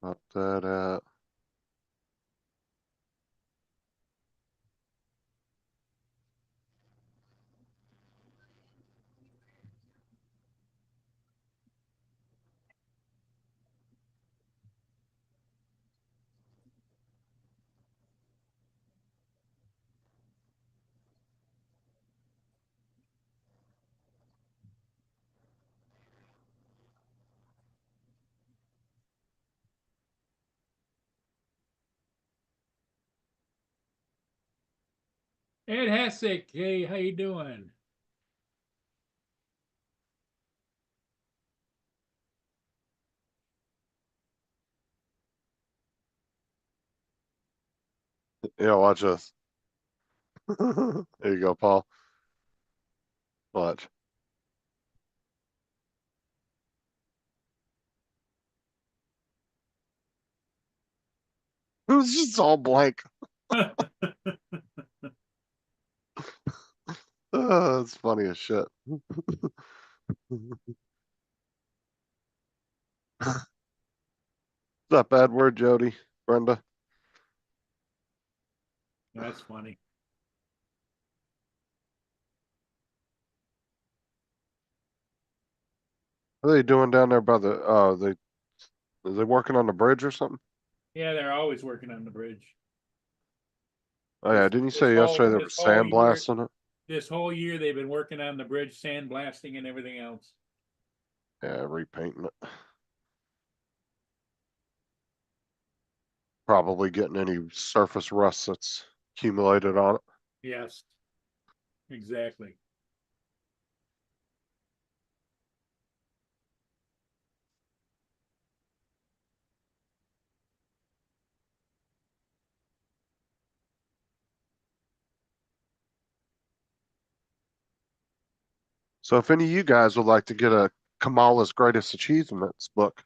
Up that Ed Hessick, hey, how you doing? yeah, watch this. There you go, Paul. Watch. It was just all blank. It's funny as shit. That bad word, Jody, Brenda. That's funny. What are they doing down there by the they are they working on the bridge or something? Yeah, they're always working on the bridge. Oh yeah, This didn't you this say whole yesterday they were this whole year sandblasting it? this whole year they've been working on the bridge, sandblasting and everything else. Yeah, repainting it. Probably getting any surface rust that's accumulated on it. Yes, exactly. So if any of you guys would like to get a Kamala's Greatest Achievements book,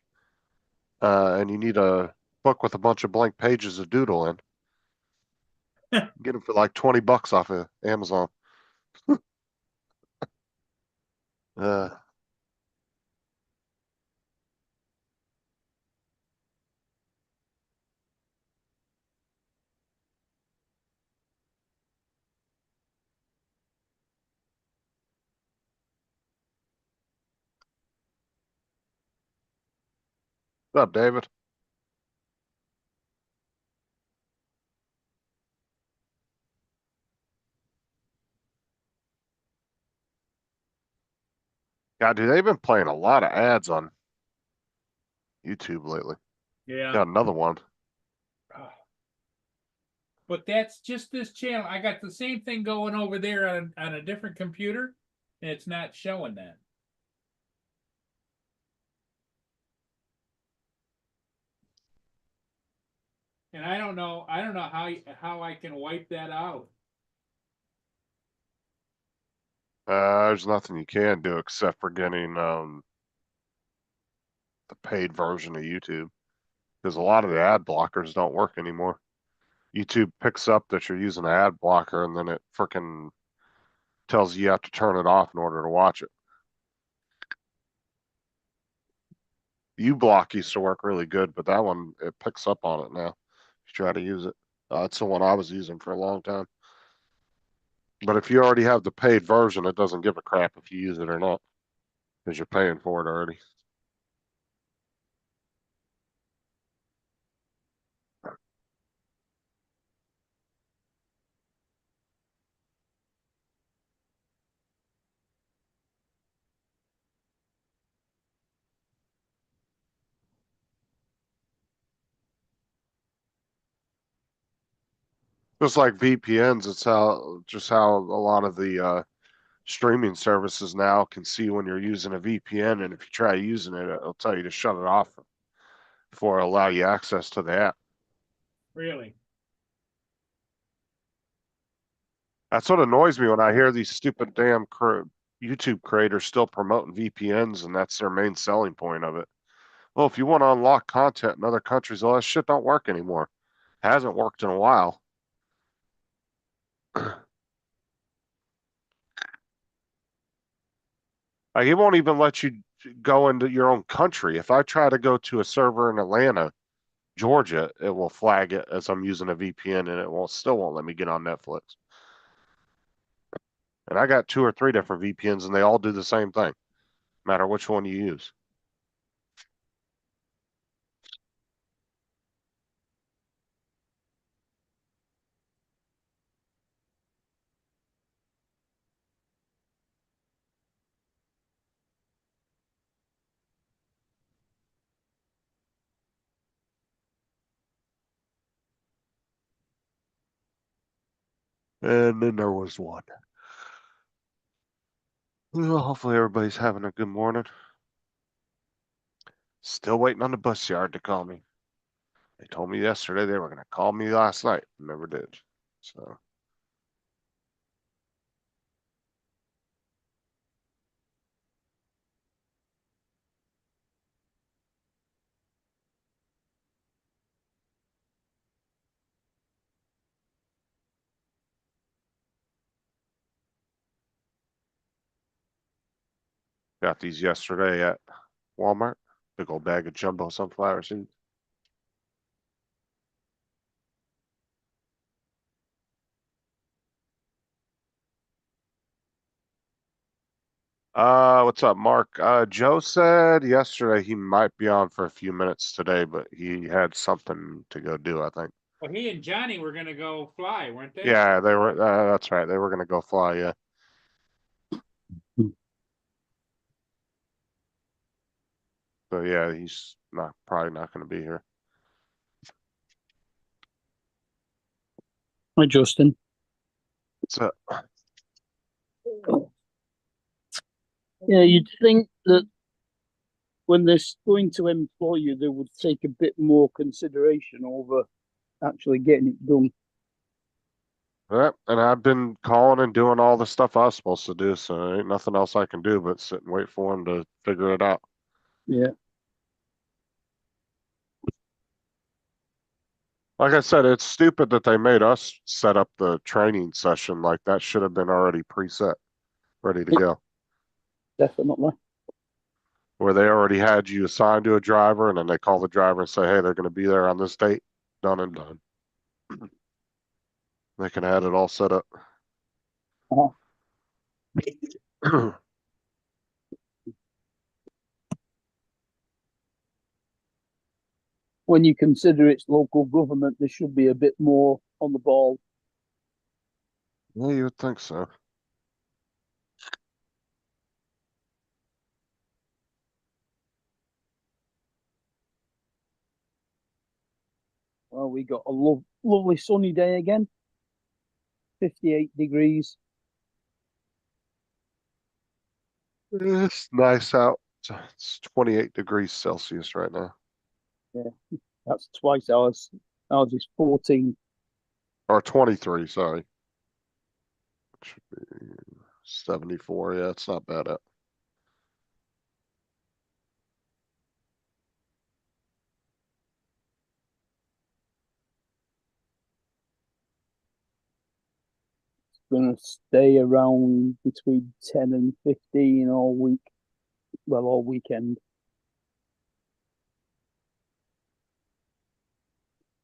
and you need a book with a bunch of blank pages to doodle in, get them for like $20 off of Amazon. Uh, what's up, David? God, dude, they've been playing a lot of ads on YouTube lately. Yeah. Got another one. But that's just this channel. I got the same thing going over there on a different computer, and it's not showing that. And I don't know how I can wipe that out. There's nothing you can do except for getting the paid version of YouTube because a lot of the ad blockers don't work anymore. YouTube picks up that you're using an ad blocker and then it freaking tells you have to turn it off in order to watch it. uBlock used to work really good, but that one it picks up on it now. If you try to use it, it's the one I was using for a long time. But if you already have the paid version, it doesn't give a crap if you use it or not because you're paying for it already. Just like VPNs, it's how a lot of the streaming services now can see when you're using a VPN, and if you try using it, it'll tell you to shut it off before it allow you access to the app. Really? That's what annoys me when I hear these stupid damn YouTube creators still promoting VPNs, and that's their main selling point of it. Well, if you want to unlock content in other countries, all that shit don't work anymore. Hasn't worked in a while. Like, it won't even let you go into your own country. If I try to go to a server in Atlanta Georgia, it will flag it as I'm using a VPN and it still won't let me get on Netflix. And I got 2 or 3 different VPNs and they all do the same thing, no matter which one you use. And then there was one. Well, hopefully everybody's having a good morning. Still waiting on the bus yard to call me. They told me yesterday they were going to call me last night. Never did. So. Got these yesterday at Walmart. Big old bag of jumbo sunflower seeds. What's up, Mark? Joe said yesterday he might be on for a few minutes today, but he had something to go do, I think. Well, he and Johnny were gonna go fly, weren't they? Yeah, they were, that's right. They were gonna go fly, yeah. So yeah, he's probably not gonna be here. Hi, Justin. So, Yeah, you'd think that when they're going to employ you, they would take a bit more consideration over actually getting it done. yeah, and I've been calling and doing all the stuff I was supposed to do, so ain't nothing else I can do but sit and wait for him to figure it out. Yeah. Like I said, it's stupid that they made us set up the training session. Like that should have been already preset, ready to go. Definitely. Where they already had you assigned to a driver and then they call the driver and say, hey, they're going to be there on this date. Done and done. They can have it all set up. When you consider it's local government, they should be a bit more on the ball. Yeah, you would think so. Well, we got a lovely sunny day again. 58 degrees. It's nice out. It's 28 degrees Celsius right now. Yeah, that's twice ours. Ours is 14. Or 23, sorry. Should be 74. Yeah, it's not bad out. Going to stay around between 10 and 15 all week. Well, all weekend.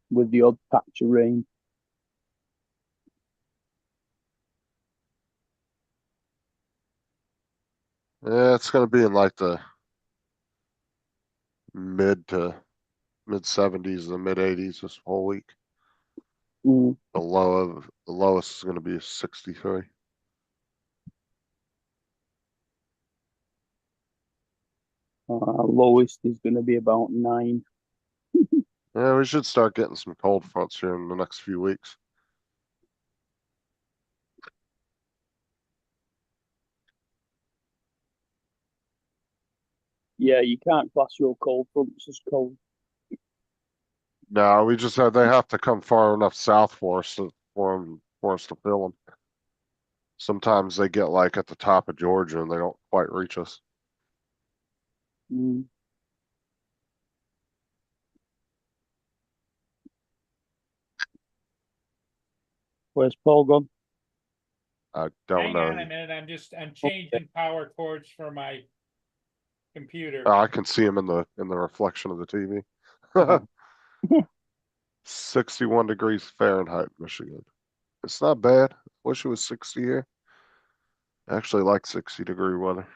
With the odd patch of rain. Yeah, it's going to be in like the mid 70s, the mid 80s this whole week. Mm. The lowest is going to be 63. Lowest is going to be about 9. Yeah, we should start getting some cold fronts here in the next few weeks. Yeah, you can't class your cold fronts as cold. No, we just they have to come far enough south for us for us to feel them. Sometimes they get like at the top of Georgia and they don't quite reach us. Mm. Where's Paul gone? I don't Hang know. on a minute, I'm changing power cords for my computer. I can see him in the reflection of the TV. Oh. 61 degrees Fahrenheit, Michigan. It's not bad. Wish it was 60 here. I actually like 60-degree weather.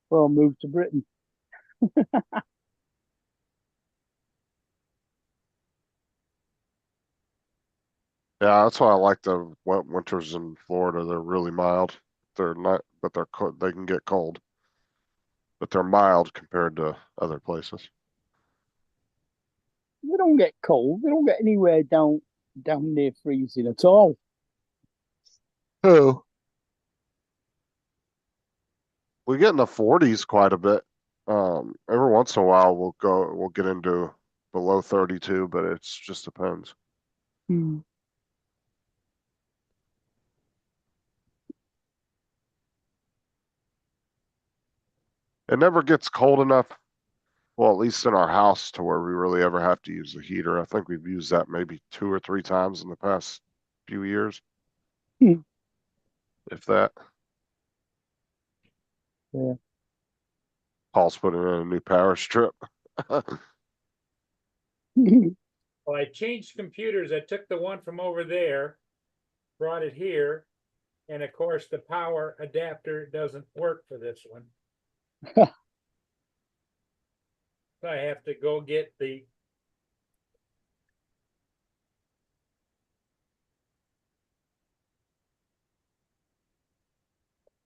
Well, move to Britain. Yeah, that's why I like the winters in Florida. They're really mild. They're not, but they can get cold. But they're mild compared to other places. They don't get cold. They don't get anywhere down near freezing at all. Oh. We get in the 40s quite a bit. Every once in a while we'll get into below 32, but it just depends. Hmm. It never gets cold enough, well, at least in our house, to where we really ever have to use the heater. I think we've used that maybe 2 or 3 times in the past few years. Hmm. If that. Yeah. Paul's putting in a new power strip. Well, I changed computers. I took the one from over there, brought it here, and of course, the power adapter doesn't work for this one. So I have to go get the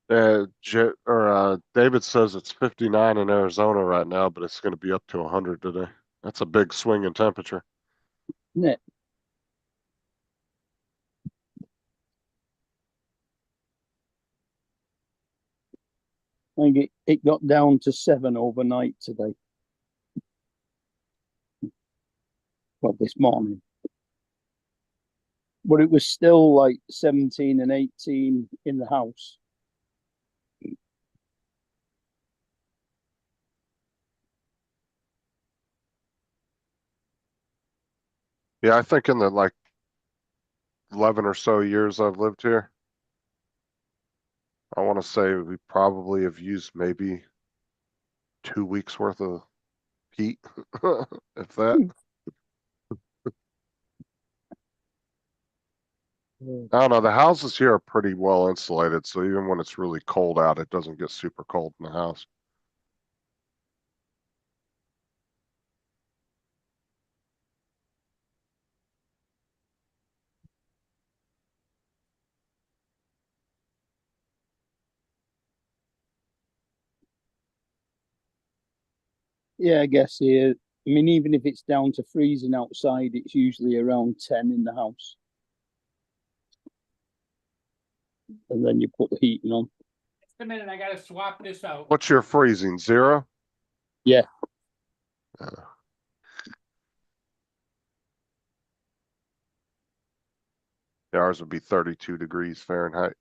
David says it's 59 in Arizona right now, but it's going to be up to 100 today. That's a big swing in temperature. Isn't it? I think it got down to 7 overnight today. Well, this morning. But it was still like 17 and 18 in the house. Yeah, I think in the like 11 or so years I've lived here, I want to say we probably have used maybe 2 weeks worth of heat, if that. I don't know. The houses here are pretty well insulated, so even when it's really cold out, it doesn't get super cold in the house. Yeah, I guess here. I mean, even if it's down to freezing outside, it's usually around 10 in the house. And then you put the heating on. just a minute, I gotta swap this out. What's your freezing? 0? Yeah. Yeah, ours would be 32 degrees Fahrenheit.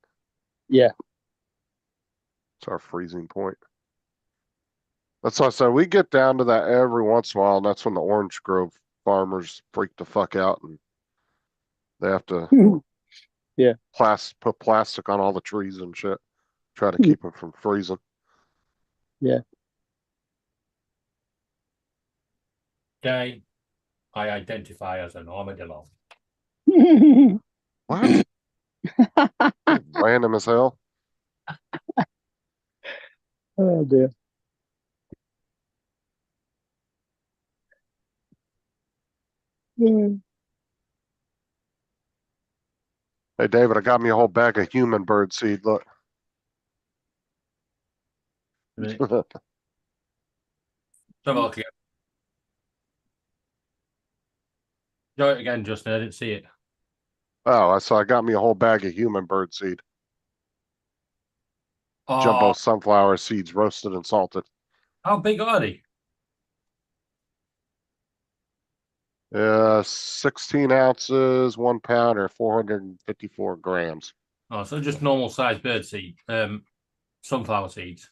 Yeah. It's our freezing point. That's why I said we get down to that every once in a while, and that's when the Orange Grove farmers freak the fuck out and they have to Yeah. put plastic on all the trees and shit. Try to keep them from freezing. Yeah. Day, I identify as an armadillo. What? Random as hell. Oh dear. Yeah. Hey, David, I got me a whole bag of human bird seed. Look. Right. Have a look again. Show it again, Justin. I didn't see it. Oh, so I got me a whole bag of human bird seed. Jumbo Oh, sunflower seeds, roasted and salted. how big are they? 16 ounces, 1 pound, or 454 grams. Oh, so just normal size bird seed, sunflower seeds.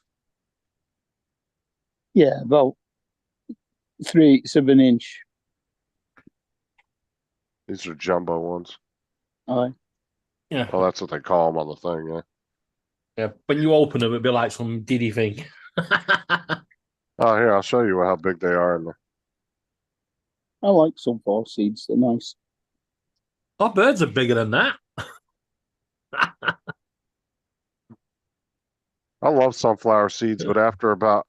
Yeah, about 3/8 of an inch. These are jumbo ones. Aye. Yeah, Oh, that's what they call them on the thing, yeah. yeah. When you open them, it'd be like some Diddy thing. Oh, here, I'll show you how big they are. I like sunflower seeds. They're nice. Our birds are bigger than that. I love sunflower seeds, but after about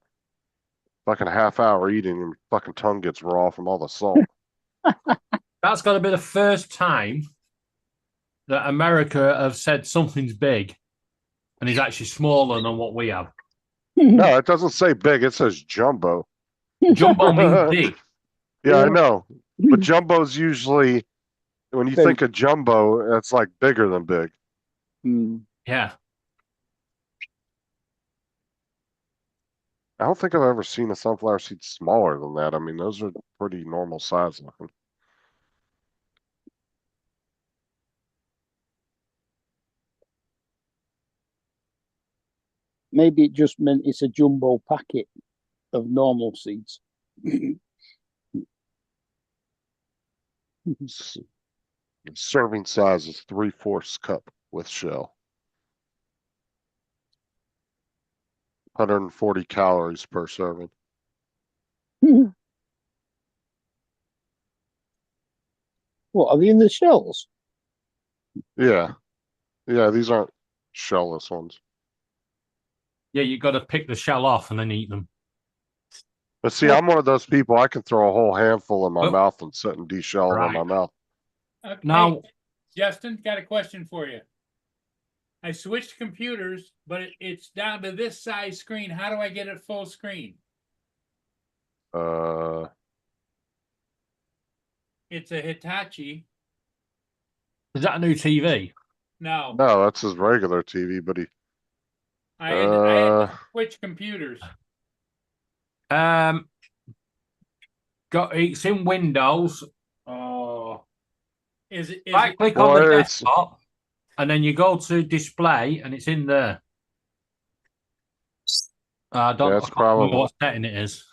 fucking half hour eating, your fucking tongue gets raw from all the salt. That's got to be the first time that America have said something's big and is actually smaller than what we have. No, it doesn't say big, it says jumbo. Jumbo means big. Yeah, I Yeah. know. But jumbo's usually, when you Big. think of jumbo, it's like bigger than big. Yeah. I don't think I've ever seen a sunflower seed smaller than that. I mean, those are pretty normal size looking. Maybe it just meant it's a jumbo packet of normal seeds. Serving size is 3/4 cup with shell. 140 calories per serving. What are they in the shells? Yeah. Yeah, these aren't shellless ones. Yeah, you got to pick the shell off and then eat them. But see, I'm one of those people, I can throw a whole handful in my Oh. mouth and sit and de-shell them in my Right. mouth. Okay, Now- Justin, got a question for you. I switched computers, but it's down to this size screen. How do I get it full screen? It's a Hitachi. Is that a new TV? No, No, that's his regular TV, but I had to Uh. switch computers. Got it's in Windows. Oh, Is right it click Well, on the it's- desktop, and then you go to display, and it's in there. I don't. That's I can't remember probably- what setting it is.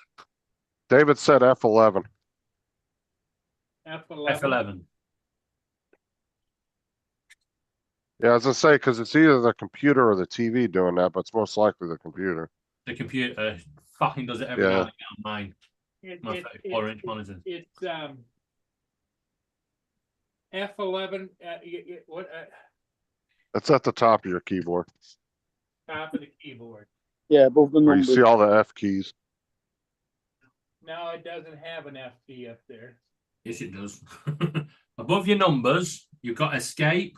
David said F11. F11? F11. Yeah, as I say, because it's either the computer or the TV doing that, but it's most likely the computer. The computer fucking does it every Yeah. now and again on mine. It- My it- 34-inch monitors. It's F11. What It's at the top of your keyboard, top of the keyboard? Yeah, above the where you numbers. see all the F keys. No, it doesn't have an FD up there. Yes, it does. Above your numbers, you've got escape,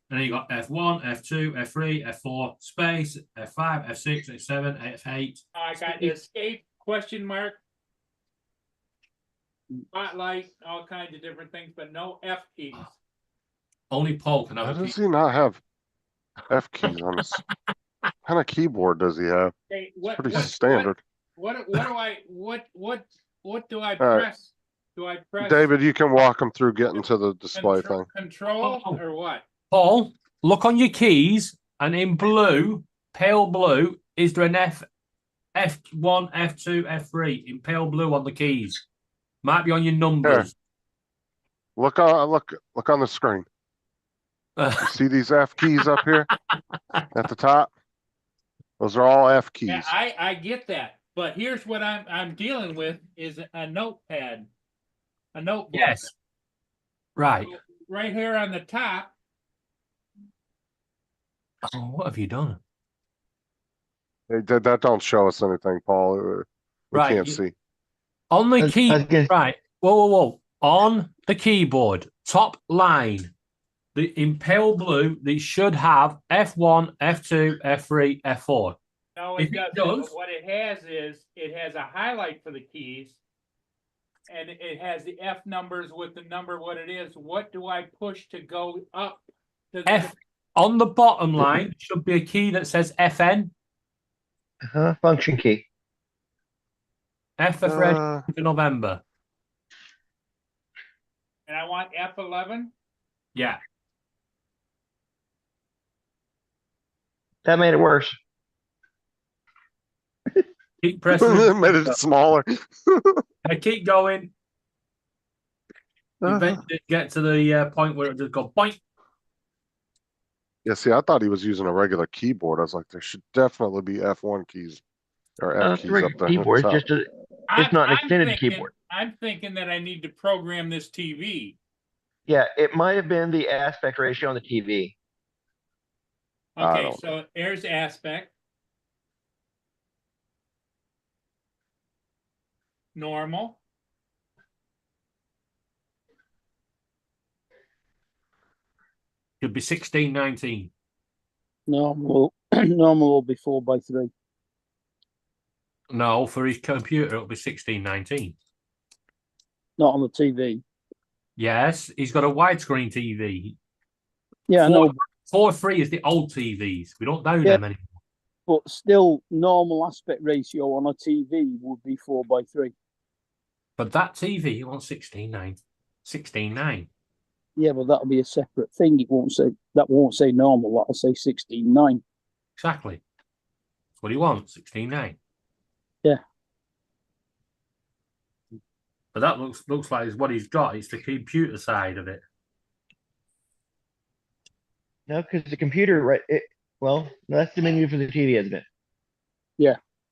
and then you got F1, F2, F3, F4, space, F5, F6, F7, F8. I got escape question mark, spotlight, all kinds of different things, but no F keys. Only Paul can How have a does key. he not have F keys on his? What kind of keyboard does he have? Hey, Pretty standard. What do I what do I All right. press? Do I press David, you can walk him through getting to the display thing. control Oh. or what? Paul, look on your keys, and in blue, pale blue, is there an F1, F2, F3 in pale blue on the keys? Might be on your numbers. Look on the screen. You see these F keys up here at the top? Those are all F keys. Yeah, I get that, but here's what I'm dealing with is a notepad, a notebook. Yes. Right. Right here on the top. Oh, what have you done? That don't show us anything, Paul. We Right, can't you- see. On the I key, was gonna- right? Whoa! On the keyboard, top line, in pale blue, they should have F1, F2, F3, F4. No, If it it doesn't. does- What it has is, it has a highlight for the keys. And it has the F numbers with the number what it is. What do I push to go up? To the F on the bottom line should be a key that says FN. Function key. F for Fred Uh, for November. And I want F11. Yeah. That made it worse. Keep pressing. made it smaller. Keep going. Eventually get to the point where it just go point. Yeah, see, I thought he was using a regular keyboard. I was like, there should definitely be F1 keys. Or It's F a keys up regular there. keyboard. What's It's up? just It's not an extended thinking- keyboard. I'm thinking that I need to program this TV. yeah, it might have been the aspect ratio on the TV. I Okay, don't so there's aspect. Normal. Could be 1619. Normal, normal will be 4x3. No, for his computer, it'll be 1619. Not on the TV. Yes, he's got a widescreen TV. Yeah, I know, 4:3 is the old TVs. We don't know Yeah. them anymore. but still, normal aspect ratio on a TV would be 4x3. But that TV, you want 16:9. 16:9. Yeah, but that'll be a separate thing. It won't say that. Won't say normal. That'll say 16:9. Exactly. That's what he wants, 16:9. Yeah. But that looks like is what he's got. It's the computer side of it. No, because the computer, right? Well, that's the menu for the TV, isn't it?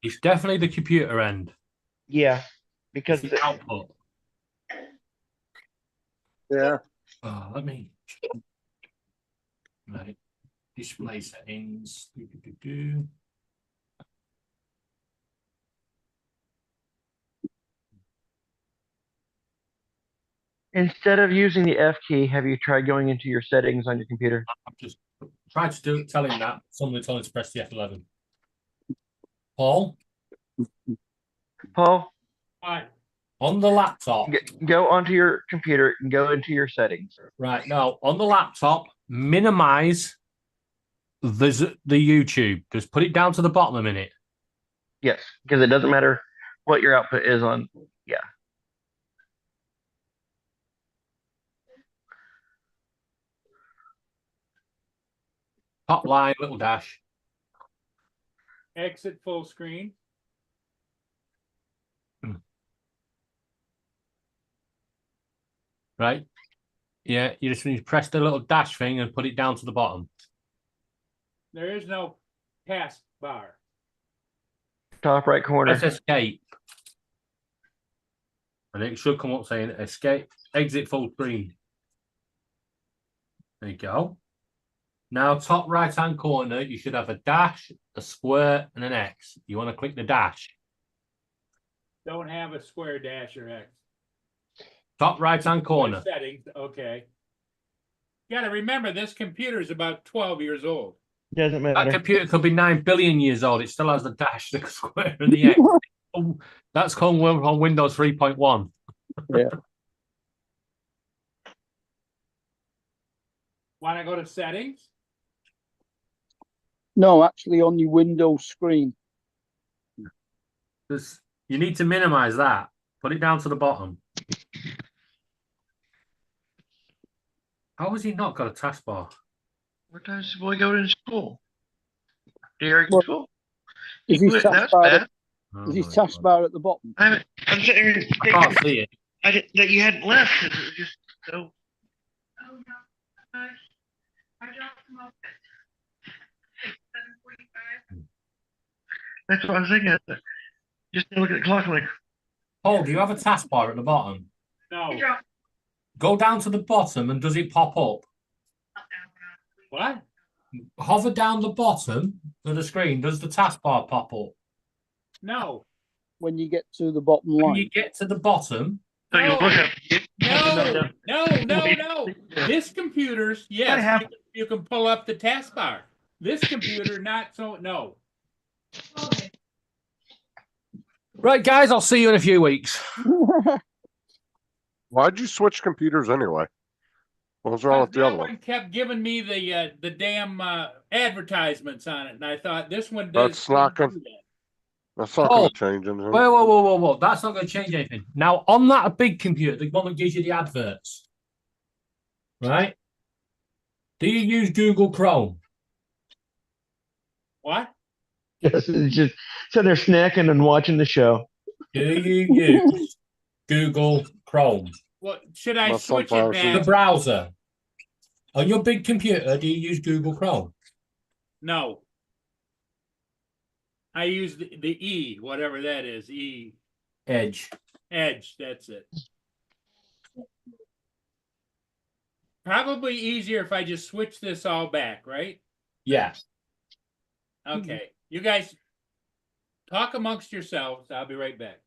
It's definitely the computer end. Yeah, It's because the output. Yeah. Oh, let me. Right. Display settings. Do. instead of using the F key, have you tried going into your settings on your computer? I've just tried to tell him that. Somebody told him to press the F11. Paul, Paul, What? on the laptop. go onto your computer and go into your settings. Right now, on the laptop, minimize the YouTube. Just put it down to the bottom a minute. Yes, because it doesn't matter what your output is on. Yeah. Top line, little dash. Exit full screen. Right? Yeah, you just need to press the little dash thing and put it down to the bottom. There is no task bar. Top right corner. Press escape. And it should come up saying escape, exit full screen. There you go. Now, top right hand corner, you should have a dash, a square, and an X. You want to click the dash. Don't have a square dash or X. Top right hand corner. Settings, okay. You gotta remember, this computer is about 12 years old. Doesn't That matter. computer could be 9 billion years old. It still has the dash, the square, and the X. Oh, that's come on Windows 3.1. Wanna go to settings? No, actually, on your Windows screen. You need to minimize that. Put it down to the bottom. How has he not got a taskbar? What time does the boy go to school? Do you already go Well, to school? Is his That's taskbar? bad. Is his Oh my God. taskbar at the bottom? I'm sitting here I can't see it. that you hadn't left because it was just so. Oh, no. I dropped them off at 7:45. That's what I was thinking. Just look at the clock. I'm like, Paul, do you have a taskbar at the bottom? No. I dropped Go down to the bottom and does it pop up? them down. What? Hover down the bottom of the screen. Does the taskbar pop up? No. When you get to the bottom When line. you get to the bottom, so you look up. No. This computer's, I yes, have- you can pull up the taskbar. This computer, not so, no. Okay. right, guys, I'll see you in a few weeks. Why'd you switch computers anyway? What was wrong with the That other one? kept giving me the damn advertisements on it, and I thought this one does. That's not gonna- do that. That's not Oh. gonna change anything. Whoa. That's not going to change anything. Now, on that big computer, the one that gives you the adverts, right? Do you use Google Chrome? What? Yes, it's just sitting there snacking and watching the show. Do you use Google Chrome? What should I Well, switch it sunflower The back? browser. On your big computer, do you use Google Chrome? No. I use the E, whatever that is, Edge. edge, that's it. Probably easier if I just switch this all back, right? Yeah. Okay, you guys talk amongst yourselves. I'll be right back.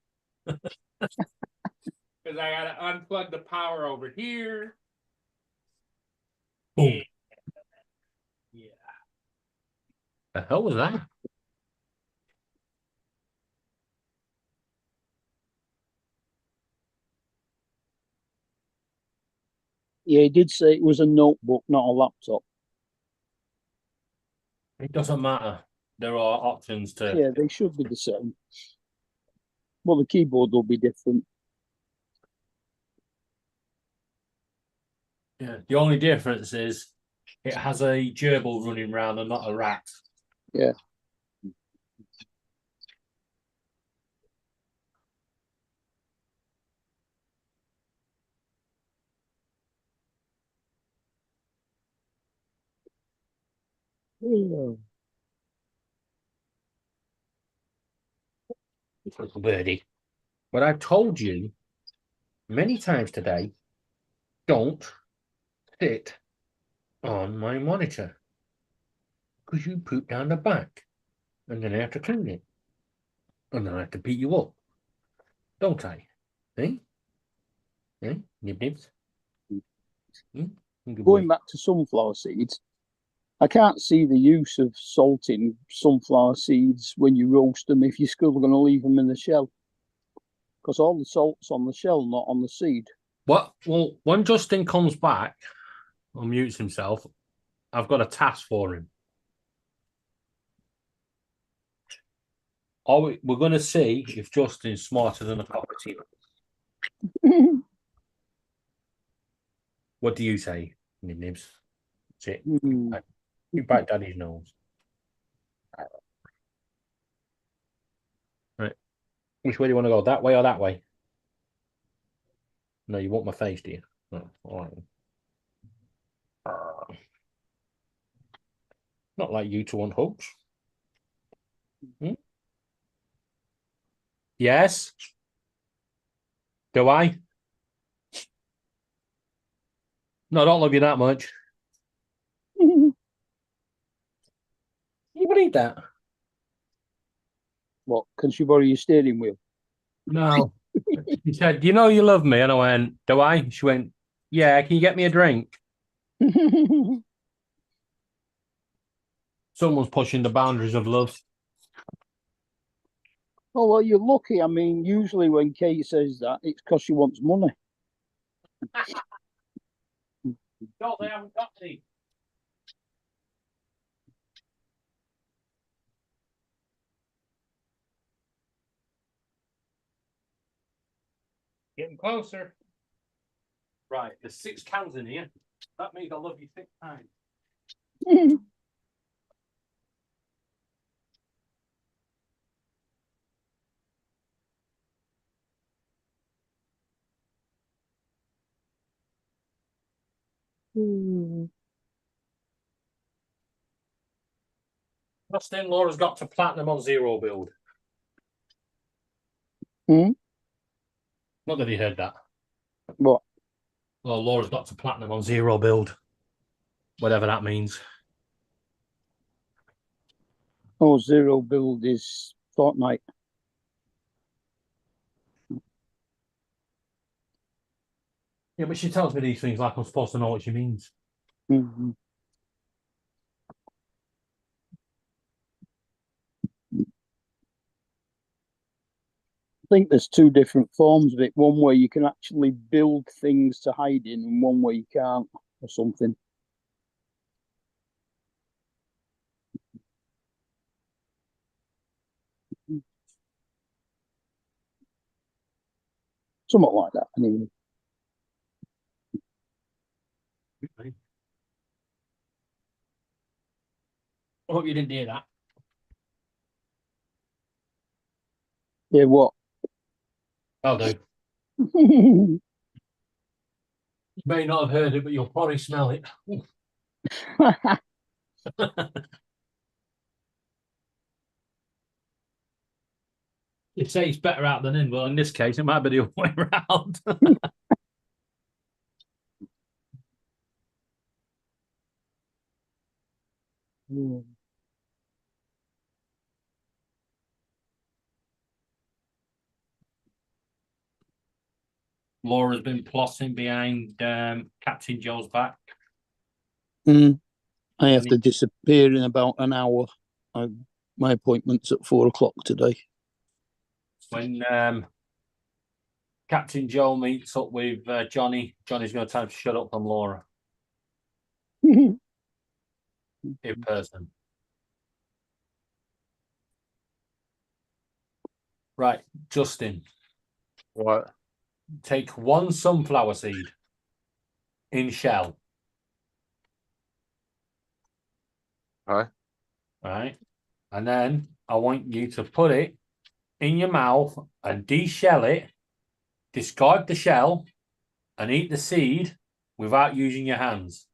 Because I gotta unplug the power over here. Boom. Yeah. The hell was that? Yeah, he did say it was a notebook, not a laptop. It doesn't matter. There are options to. Yeah, they should be the same. Well, the keyboard will be different. Yeah. The only difference is it has a gerbil running around and not a rat. Yeah. Yeah. Little birdie. But I've told you many times today, don't sit on my monitor. Because you poop down the back. And then I have to clean it. And then I have to beat you up. Don't I? Eh? Eh? Nib nibs? Good Going boy. back to sunflower seeds, I can't see the use of salting sunflower seeds when you roast them if you're still going to leave them in the shell. Because all the salt's on the shell, not on the seed. What? Well, when Justin comes back, unmutes himself, I've got a task for him. We're going to see if Justin's smarter than a cockatiel. What do you say, Nib Nibs? That's it. Hmm. You bite Daddy's nose. Right. Which way do you want to go? That way or that way? No, you want my face, do you? No. All right. Not like you to want hugs. Hmm? Yes. Do I? No, I don't love you that much. You believe that? What? Can she borrow your steering wheel? No. She said, you know you love me. And I went, do I? She went, yeah, can you get me a drink? Someone's pushing the boundaries of love. Oh, well, you're lucky. I mean, usually when Kate says that, it's because she wants money. No, they haven't got any. Getting closer. Right, there's 6 cans in here. That means I love you 6 times. Justin, Laura's got to platinum on 0 build. Hmm? Not that he heard that. What? Well, Laura's got to platinum on 0 build. Whatever that means. Oh, 0 build is Fortnite. Yeah, but she tells me these things like I'm supposed to know what she means. Mhm. I think there's 2 different forms of it. One where you can actually build things to hide in, and one where you can't, or something. Somewhat like that, anyway. I hope you didn't hear that. Yeah, what? I'll do. You may not have heard it, but you'll probably smell it. You say it's better out than in. Well, in this case, it might be the other way around. Laura's been plotting behind Captain Joe's back. I have to disappear in about an hour. My appointment's at 4 o'clock today. When Captain Joe meets up with Johnny, Johnny's going to tell him to shut up on Laura in person. Right, Justin, What? take one sunflower seed in shell. Huh? Right. And then I want you to put it in your mouth and de-shell it, discard the shell, and eat the seed without using your hands.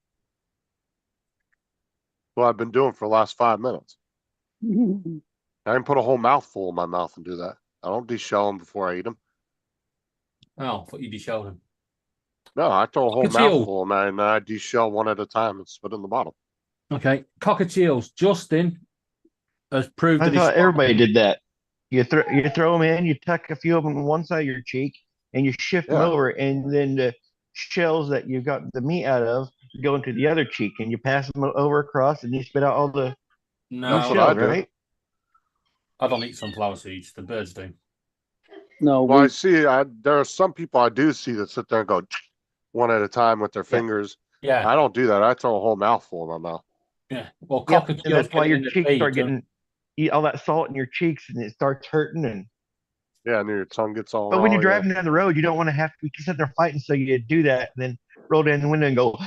Well, I've been doing for the last 5 minutes. I didn't put a whole mouthful in my mouth and do that. I don't de-shell them before I eat them. Oh, I thought you de-shelled them. No, I throw a whole Cockatiel. mouthful and I de-shell one at a time and spit in the bottom. Okay, cockatiels. Justin has proved I that he's thought everybody did that. You throw them in, you tuck a few of them on one side of your cheek, and you shift them Yeah. over, and then the shells that you got the meat out of go into the other cheek, and you pass them over across, and you spit out all the No, That's what I shells, do. right? I don't eat sunflower seeds. The birds do. No, Well, I we, see, there are some people I do see that sit there and go one at a time with their fingers. Yeah, I don't do that. I throw a whole mouthful in my mouth. yeah. Well, Yep, cockatiels and that's why get your in the cheeks beak start and- getting eat all that salt in your cheeks, and it starts hurting. And Yeah, and then your tongue gets all but when raw, you're driving down the road, you don't want to have to be sit there fighting, so you do that, and then roll down the window and go.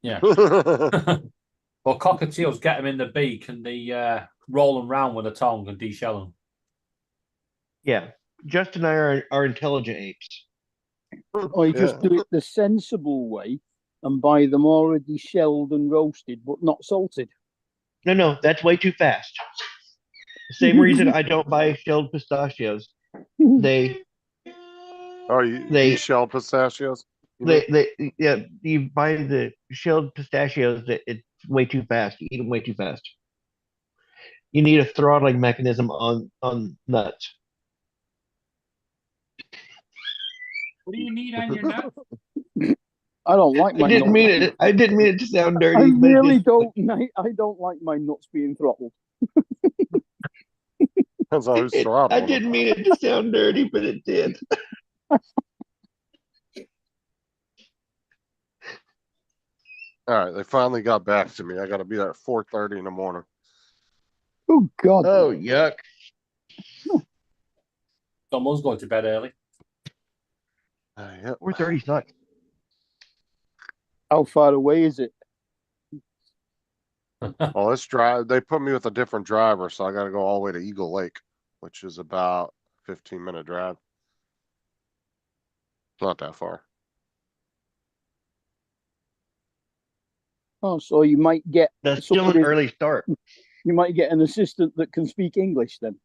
Yeah. yeah. Well, cockatiels get them in the beak and they roll them round with a tongue and de-shell them. Yeah, Justin and I are intelligent apes. or you just do it the sensible way and buy them already shelled and roasted, but not salted. No, that's way too fast. Same reason I don't buy shelled pistachios. They Oh, you They- de-shell pistachios? You mean? yeah, you buy the shelled pistachios that it's way too fast. You eat them way too fast. You need a throttling mechanism on nuts. What do you need on your nut? I don't like my I didn't nuts. mean it. I didn't mean it to sound dirty. I but it really just- don't. I don't like my nuts being throttled. Depends on who's I throttling them. didn't mean it to sound dirty, but it did. All right, they finally got back to me. I got to be there at 4:30 in the morning. Oh God! Oh yuck! Someone's going to bed early. Yep. 4:30 sucks. How far away is it? Well, this drive, they put me with a different driver, so I got to go all the way to Eagle Lake, which is about 15-minute drive. It's not that far. Oh, so you might get That's still an somebody- early start. You might get an assistant that can speak English then.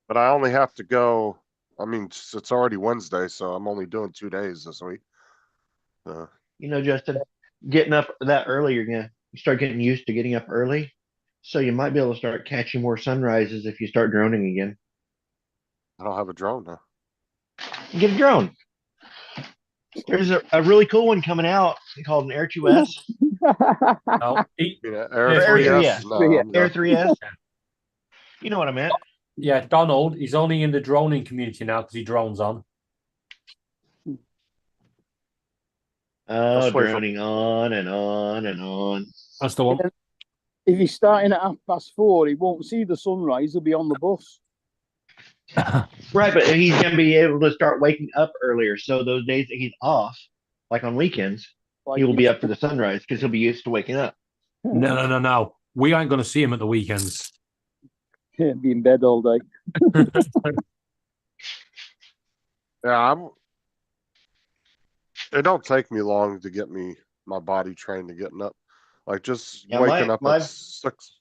But I only have to go. I mean, it's already Wednesday, so I'm only doing 2 days this week. You know, Justin, getting up that early, you start getting used to getting up early. So you might be able to start catching more sunrises if you start droning again. I don't have a drone now. Get a drone. There's a really cool one coming out called an Air 2S No, he- You know, Air Air 3S. 3S. No, I'm Air good. 3S. You know what I meant. yeah, Donald, he's only in the droning community now because he drones on. Oh, Let's wait for- droning on and on and on. That's the one. If he's starting at 4:30, he won't see the sunrise. He'll be on the bus. Right, but he's gonna be able to start waking up earlier. So those days that he's off, like on weekends, Like he will be up for the sunrise because he'll be used to waking up. No. We ain't going to see him at the weekends. be in bed all day. Yeah, it don't take me long to get my body trained to getting up. Like just Yeah, waking my- up my- at 6.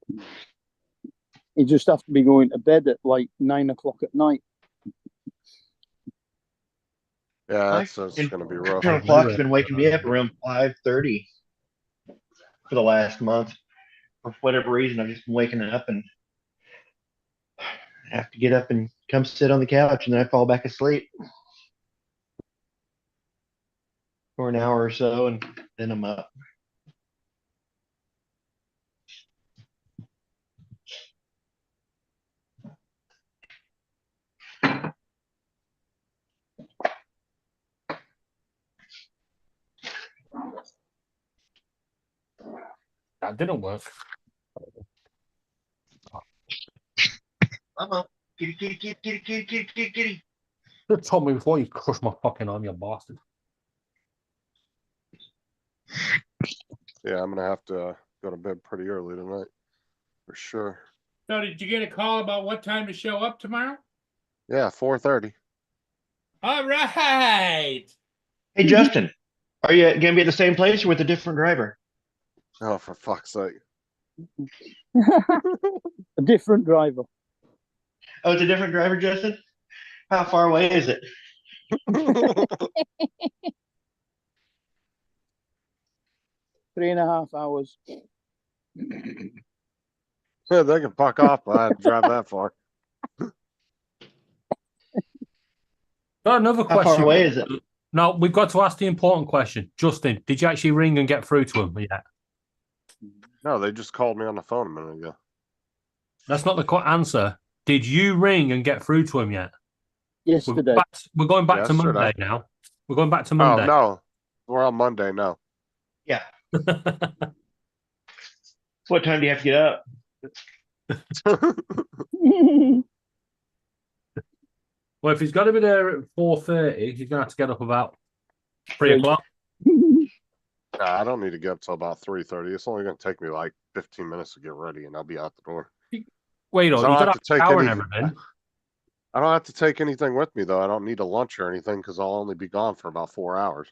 You just have to be going to bed at like 9 o'clock at night. Yeah, My that's fucking gonna be rough. alarm clock's been waking me up around 5:30 for the last month. For whatever reason, I've just been waking up and have to get up and come sit on the couch, and then I fall back asleep for an hour or so, and then I'm up. That didn't work. I'm up. Kitty, kitty, kitty, kitty, kitty, kitty, kitty, kitty. You told me before you crushed my fucking arm, you bastard. Yeah, I'm gonna have to go to bed pretty early tonight, for sure. So did you get a call about what time to show up tomorrow? Yeah, 4:30. All right. Hey, Justin, are you gonna be at the same place or with a different driver? Oh, for fuck's sake. A different driver. Oh, it's a different driver, Justin? How far away is it? 3.5 hours. Yeah, they can fuck off, but I had to drive that far. Got another How question. far away is it? No, we've got to ask the important question. Justin, did you actually ring and get through to him yet? No, they just called me on the phone a minute ago. That's not the answer. Did you ring and get through to him yet? Yesterday. We're going back to Yesterday. Monday now. We're going back to Oh, Monday. no. We're on Monday, no. Yeah. What time do you have to get up? Well, if he's got to be there at 4:30, he's going to have to get up about 3 Three. o'clock. Nah, I don't need to get up till about 3:30. It's only gonna take me like 15 minutes to get ready and I'll be out the door. Wait, you So I don't got have to to take shower and any- everything. I don't have to take anything with me though. I don't need a lunch or anything because I'll only be gone for about 4 hours.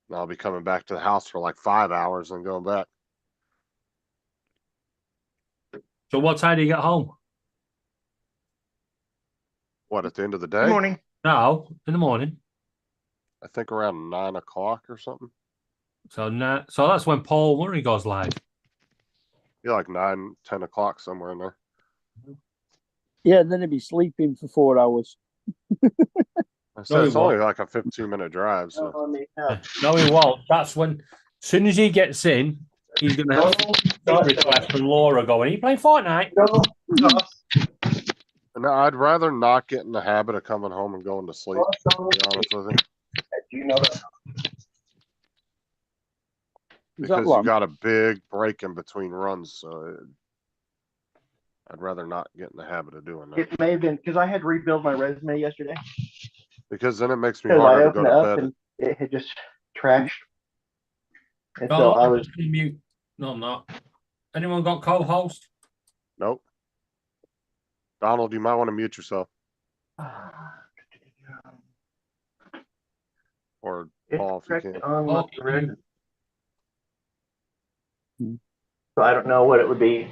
And I'll be coming back to the house for like 5 hours and going back. So what time do you get home? What, at the end of the day? Good morning. No, in the morning. I think around 9 o'clock or something. So that's when Paul Murray goes live. Yeah, like 9, 10 o'clock somewhere in there. Yeah, then he'd be sleeping for 4 hours. I said he it's only won't. like a 15-minute drive, so No, he won't. That's when, as soon as he gets in, he's going to have a request from Laura going, are you playing Fortnite? and I'd rather not get in the habit of coming home and going to sleep, to be honest with you. Is that Because long? you got a big break in between runs, so I'd rather not get in the habit of doing that. It may have been because I had to rebuild my resume yesterday. Because then it makes me Because I harder to go opened it to up bed. and it had just trashed. And No, so I was. mute. No, I'm not. Anyone got co-host? Nope. Donald, you might want to mute yourself. Or Paul, if you can. On Oh, the red. Hmm. So I don't know what it would be.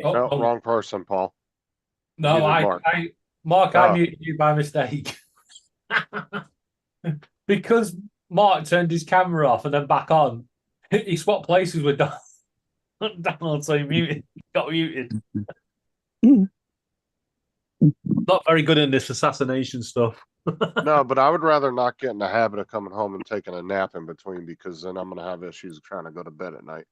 Oh, No, oh, wrong person, Paul. no, muted I Oh. muted you by mistake. Because Mark turned his camera off and then back on. He swapped places with Donald, so he got muted. Not very good in this assassination stuff. No, but I would rather not get in the habit of coming home and taking a nap in between because then I'm going to have issues trying to go to bed at night.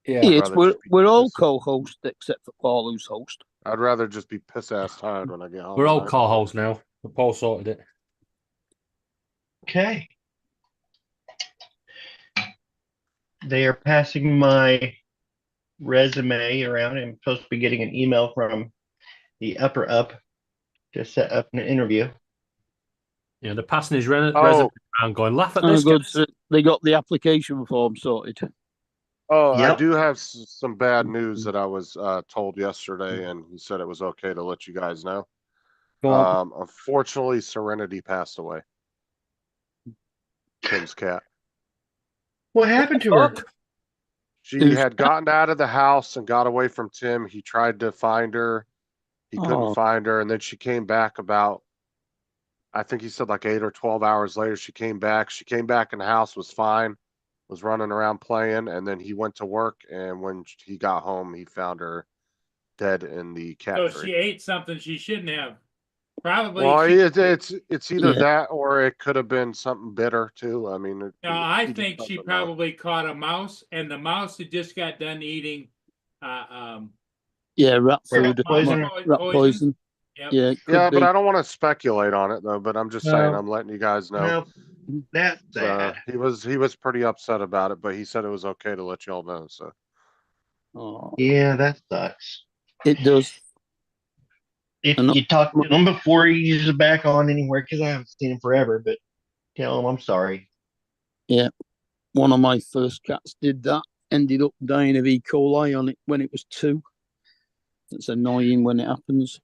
Yeah. Yes, rather we're, just be we're all pissed. co-hosts except for Paul, who's host. I'd rather just be piss-ass tired when I get home. We're at all night. co-hosts now. Paul sorted it. Okay. They are passing my resume around. I'm supposed to be getting an email from the upper up to set up an interview. Yeah, they're passing his Oh. resume around going, laugh at Oh, this good. guy. So they got the application form sorted. Oh, I Yep. do have some bad news that I was told yesterday, and he said it was okay to let you guys know. Go on. Unfortunately, Serenity passed away. Tim's cat. What happened to her? Fuck. She Who's had gotten out of the house and got away from Tim. He tried to find her. He couldn't Oh. find her. And then she came back about, I think he said like 8 or 12 hours later. She came back. She came back in the house, was fine, was running around playing. And then he went to work. And when he got home, he found her dead in the cat So tree. she ate something she shouldn't have. Probably. Well, she- it's either Yeah. that or it could have been something bitter too. I mean, No, I he just think she doesn't know. probably caught a mouse, and the mouse had just got done eating. Yeah, rat Rat food. poison? Rat poison. Yep. Yeah, it could Yeah, but be. I don't want to speculate on it though. But I'm just saying, No. I'm letting you guys know. No, that's So sad. he was pretty upset about it, but he said it was okay to let y'all know. So Oh, Yeah, that sucks. it does. If And- you talk to him before he's back on anywhere, because I haven't seen him forever, but tell him I'm sorry. One of my first cats did that. Ended up dying of E. coli on it when it was 2. It's annoying when it happens.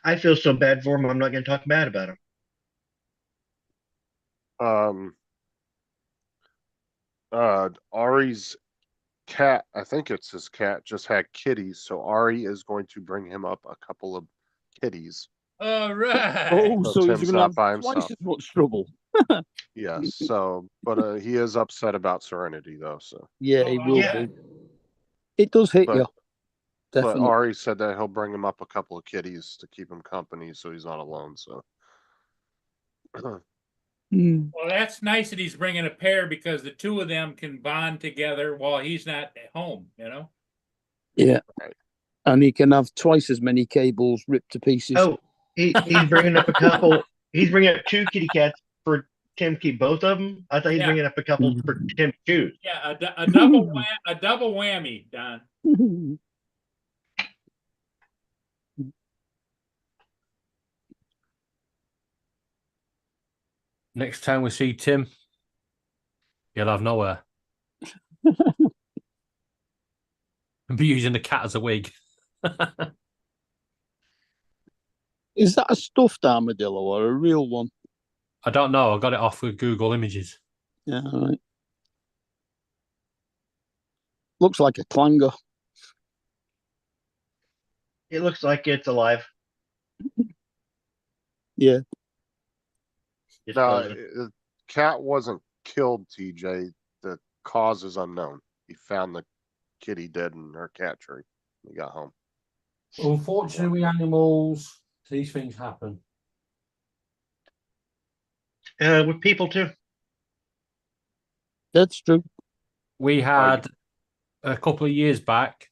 I feel so bad for him. I'm not going to talk bad about him. Ari's cat, I think it's his cat, just had kitties. So Ari is going to bring him up a couple of kitties. All right. Oh, So so he's Tim's going to not have by twice himself. as much trouble. Yes. So, but he is upset about Serenity though. So, Yeah, Oh, he will yeah. be. It does hit But- you. but Definitely. Ari said that he'll bring him up a couple of kitties to keep him company, so he's not alone. So. Mm. Well, that's nice that he's bringing a pair because the two of them can bond together while he's not at home. You know. Yeah. Right. And he can have twice as many cables ripped to pieces. Oh, he's bringing up a couple. He's bringing up 2 kitty cats for Tim to keep both of them. I thought he's Yeah. bringing up a couple for Tim to choose. Yeah, a double whammy, Don. Next time we see Tim, he'll have nowhere. And be using the cat as a wig. Is that a stuffed armadillo or a real one? I don't know. I got it off with Google Images. Yeah, right. Looks like a clanger. It looks like it's alive. Yeah. Just No, doesn't. the cat wasn't killed, TJ. The cause is unknown. He found the kitty dead in her cat tree when he got home. Unfortunately, with animals, these things happen. With people too. That's true. We had a couple of years back,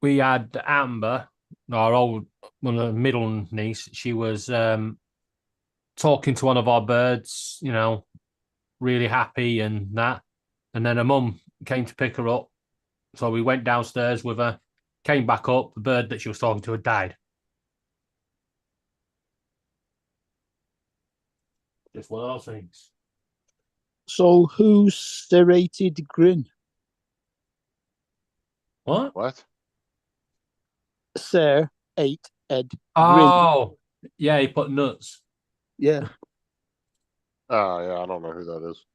we had Amber, our old one of the middle niece. She was talking to one of our birds, you know, really happy and that. And then her mum came to pick her up. So we went downstairs with her, came back up, the bird that she was talking to had died. Just one of those things. So who's serrated grin? What? What? Sir 8 Ed Grin. Oh, yeah, he put nuts. Yeah. Oh, yeah, I don't know who that is.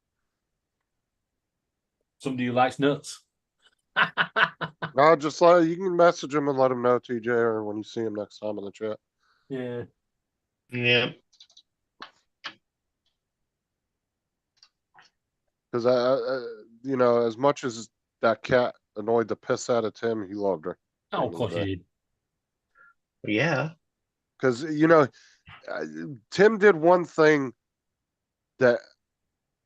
Somebody who likes nuts. No, just you can message him and let him know, TJ, or when you see him next time in the chat. Yeah. Yeah. Because you know, as much as that cat annoyed the piss out of Tim, he loved her. Oh, of course he did. Yeah. Because you know, Tim did one thing that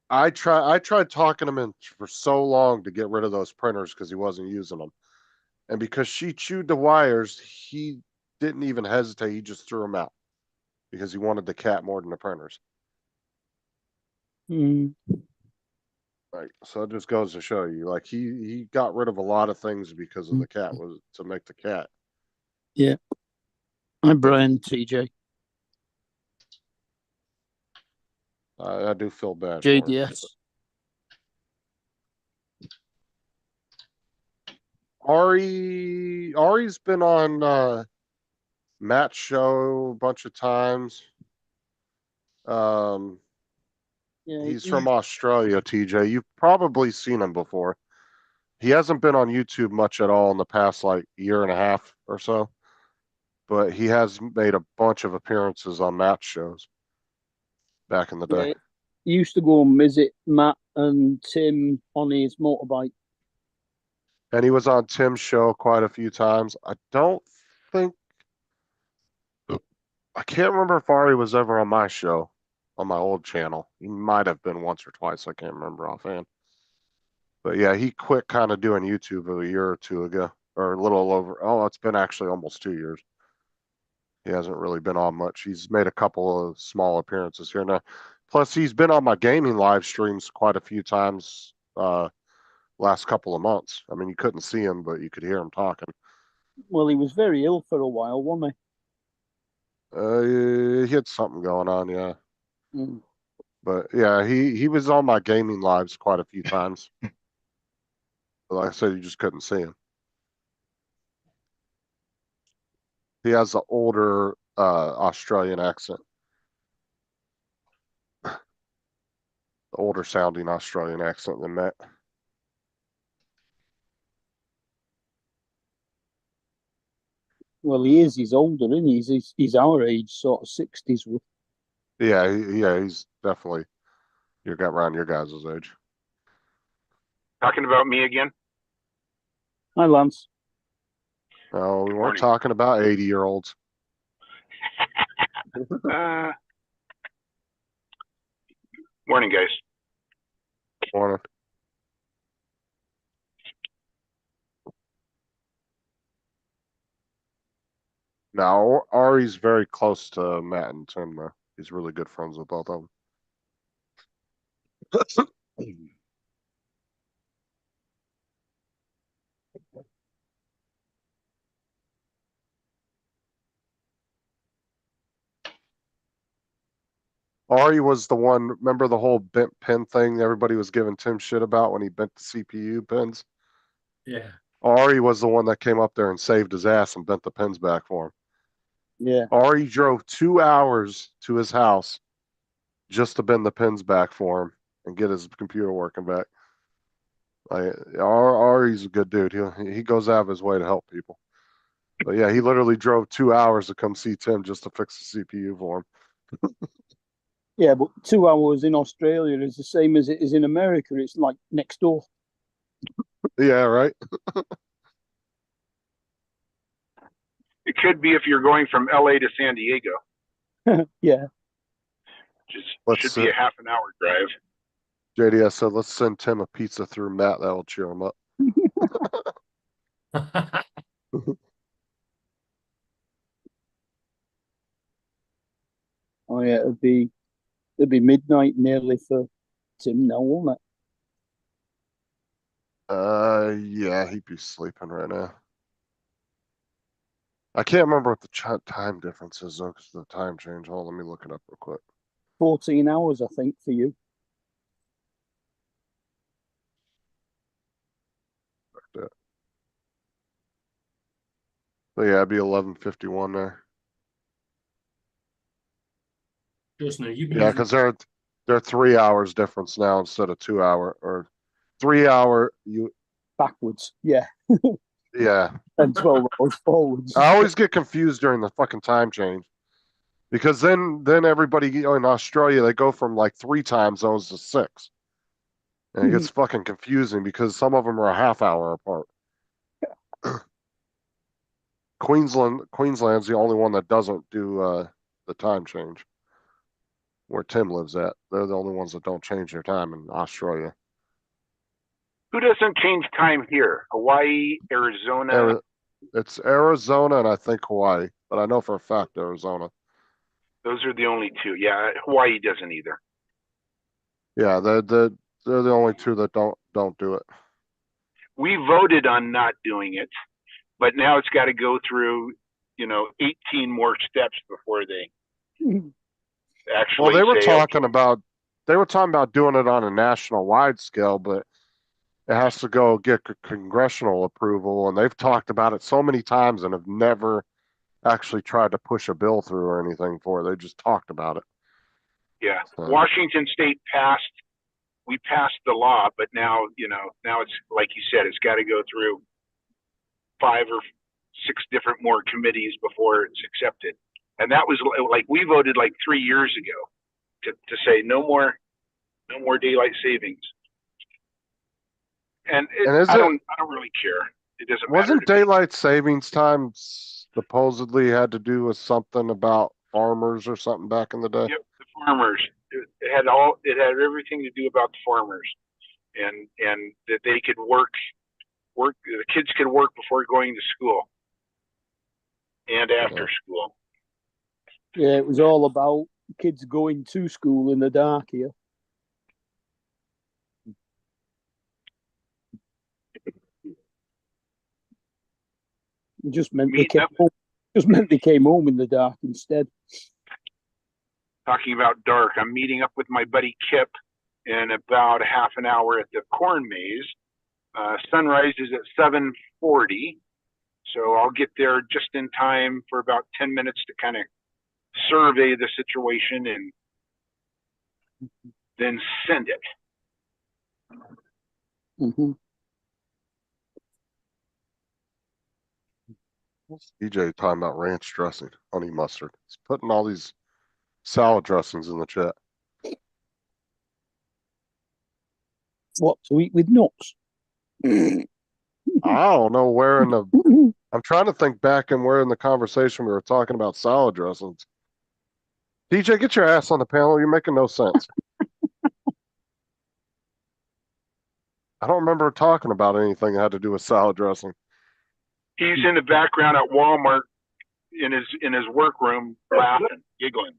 I tried talking him in for so long to get rid of those printers because he wasn't using them, and because she chewed the wires, he didn't even hesitate. He just threw them out because he wanted the cat more than the printers. Mm. Like, so it just goes to show you, like he got rid of a lot of things because of the cat, was to make the cat. I'm Brian TJ. I do feel bad. For him. JDS. Ari's been on Matt's show a bunch of times. Yeah, He's from Australia, TJ. You've probably seen him before. He hasn't been on YouTube much at all in the past like year and a half or so, but he has made a bunch of appearances on match shows back in the day. yeah, he used to go and visit Matt and Tim on his motorbike. And he was on Tim's show quite a few times. I don't think, I can't remember if Ari was ever on my show on my old channel. He might have been once or twice. I can't remember offhand. But yeah, he quit kind of doing YouTube a year or two ago, or a little over. Oh, it's been actually almost 2 years. He hasn't really been on much. He's made a couple of small appearances here and there. Plus, he's been on my gaming live streams quite a few times last couple of months. I mean, you couldn't see him, but you could hear him talking. Well, he was very ill for a while, wasn't He had something going on, yeah. he? Mm. But yeah, he was on my gaming lives quite a few times. But like I said, you just couldn't see him. He has an older Australian accent. The older sounding Australian accent than Matt. Well, he is. He's older, isn't he? He's our age, sort of 60s. Yeah, he's definitely around your guys' age. Talking about me again? Hi, Lance. No, we weren't Morning. talking about 80-year-olds. Morning, guys. Morning. Now, Ari's very close to Matt and Tim, though. He's really good friends with both of them. Ari was the one, remember the whole bent pin thing everybody was giving Tim shit about when he bent the CPU pins? Yeah. Ari was the one that came up there and saved his ass and bent the pins back for him. Yeah. Ari drove 2 hours to his house just to bend the pins back for him and get his computer working back. Like, Ari's a good dude. He goes out of his way to help people. But yeah, he literally drove 2 hours to come see Tim just to fix the CPU for him. Yeah, but 2 hours in Australia is the same as it is in America. It's like next door. Yeah, right. It could be if you're going from LA to San Diego, Yeah. which Let's should be a half an hour drive. JDS said, let's send Tim a pizza through Matt. That'll cheer him up. Oh yeah, it'd be midnight nearly for Tim now, won't it? Yeah, he'd be sleeping right now. I can't remember what the time difference is though, because of the time change. Hold on, let me look it up real quick. 14 hours, I think, for you. So yeah, it'd be 11:51 there. Just now, Yeah, because they're 3 hours difference now instead of 2 hour or 3 hour. Backwards. Yeah. Yeah. And 12 hours forwards. I always get confused during the fucking time change because then everybody in Australia they go from like 3 time zones to 6, and it gets fucking confusing because some of them are a half hour apart. Queensland's the only one that doesn't do the time change. Where Tim lives at, they're the only ones that don't change their time in Australia. Who doesn't change time here? Hawaii, Arizona. It's Arizona and I think Hawaii, but I know for a fact Arizona. Those are the only two. Yeah, Hawaii doesn't either. Yeah, they're the only two that don't do it. We voted on not doing it, but now it's got to go through, 18 more steps before they actually. Well, they were say, talking about doing it on a national wide scale, but it has to go get congressional approval, and they've talked about it so many times and have never actually tried to push a bill through or anything for it. They just talked about it. Yeah, So- Washington State we passed the law, but now, now it's, like you said, it's got to go through 5 or 6 different more committees before it's accepted. And that was like, we voted like 3 years ago to say no more daylight savings. And And is I it- don't really care. It doesn't matter. Wasn't to me. daylight savings time supposedly had to do with something about farmers or something back in the day? Yep, the farmers. It had everything to do about the farmers, and that they could work. The kids could work before going to school and after school. Yeah, it was all about kids going to school in the dark here. It just meant they Meeting came up. home. Just meant they came home in the dark instead. Talking about dark, I'm meeting up with my buddy Kip in about half an hour at the corn maze. Sunrise is at 7:40, so I'll get there just in time for about 10 minutes to kind of survey the situation and then send it. Mm-hmm. DJ talking about ranch dressing, honey mustard. He's putting all these salad dressings in the chat. What to eat with nuts? I don't know where in the. I'm trying to think back and where in the conversation we were talking about salad dressings. DJ, get your ass on the panel. You're making no sense. I don't remember talking about anything that had to do with salad dressing. He's in the background at Walmart in his workroom, laughing, giggling.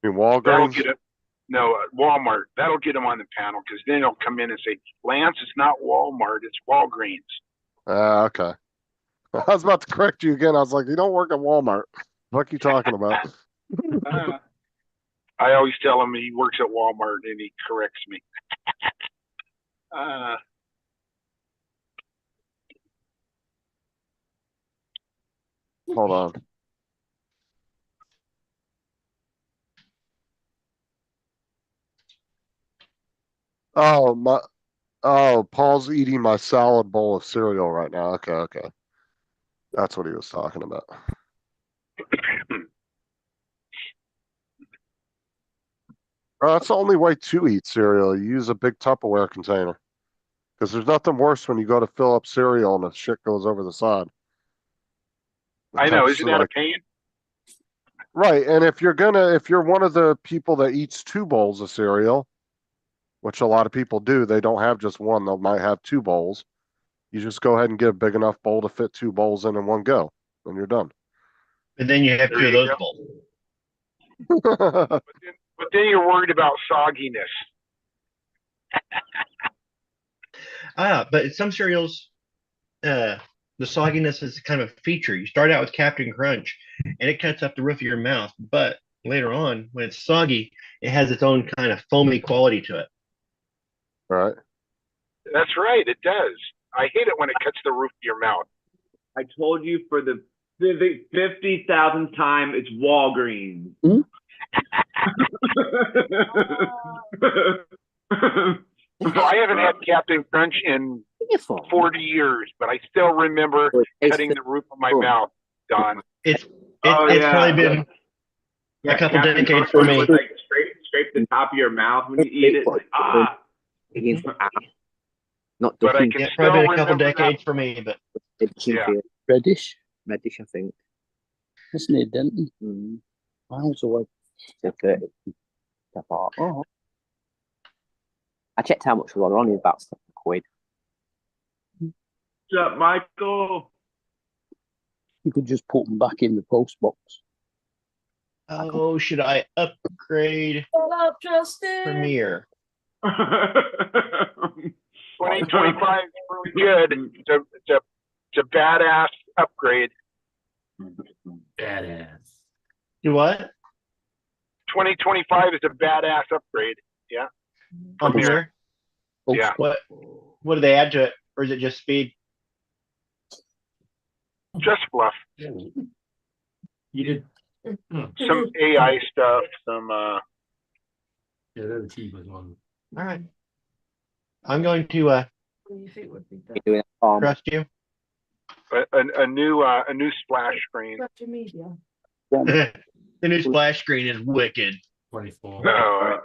I mean, That'll Walgreens. get him. No, Walmart. That'll get him on the panel because then he'll come in and say, "Lance, it's not Walmart, it's Walgreens." Okay. I was about to correct you again. I was like, you don't work at Walmart. What are you talking about? I always tell him he works at Walmart and he corrects me. Hold on. Paul's eating my salad bowl of cereal right now. Okay. That's what he was talking about. That's the only way to eat cereal. You use a big Tupperware container. Because there's nothing worse when you go to fill up cereal and the shit goes over the side. I know, That's isn't that a like- pain? Right, and if you're one of the people that eats 2 bowls of cereal, which a lot of people do, they don't have just one, they might have 2 bowls. You just go ahead and get a big enough bowl to fit 2 bowls in one go, and you're done. And then you have There 2 of you those go. bowls. But then you're worried about sogginess. But in some cereals, the sogginess is kind of a feature. You start out with Captain Crunch, and it cuts up the roof of your mouth. But later on, when it's soggy, it has its own kind of foamy quality to it. Right. That's right, it does. I hate it when it cuts the roof of your mouth. I told you for the 50,000th time, it's Walgreens. Hmm? I haven't had Captain Crunch in 40 years, but I still remember cutting the roof of my mouth, Don. It's Oh, it's yeah. probably been a couple Captain decades Crunch for me. would, like, scrape the top of your mouth when you eat it. Like, Not But I ducking, can Yeah, still probably been a couple remember that. decades for me, but ducking Yeah. for Reddish, reddish, I think. isn't it, Denton? Mm. Miles away. So 30. I thought, oh. I checked how much it was on, only about £7. What's up, Michael? You could just put them back in the post box. oh, should I upgrade Premiere? 2025 is really good. It's a badass upgrade. Badass. Do what? 2025 is a badass upgrade. On Premiere. Premiere? Yeah. What do they add to it, or is it just speed? Just fluff. You did. some AI stuff, some Yeah, they're the cheapest ones. All right. I'm going to You're doing a farm. trust you. a new splash screen. The new splash screen is wicked. 24. No.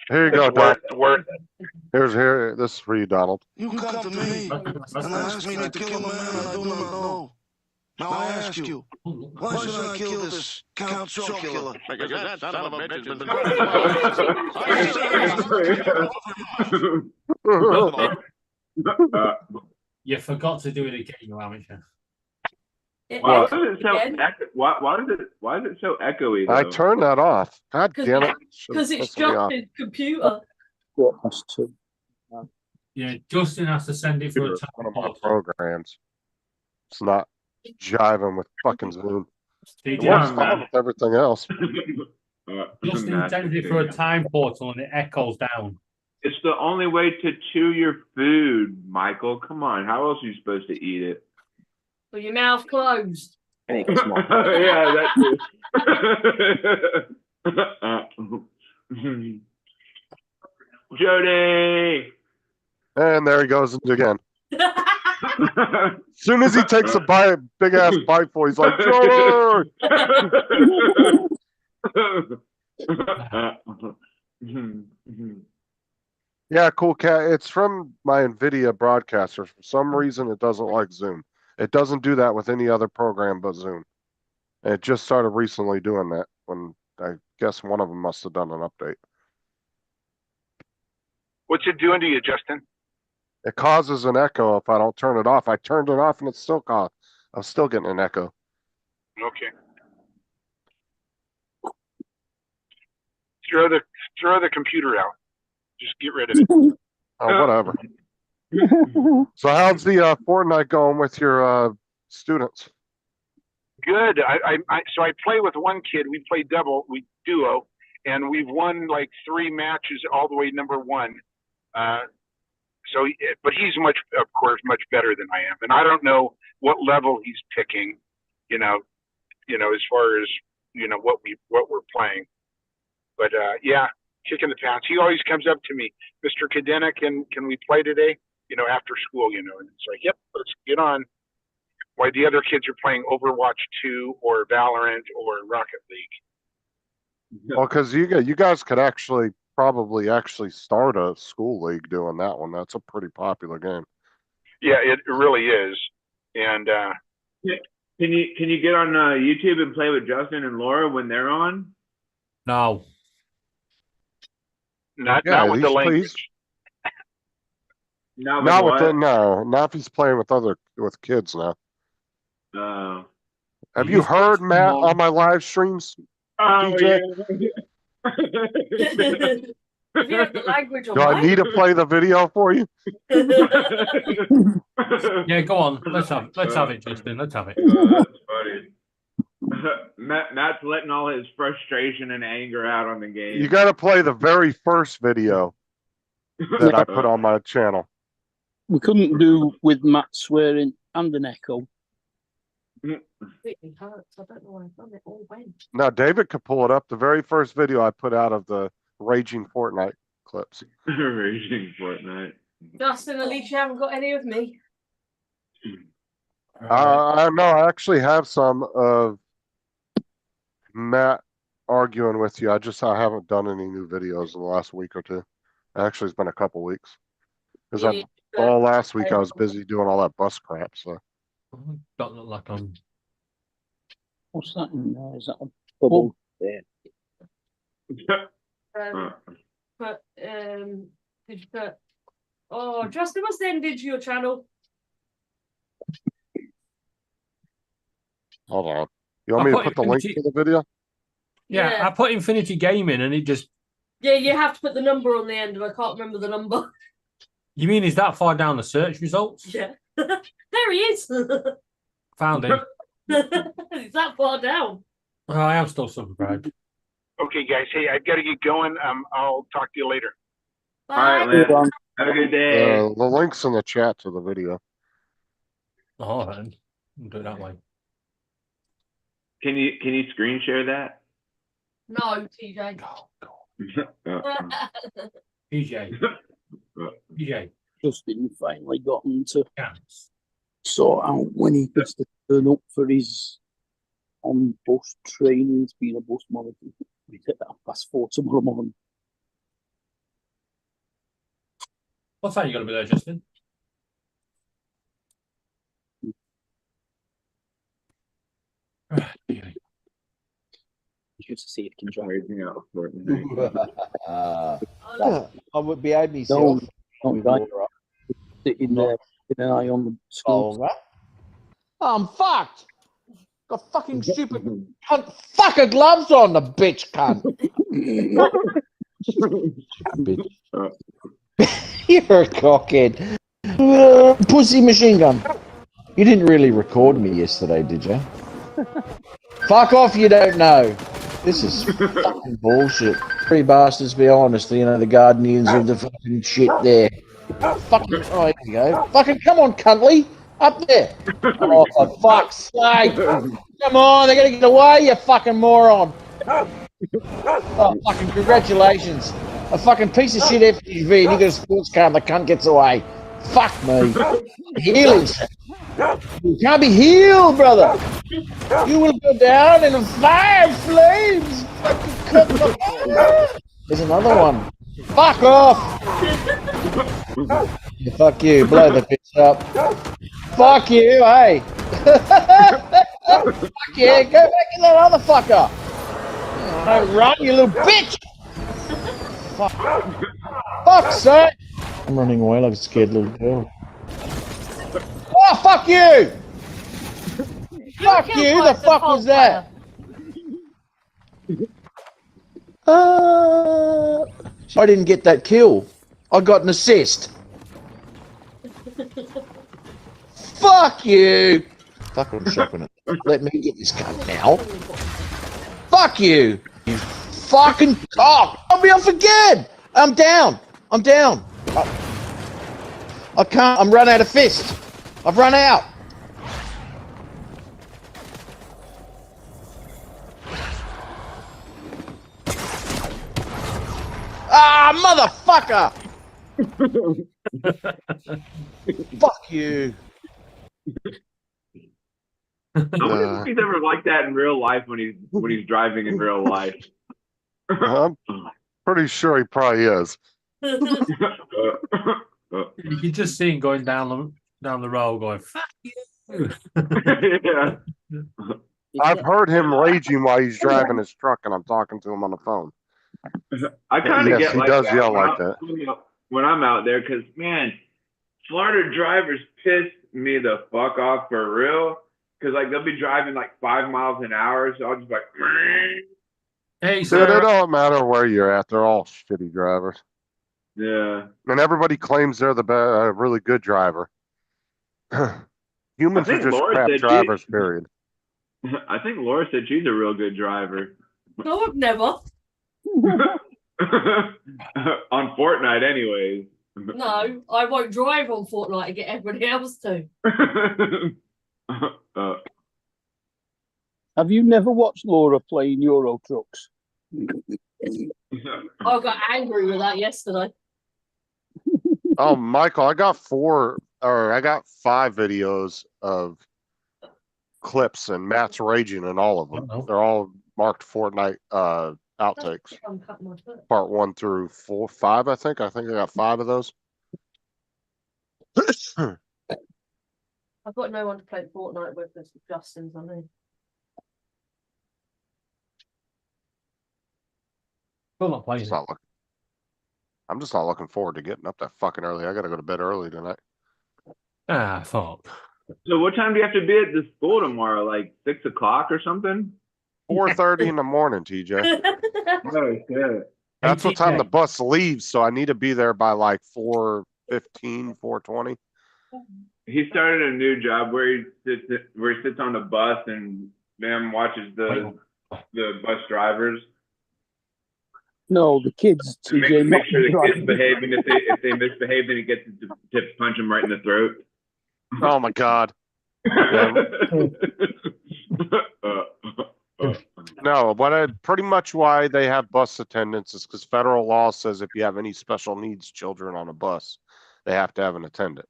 Here you go, It's Doc. worth This is for you, Donald. You come to me and ask me to kill a man I do not know. Now I ask you, why should I kill this Count Chocula? Because that son of a bitch has been You forgot to do it again, you amateur. Why is it so why is it so echoey? I though? turned that off. God damn it. Because it's Justin's computer. What has to? Yeah, Justin has to send it for a One time of my portal. programs. It's not jiving with fucking Zoom. He It did. works fine with everything else. Justin sends it for a time portal and it echoes down. It's the only way to chew your food, Michael. Come on, how else are you supposed to eat it? With your mouth closed. And it gets more. Yeah, that's it. Jody. And there he goes again. As soon as he takes a bite, big ass bite for, he's like, George! Yeah, cool cat. It's from my NVIDIA broadcaster. For some reason, it doesn't like Zoom. It doesn't do that with any other program but Zoom. And it just started recently doing that when I guess one of them must have done an update. What's it doing to you, Justin? It causes an echo if I don't turn it off. I turned it off and it's still I'm still getting an echo. Okay. Throw the computer out. Just get rid of it. Oh, whatever. So how's the Fortnite going with your students? Good. So I play with one kid. We play duo, and we've won like 3 matches all the way number 1. But he's of course, much better than I am, and I don't know what level he's picking. You know, as far as what we're playing. But yeah, kicking the pants. He always comes up to me, Mr. Cadena, can we play today? After school. And it's like, yep, let's get on. While the other kids are playing Overwatch 2 or Valorant or Rocket League. Well, because you guys could probably start a school league doing that one. That's a pretty popular game. Yeah, it really is. And can you get on YouTube and play with Justin and Laura when they're on? No. Not with the language. Not if he's playing with kids now. Have you He's heard got Matt some on my live streams? Oh, DJ? If you have the language Do I need to play the video for you? Yeah, go on. Let's have it, Justin. Let's have it. That's funny. Matt's letting all his frustration and anger out on the game. You got to play the very first video that I put on my channel. We couldn't do with Matt swearing and an echo. It hurts. I don't know where I've done it all when. Now, David could pull it up. The very first video I put out of the Raging Fortnite clips. Raging Fortnite. Justin, at least you haven't got any of me. No, I actually have some of Matt arguing with you. I haven't done any new videos in the last week or two. Actually, it's been a couple weeks. Because all last week I was busy doing all that bus crap. So Don't look like I'm. What's that in there? Is that a Bubble. But did you put? Oh, Justin, what's the ending to your channel? hold on. You want me to put the link to the video? Yeah, I put Infinity Gaming and it just. Yeah, you have to put the number on the end, and I can't remember the number. You mean he's that far down the search results? Yeah. There he is. Found him. He's that far down. Oh, I am still subscribed. Okay, guys. Hey, I've got to get going. I'll talk to you later. All right, man. Have a good day. The link's in the chat to the video. Oh, then. We'll do it that way. Can you screen share that? No, TJ. PJ. PJ. Justin finally got him to Chance. sort out when he gets to turn up for his on bus training. He's been a bus monitor. He's at 4:30 tomorrow morning. What time are you going to be there, Justin? Just to see if he can drive. I would behave myself. Not that. Sitting there with an eye on the school. I'm fucked. Got fucking stupid cunt fucker gloves on, the bitch cunt. Bitch. You're a cockhead. Pussy machine gun. You didn't really record me yesterday, did you? Fuck off, you don't know. This is fucking bullshit. Three bastards, be honest, you know, the guardians of the fucking shit there. Fucking, oh, here you go. Fucking come on, cuntly. Up there. Oh, for fuck's sake. Come on, they're going to get away, you fucking moron. Oh, fucking congratulations. A fucking piece of shit FTV and you got a sports car and the cunt gets away. Fuck me. Healings. You can't be healed, brother. You will go down in a fire of flames. Fucking cut the... There's another one. Fuck off. Yeah, fuck you. Blow the bitch up. Fuck you, hey. Fuck yeah. Go back in that other fucker. Don't run, you little bitch. Fuck. Fuck's sake. I'm running away like a scared little girl. Oh, fuck you! Fuck you! Who the fuck was that? I didn't get that kill. I got an assist. Fuck you! Fucking shopping it. Let me get this gun now. Fuck you! You fucking cock! I'll be off again! I'm down! I'm down! I can't. I'm run out of fist. I've run out. Ah, motherfucker! Fuck you. I wonder if he's ever like that in real life when he's driving in real life. I'm pretty sure he probably is. You can just see him going down the road going, fuck you. Yeah. I've heard him raging while he's driving his truck and I'm talking to him on the phone. I kind of Yes, get he like does that yell when like that. when I'm out there, because man, Florida drivers piss me the fuck off for real. Because like they'll be driving like 5 miles an hour, so I'll just be like, hey, Dude, sir. it don't matter where you're at. They're all shitty drivers. yeah. And everybody claims they're the really good driver. Humans I are think just Laura crap said drivers, period. I think Laura said she's a real good driver. No, I've never. On Fortnite, anyways. No, I won't drive on Fortnite and get everybody else to. Have you never watched Laura playing Euro Trucks? I got angry with that yesterday. Oh, Michael, I got 5 videos of clips and Matt's raging in all of them. They're all marked Fortnite outtakes. I'm cutting my foot. Part 1 through 5, I think. I think I got 5 of those. I've got no one to play Fortnite with. There's Justin's on me. Still not playing. I'm just not looking forward to getting up that fucking early. I gotta go to bed early tonight. Ah, fuck. So what time do you have to be at the school tomorrow? Like 6 o'clock or something? 4:30 in the morning, TJ. Oh shit. That's what time the bus leaves, so I need to be there by like 4:15, 4:20. He started a new job where he sits on the bus and then watches the bus drivers. No, the kids. TJ, Make sure the kids behave, and if they misbehave, then he gets to punch them right in the throat. Oh my god. No, pretty much why they have bus attendants is because federal law says if you have any special needs children on a bus, they have to have an attendant.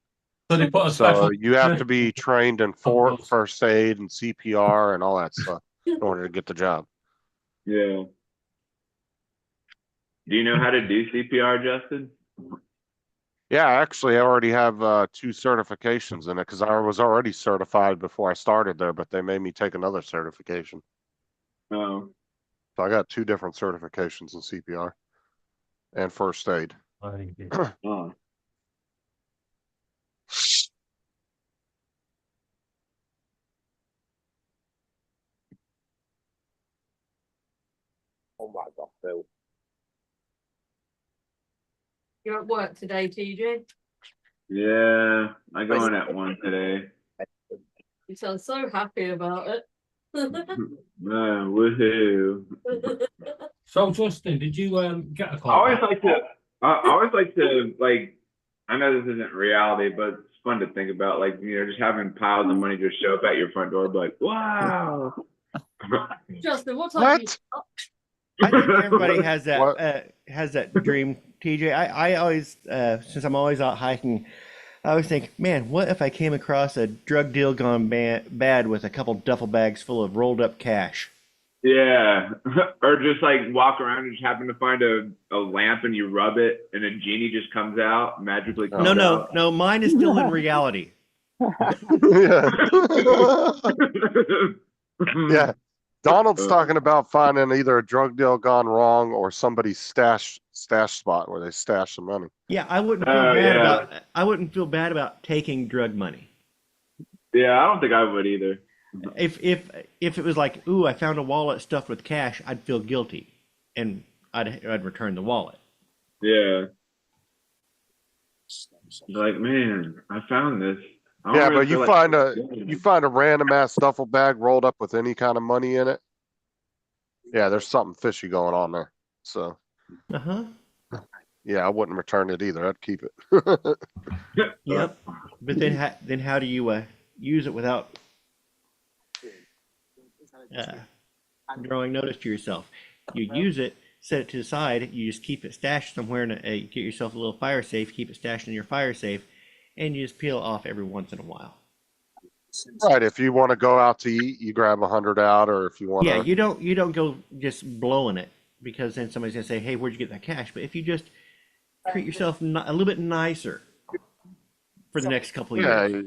So they put a So special. you have to be trained in first aid and CPR and all that stuff in order to get the job. Yeah. Do you know how to do CPR, Justin? Yeah, actually, I already have 2 certifications in it because I was already certified before I started there, but they made me take another certification. Oh. So I got 2 different certifications in CPR and first aid. Oh. Oh my God, Phil. You're at work today, TJ. Yeah, I go in at 1 today. You sound so happy about it. Woohoo. So Justin, did you get a call? I always like to like, I know this isn't reality, but it's fun to think about, like, just having piles of money just show up at your front door, but like, wow. Justin, what time? I think everybody has that dream, TJ. I always, since I'm always out hiking, I always think, man, what if I came across a drug deal gone bad with a couple duffel bags full of rolled up cash? Yeah. Or just like walk around and just happen to find a lamp and you rub it and a genie just comes out, magically comes out. No, mine is still in reality. Yeah. Yeah. Donald's talking about finding either a drug deal gone wrong or somebody's stash spot where they stash the money. Yeah, I wouldn't feel bad about taking drug money. Yeah, I don't think I would either. If it was like, ooh, I found a wallet stuffed with cash, I'd feel guilty, and I'd return the wallet. Yeah. Like, man, I found this. Yeah, but you find a random ass duffel bag rolled up with any kind of money in it. Yeah, there's something fishy going on there. So. Yeah, I wouldn't return it either. I'd keep it. Yep. But then how do you use it without drawing notice to yourself? You use it, set it to the side. You just keep it stashed somewhere, and you get yourself a little fire safe. Keep it stashed in your fire safe. And you just peel it off every once in a while. Right. If you want to go out to eat, you grab 100 out, or if you want. Yeah, you don't go just blowing it, because then somebody's gonna say, "Hey, where'd you get that cash?" But if you just treat yourself a little bit nicer for the next couple of years. Yeah,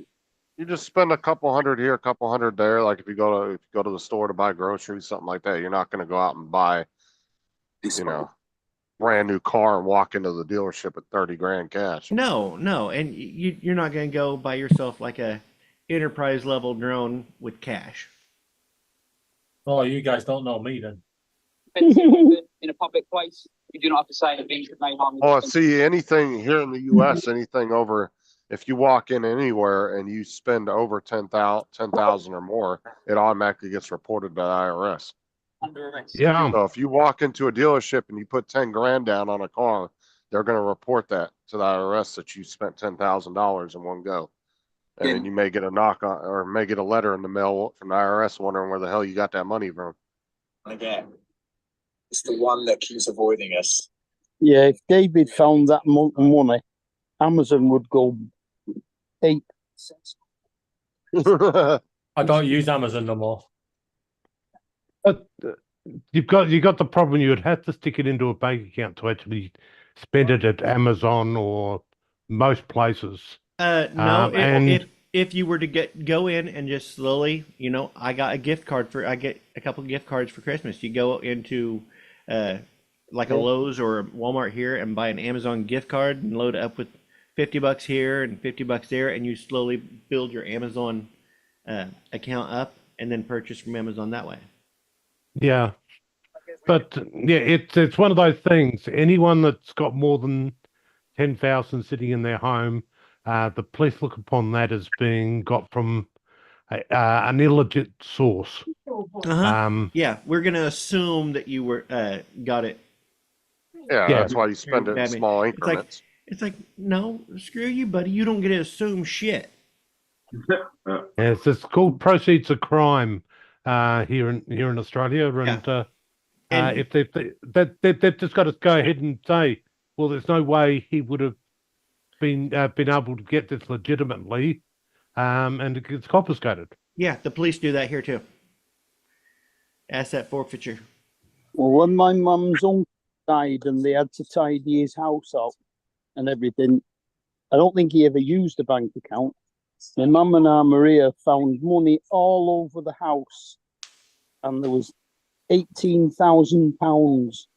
you just spend a couple hundred here, a couple hundred there. Like if you go to the store to buy groceries, something like that, you're not going to go out and buy, brand new car and walk into the dealership at 30 grand cash. No, and you're not going to go buy yourself like a enterprise level drone with cash. Oh, you guys don't know me then. In a public place, you do not have to say anything that may harm. Oh, see, anything here in the U.S., anything over, if you walk in anywhere and you spend over 10,000 or more, it automatically gets reported by the IRS. Under arrest. Yeah. So if you walk into a dealership and you put 10 grand down on a car, they're going to report that to the IRS that you spent $10,000 in one go. And then you may get a knock on, or may get a letter in the mail from the IRS wondering where the hell you got that money from. Again, it's the one that keeps avoiding us. Yeah, if David found that money, Amazon would go ape. I don't use Amazon no more. But you got the problem. You would have to stick it into a bank account to actually spend it at Amazon or most places. No, if you were to go in and just slowly, I got I get a couple gift cards for Christmas. You go into like a Lowe's or a Walmart here and buy an Amazon gift card and load it up with $50 here and $50 there, and you slowly build your Amazon account up and then purchase from Amazon that way. Yeah, but yeah, it's one of those things. Anyone that's got more than 10,000 sitting in their home, the police look upon that as being got from an illegit source. Yeah, we're gonna assume that you were got it. Yeah, that's why you spend it in small increments. It's like, no, screw you, buddy. You don't get to assume shit. Yes, it's called proceeds of crime. here in Australia, and And- if they've just got to go ahead and say, well, there's no way he would have been able to get this legitimately, and it gets confiscated. Yeah, the police do that here too. Asset forfeiture. Well, when my mum's uncle died and they had to tidy his house up and everything, I don't think he ever used a bank account. My mum and Aunt Maria found money all over the house, and there was £18,000.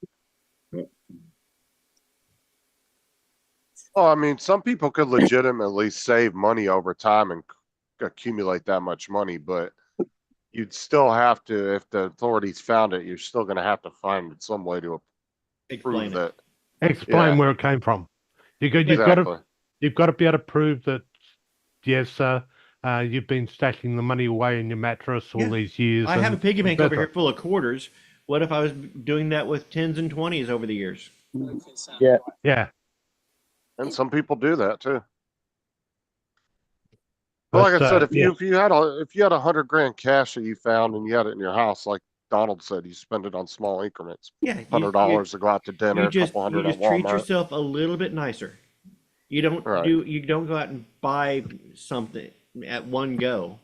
Well, I mean, some people could legitimately save money over time and accumulate that much money, but you'd still have to, if the authorities found it, you're still going to have to find some way to Explain prove that. Explain Yeah. where it came from. You've got Exactly. to be able to prove that yes, you've been stashing the money away in your mattress all Yeah. these years. I have a and piggy bank et over cetera. here full of quarters. What if I was doing that with 10s and 20s over the years? Yeah. Yeah. And some people do that too. But like But, I said, yeah. if you had $100 grand cash that you found and you had it in your house, like Donald said, you spend it on small increments. Yeah, you- $100 to go out to dinner, You a just couple hundred you at just treat Walmart. yourself a little bit nicer. You don't Right. you don't go out and buy something at one go.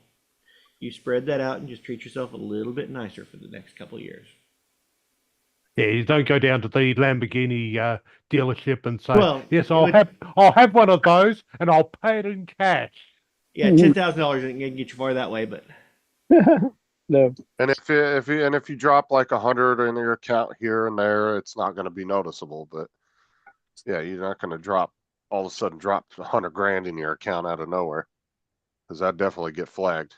You spread that out and just treat yourself a little bit nicer for the next couple of years. Yeah, you don't go down to the Lamborghini dealership and say, Well, "Yes, it I'll would- have one of those, and I'll pay it in cash." Yeah, $10,000 isn't gonna get you far that way, but No. And if you drop like 100 in your account here and there, it's not going to be noticeable. But yeah, you're not going to all of a sudden drop 100 grand in your account out of nowhere, because that definitely get flagged.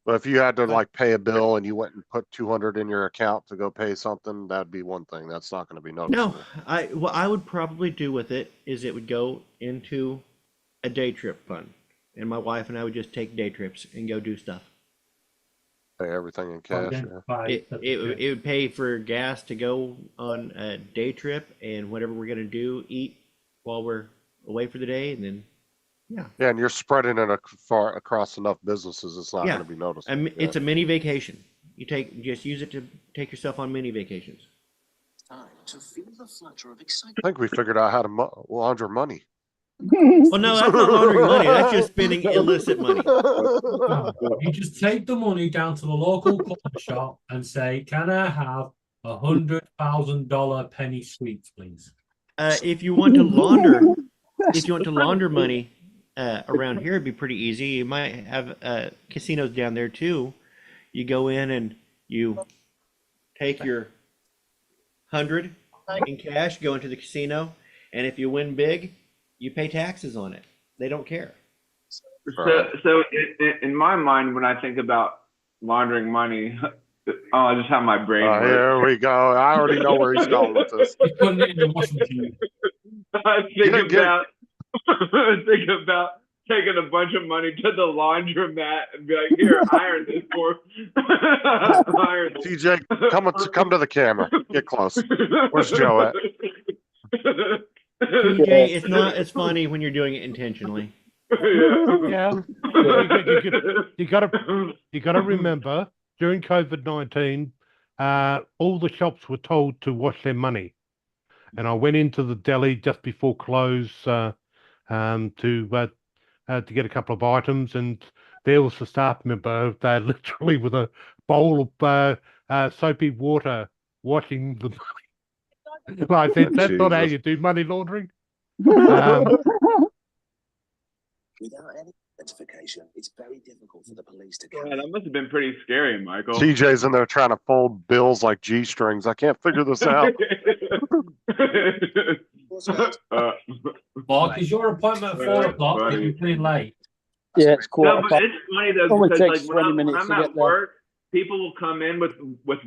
But if you had to like pay a bill and you went and put 200 in your account to go pay something, that'd be one thing. That's not going to be noticeable. no. What I would probably do with it is it would go into a day trip fund, and my wife and I would just take day trips and go do stuff. Pay everything in cash. Yeah. It would pay for gas to go on a day trip and whatever we're gonna do, eat while we're away for the day, and then Yeah, and you're spreading it far across enough businesses, it's not yeah, going to be noticeable. it's a mini vacation. You just use it to take yourself on mini vacations. Time to feel the flutter of excitement. I think we figured out how to launder money. Well, no, that's not laundering money. That's just spending illicit money. You just take the money down to the local corner shop and say, "Can I have $100,000 penny sweets, please?" If you want to launder money around here, it'd be pretty easy. You might have casinos down there too. You go in and you take your 100 in cash, go into the casino, and if you win big, you pay taxes on it. They don't care. So in my mind, when I think about laundering money, I just have my brain. work. Here we go. I already know where he's going with this. He's putting it in the washing machine. I think about taking a bunch of money to the laundromat and be like, "Here, iron this for." Iron this. TJ, come to the camera. Get close. Where's Joe at? TJ, it's not as funny when you're doing it intentionally. Yeah. You gotta remember, during COVID-19, all the shops were told to wash their money. And I went into the deli just before close to get a couple of items, and there was the staff member there literally with a bowl of soapy water washing the money. And I said, "That's not how Jesus. you do money laundering." Without any identification, it's very difficult for the police to Yeah, that must have been pretty scary, Michael. TJ's in there trying to fold bills like G-strings. I can't figure this out. Mark, is your appointment at 4 o'clock? Are you pretty late? Yeah, it's No, quarter but past. it's funny though Only because takes like when 20 I'm, minutes to I'm get at there. work, people will come in with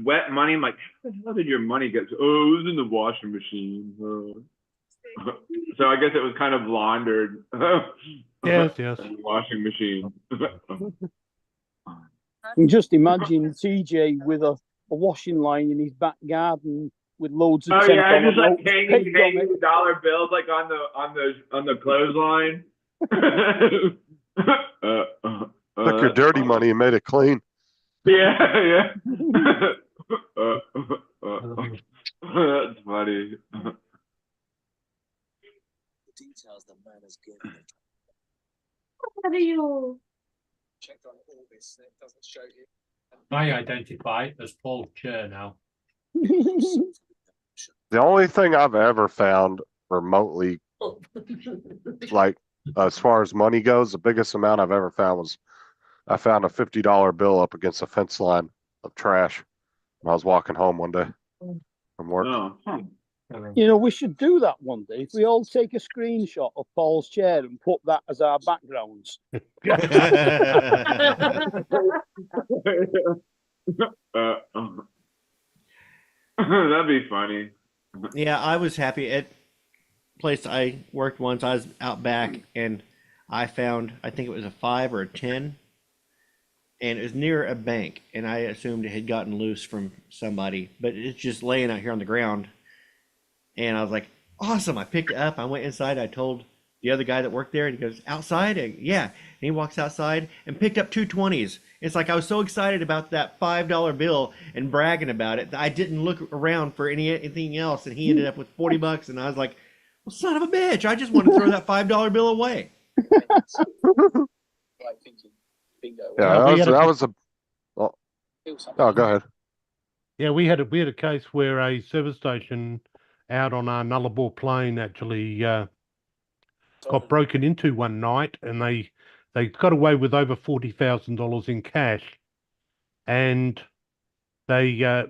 wet money. I'm like, how did your money get? Oh, it was in the washing machine. So I guess it was kind of laundered. Yes, yes. In the washing machine. And just imagine TJ with a washing line in his back garden with loads of Oh $10 yeah, just like notes hanging pegged on it. dollar bills like on the clothesline. Took your that's dirty funny. money and made it clean. Yeah, yeah. That's funny. Details the man has given. What are you? Checked on Orbis and it doesn't show you. I identify as Paul Chair now. The only thing I've ever found remotely, like as far as money goes, the biggest amount I've ever found was I found a $50 bill up against a fence line of trash when I was walking home one day from work. Oh, huh. You know, we should do that one day. If we all take a screenshot of Paul's chair and put that as our backgrounds. That'd be funny. Yeah, I was happy at place I worked once. I was out back and I found, I think it was a 5 or a 10, and it was near a bank, and I assumed it had gotten loose from somebody, but it's just laying out here on the ground. And I was like, awesome. I picked it up. I went inside. I told the other guy that worked there, and he goes, outside? And, yeah. And he walks outside and picked up 2 20s. It's like I was so excited about that $5 bill and bragging about it that I didn't look around for anything else, and he ended up with $40, and I was like, well, son of a bitch, I just want to throw that $5 bill away. Yeah, that was a. Oh, go ahead. Yeah, we had a case where a service station out on our Nullarbor Plain actually got broken into one night, and they got away with over $40,000 in cash, and they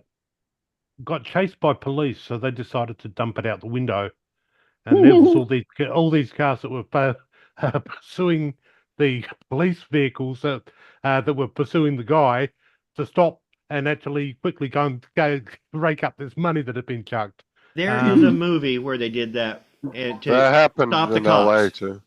got chased by police, so they decided to dump it out the window, and there was all these cars that were pursuing the police vehicles that were pursuing the guy to stop and actually quickly go rake up this money that had been chucked. There is a movie where they did that. And to That happened stop the in cops, LA too.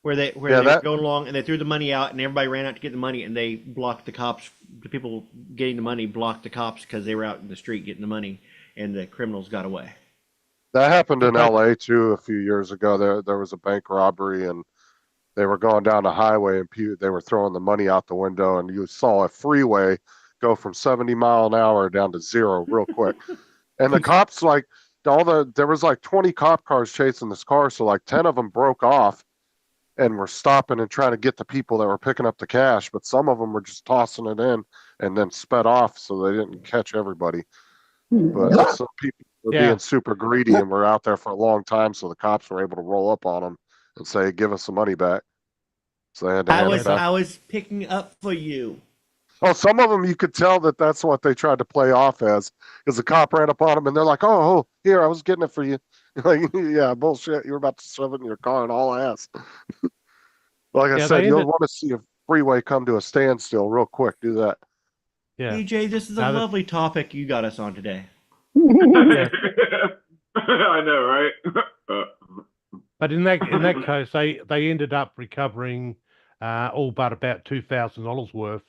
Where they were going along and they threw the money out and everybody ran out to get the money and they blocked the cops. The people getting the money blocked the cops because they were out in the street getting the money, and the criminals got away. That happened in LA too a few years ago. There was a bank robbery and they were going down the highway and they were throwing the money out the window, and you saw a freeway go from 70 mile an hour down to 0 real quick. And the cops, like there was like 20 cop cars chasing this car, so like 10 of them broke off and were stopping and trying to get the people that were picking up the cash, but some of them were just tossing it in and then sped off so they didn't catch everybody. But some people were being super greedy and were out there for a long time, so the cops were able to roll up on them and say, give us the money back. So they had to hand it back. I was picking up for you. Oh, some of them you could tell that that's what they tried to play off as, because the cop ran up on them and they're like, oh, here, I was getting it for you. Like, yeah, bullshit. You're about to shove it in your car and all ass. Like I said, you'll want to see a freeway come to a standstill real quick. Do that. Yeah. DJ, this is a lovely topic you got us on today. I know, right? But in that case, they ended up recovering all but about $2,000 worth,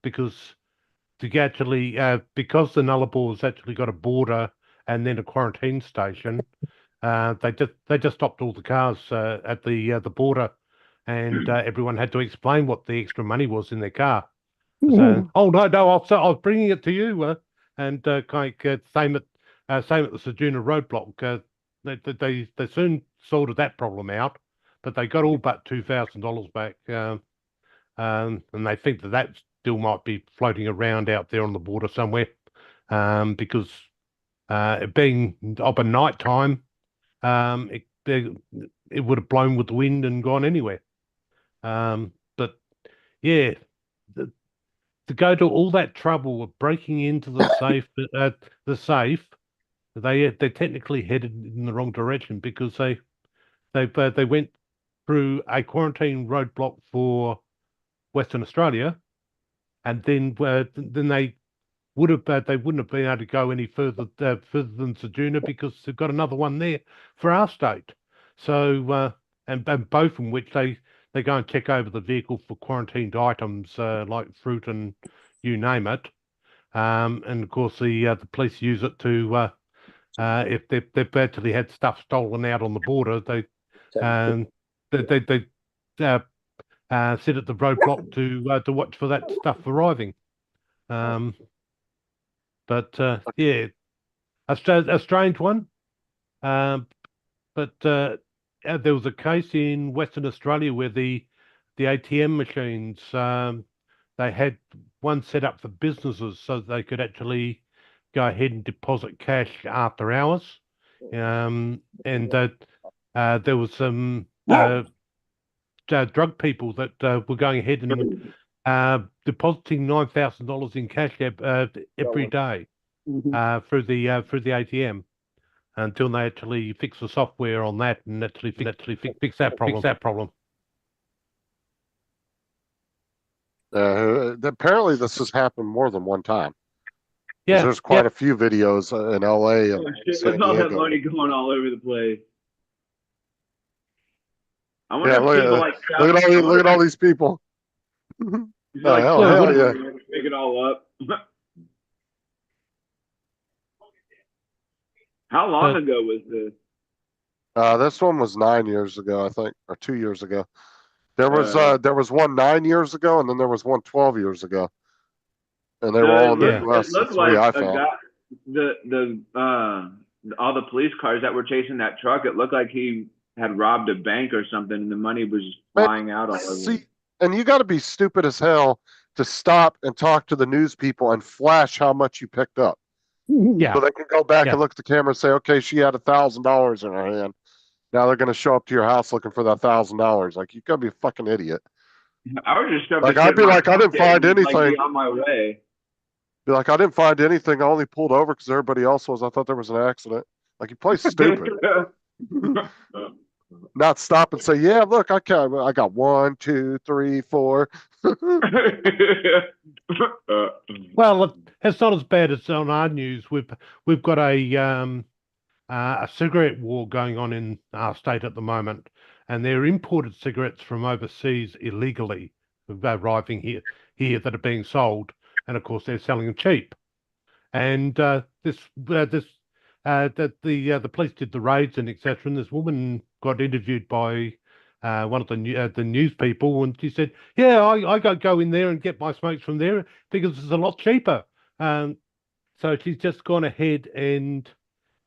because because the Nullarbor has actually got a border and then a quarantine station, they just stopped all the cars at the border, and everyone had to explain what the extra money was in their car. So, oh no, I was bringing it to you, and same at the Ceduna roadblock. They soon sorted that problem out, but they got all but $2,000 back, and they think that still might be floating around out there on the border somewhere, because it being up at night time, it would have blown with the wind and gone anywhere. But yeah, to go to all that trouble of breaking into the safe, they technically headed in the wrong direction, because they went through a quarantine roadblock for Western Australia, and then they wouldn't have been able to go any further than Ceduna, because they've got another one there for our state. So and both from which they go and check over the vehicle for quarantined items like fruit and you name it, and of course the police use it to if they've actually had stuff stolen out on the border, they sit at the roadblock to watch for that stuff arriving. But yeah, a strange one. But there was a case in Western Australia where the ATM machines, they had one set up for businesses so they could actually go ahead and deposit cash after hours. And that there was some drug people that were going ahead and depositing $9,000 in cash every day through the ATM until they actually fix the software on that and actually fix that problem. Apparently, this has happened more than one time. 'Cause Yeah, there's quite a few videos in LA and Oh, shit, San there's all that Diego. money going all over the place. I wonder Yeah, if people like look at all these people. You feel Oh, like hell traveling yeah. everywhere to pick it all up. How long ago was this? This one was 9 years ago, I think, or 2 years ago. There was one 9 years ago, and then there was one 12 years ago, and they were all in the U.S. It looked That's three like I a found. guy, all the police cars that were chasing that truck. It looked like he had robbed a bank or something, and the money was flying out all over. See, and you got to be stupid as hell to stop and talk to the news people and flash how much you picked up. Yeah. So they can go back and look at the camera and say, okay, she had $1,000 in her hand. Now they're going to show up to your house looking for that $1,000. Like, you got to be a fucking idiot. I was just Like, I'd be like, I didn't find anything. Like, be on my way. Be like, I didn't find anything. I only pulled over because everybody else was. I thought there was an accident. Like, you play stupid. Not stop and say, yeah, look, I got 1, 2, 3, 4. Well, it's not as bad as on our news. We've got a cigarette war going on in our state at the moment, and they're imported cigarettes from overseas illegally arriving here that are being sold, and of course they're selling them cheap. And the police did the raids and etc. And this woman got interviewed by one of the news people, and she said, "Yeah, I go in there and get my smokes from there because it's a lot cheaper." So she's just gone ahead and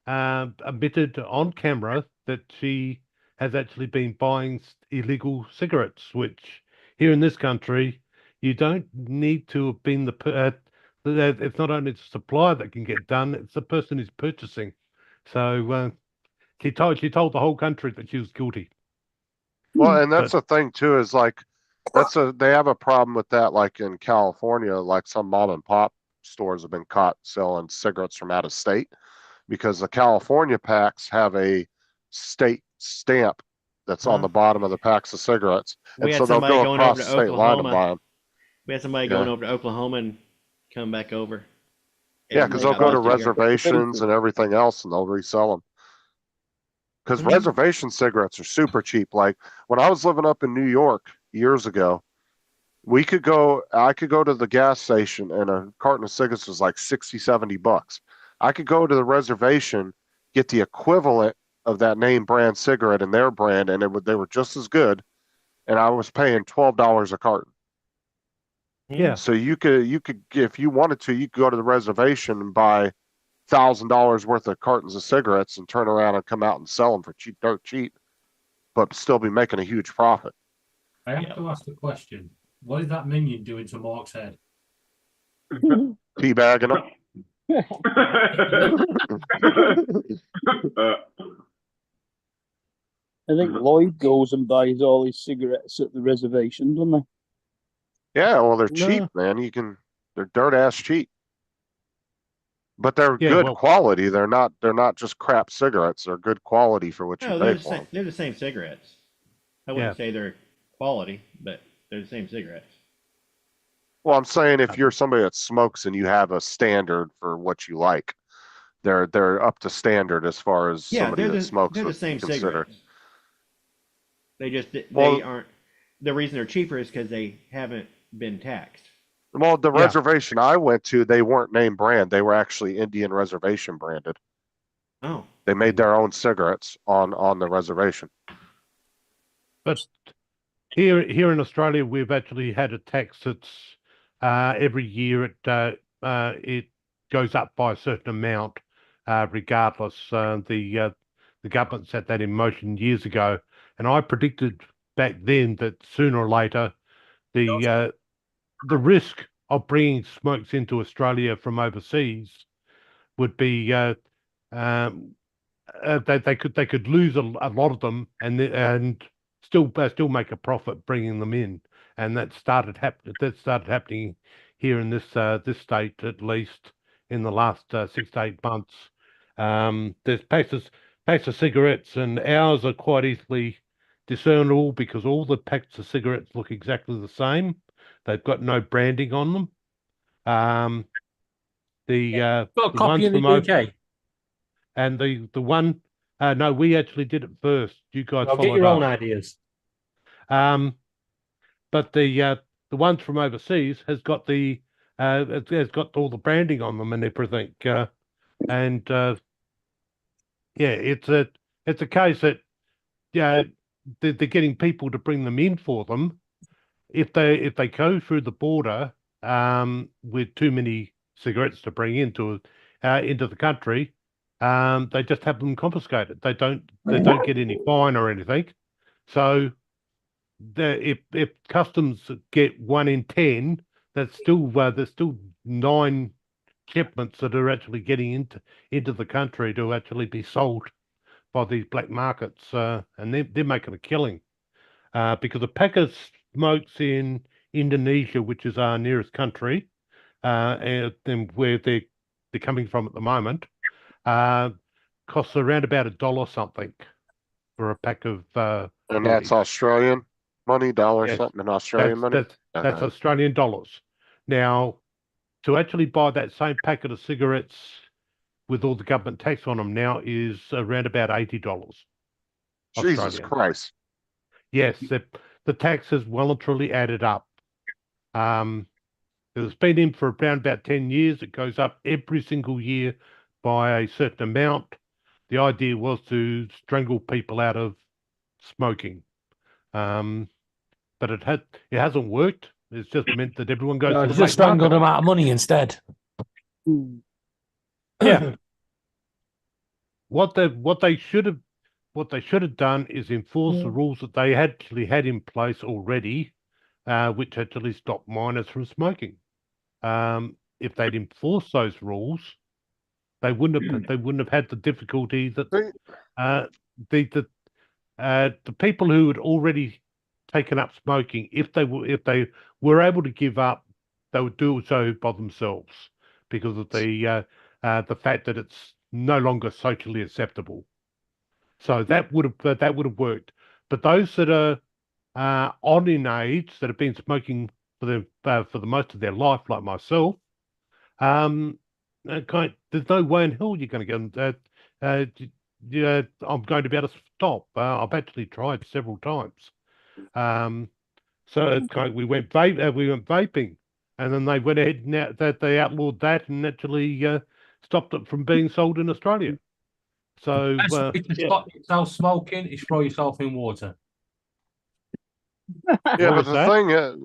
admitted on camera that she has actually been buying illegal cigarettes, which here in this country you don't need to have been it's not only the supplier that can get done; it's the person who's purchasing. So she told the whole country that she was guilty. Well, and that's the thing too, is like they have a problem with that, like in California, like some mom and pop stores have been caught selling cigarettes from out of state because the California packs have a state stamp that's on the bottom of the packs of cigarettes. We And had so they'll somebody go going across over the to state line to buy Oklahoma. them. We had somebody going over to Oklahoma and come back over. Yeah, And because they they'll got go to busted here. reservations and everything else and they'll resell them. Because reservation cigarettes are super cheap. Like when I was living up in New York years ago, I could go to the gas station and a carton of cigarettes was like $60-$70. I could go to the reservation, get the equivalent of that name brand cigarette in their brand, and they were just as good. And I was paying $12 a carton. Yeah. So you could, if you wanted to, you could go to the reservation and buy $1,000 worth of cartons of cigarettes and turn around and come out and sell them for dirt cheap, but still be making a huge profit. I have to ask the question: what is that minion doing to Mark's head? Teabagging them. I think Lloyd goes and buys all his cigarettes at the reservation, doesn't they? Yeah, well, they're No. cheap, man. They're dirt ass cheap. But they're Yeah, good well- quality. They're not just crap cigarettes. They're good quality for what you No, pay for them. they're the same cigarettes. I wouldn't say they're quality, but they're the same cigarettes. Well, I'm saying if you're somebody that smokes and you have a standard for what you like, they're up to standard as far as somebody they're that the, smokes they're the would same consider. cigarettes. They Well- aren't. The reason they're cheaper is because they haven't been taxed. Well, the Yeah. reservation I went to, they weren't name brand. They were actually Indian reservation branded. Oh. They made their own cigarettes on the reservation. But here in Australia, we've actually had a tax that's every year it goes up by a certain amount, regardless. The government set that in motion years ago, and I predicted back then that sooner or later the risk of bringing smokes into Australia from overseas would be they could lose a lot of them and still make a profit bringing them in, and that started happening here in this state, at least in the last 6 to 8 months. There's packs of cigarettes, and ours are quite easily discernible because all the packs of cigarettes look exactly the same. They've got no branding on them. Got a The copy ones in the from UK. and the one no, we actually did it first. You guys I'll get followed your own us. ideas. But the ones from overseas has got has got all the branding on them and everything. And yeah, it's a case that they're getting people to bring them in for them. If they go through the border with too many cigarettes to bring into the country, they just have them confiscated. They don't get any fine or anything. So if customs get 1 in 10, that's still there's still 9 shipments that are actually getting into the country to actually be sold by these black markets, and they're making a killing because a pack of smokes in Indonesia, which is our nearest country, and where they're coming from at the moment, costs around about $1 something for a pack of. And that's Australian money, dollar Yes, something in Australian money. That's Okay. Australian dollars. Now, to actually buy that same packet of cigarettes with all the government tax on them now is around about $80. Jesus Australian. Christ. Yes, the tax has well and truly added up. It's been in for around about 10 years. It goes up every single year by a certain amount. The idea was to strangle people out of smoking. But it hasn't worked. It's just meant that everyone goes to the Just black strangled market. them out of money instead. Yeah. What they should have done is enforce the rules that they actually had in place already, which actually stopped minors from smoking. If they'd enforced those rules, they wouldn't have had the difficulty that the people who had already taken up smoking, if they were able to give up, they would do so by themselves because of the fact that it's no longer socially acceptable. So that would have worked. But those that are on in age, that have been smoking for the most of their life, like myself, there's no way in hell you're going to get. I'm going to be able to stop. I've actually tried several times. So it's we went vaping, and then they went ahead and that they outlawed that and actually stopped it from being sold in Australia. So Best way to stop yourself smoking is throw yourself in water. Yeah, What but was the that? thing is,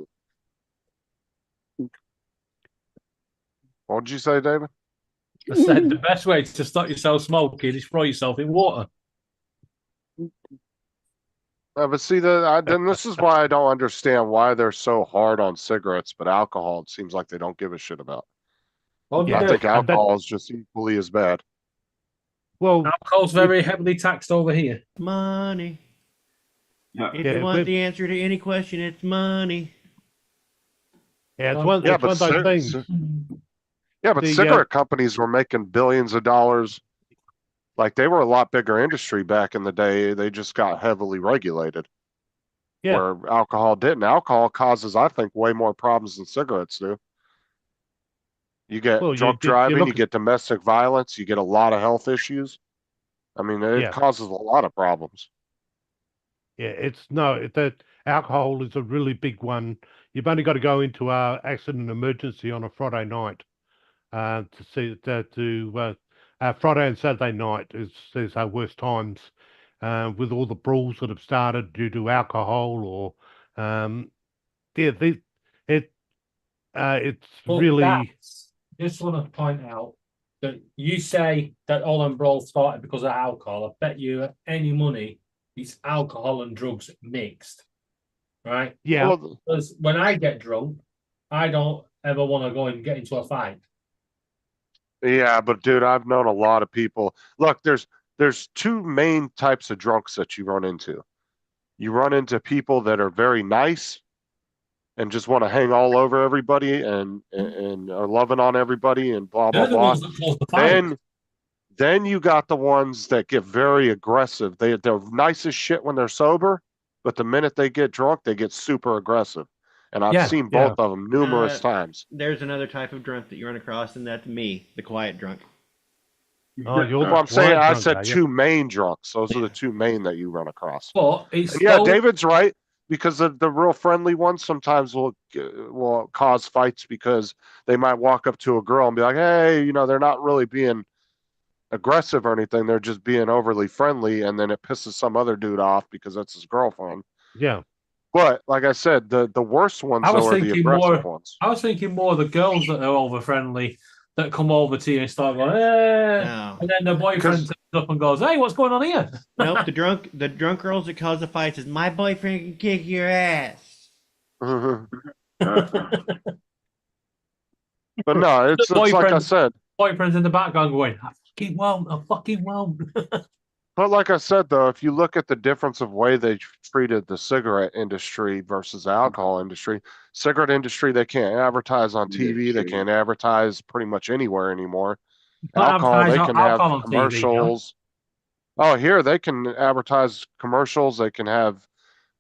what did you say, David? I said the best way to stop yourself smoking is throw yourself in water. But see, then this is why I don't understand why they're so hard on cigarettes, but alcohol, it seems like they don't give a shit about. Well, I think alcohol is just equally as bad. Well, alcohol's very heavily taxed over here. Money. Yeah. If you want the answer to any question, it's money. Yeah, it's Yeah, one of those things. Yeah, but The, cigarette companies were making billions of dollars. Like they were a lot bigger industry back in the day. They just got heavily regulated. Yeah. Where alcohol didn't. Alcohol causes, I think, way more problems than cigarettes do. You get Well, drunk you driving, look you get domestic violence, you get a lot of health issues. I mean, it Yeah. causes a lot of problems. Yeah, that alcohol is a really big one. You've only got to go into our accident emergency on a Friday night to see that Friday and Saturday night is our worst times with all the brawls that have started due to alcohol or Yeah, it's But really just want to point out that you say that all them brawls started because of alcohol. I bet you any money it's alcohol and drugs mixed, right? yeah. Because when I get drunk, I don't ever want to go and get into a fight. Yeah, but dude, I've known a lot of people. Look, there's two main types of drunks that you run into. You run into people that are very nice and just want to hang all over everybody and are loving on everybody and blah blah They're the blah. ones that cause the fight. Then you got the ones that get very aggressive. They're nice as shit when they're sober, but the minute they get drunk, they get super aggressive. And I've seen both of them numerous times. There's another type of drunk that you run across, and that's me, the quiet drunk. Oh, you're Well, I'm saying I said two main drunks. Those are the two main that you run across. But it's And yeah, still- David's right, because the real friendly ones sometimes will cause fights because they might walk up to a girl and be like, hey, you know, they're not really being aggressive or anything. They're just being overly friendly, and then it pisses some other dude off because that's his girlfriend. Yeah. But like I said, the worst ones I was though are the thinking aggressive more. ones. I was thinking more of the girls that are over friendly that come over to you and start going, and then the boyfriend turns up and goes, "Hey, what's going on here?" Nope, the drunk girls that cause the fights is my boyfriend can kick your ass. But no, it's like I said. Boyfriend's in the background going, "I fucking won't." But like I said, though, if you look at the difference of way they treated the cigarette industry versus the alcohol industry, cigarette industry, they can't advertise on TV. They can't advertise pretty much anywhere anymore. Alcohol, they can have commercials. Oh, here they can advertise commercials. They can have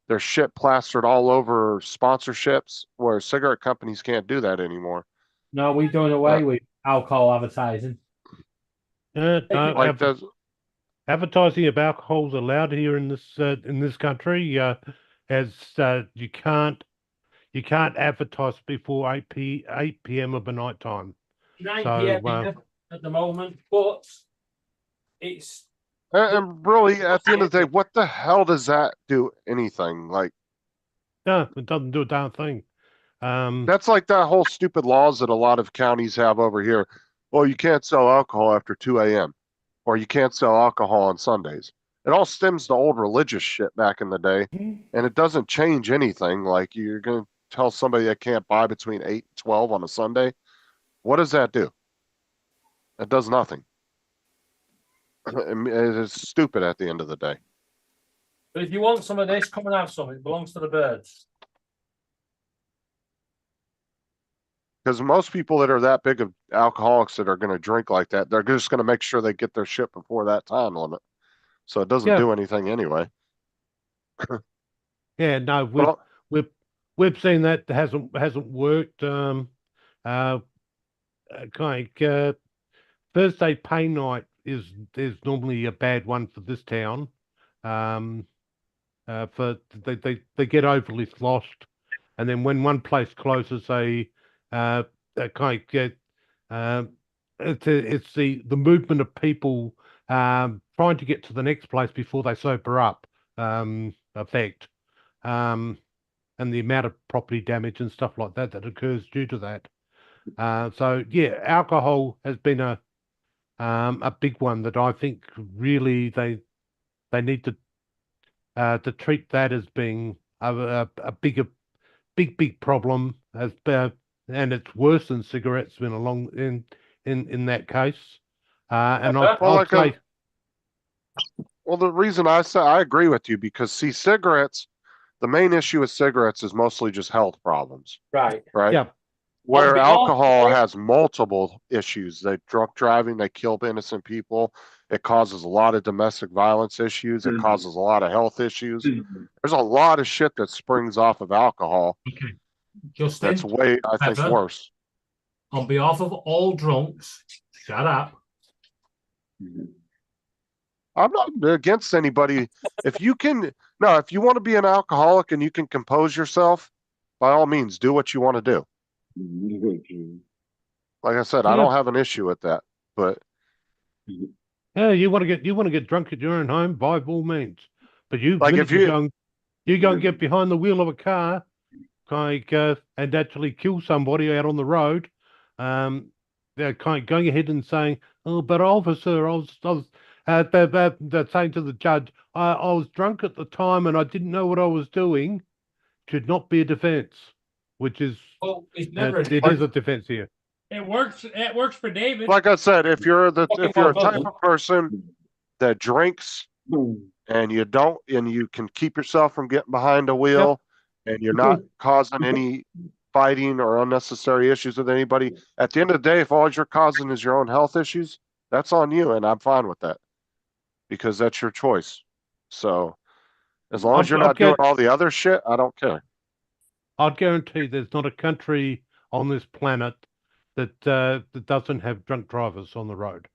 their shit plastered all over sponsorships, where cigarette companies can't do that anymore. No, we're doing away with alcohol advertising. No, Like does advertising of alcohol is allowed here in this country. As you can't advertise before 8 p.m. of the night time. 9 So, p.m. At the moment, but it's and really at the end of the day, what the hell does that do anything? Like, no, it doesn't do a damn thing. that's like that whole stupid laws that a lot of counties have over here. Well, you can't sell alcohol after 2 a.m. or you can't sell alcohol on Sundays. It all stems to old religious shit back in the day, and it doesn't change anything. Like, you're going to tell somebody they can't buy between 8 and 12 on a Sunday. What does that do? It does nothing. It is stupid at the end of the day. But if you want some of this, come and have some. It belongs to the birds. Because most people that are that big of alcoholics that are going to drink like that, they're just going to make sure they get their shit before that time limit. So it doesn't do anything anyway. Yeah, no, we've seen that hasn't worked. Thursday pay night is normally a bad one for this town. For they get overly sloshed, and then when one place closes, it's the movement of people trying to get to the next place before they sober up effect, and the amount of property damage and stuff like that occurs due to that. So yeah, alcohol has been a big one that I think really they need to treat that as being a big problem, and it's worse than cigarettes in that case. And I'd say. Well, the reason I say I agree with you, because see, cigarettes, the main issue with cigarettes is mostly just health problems. Right. Right. Yeah. Where alcohol has multiple issues. They drunk driving, they kill innocent people. It causes a lot of domestic violence issues. It causes a lot of health issues. There's a lot of shit that springs off of alcohol. Okay. Justin, that's way, I think, Pepper, worse. On behalf of all drunks, shut up. I'm not against anybody. If you want to be an alcoholic and you can compose yourself, by all means, do what you want to do. Like I said, I don't have an issue with that, but yeah, you want to get drunk at your own home, by all means. But like if you You go and get behind the wheel of a car, and actually kill somebody out on the road. They're kind of going ahead and saying, "Oh, but officer, they're saying to the judge, I was drunk at the time and I didn't know what I was doing." Should not be a defense, which is it's never it is a defense here. It works. It works for David. Like I said, if you're a type of person that drinks and you can keep yourself from getting behind a wheel and you're not causing any fighting or unnecessary issues with anybody, at the end of the day, if all you're causing is your own health issues, that's on you, and I'm fine with that because that's your choice. So as long as you're not doing all the other shit, I don't care. I'd guarantee there's not a country on this planet that doesn't have drunk drivers on the road.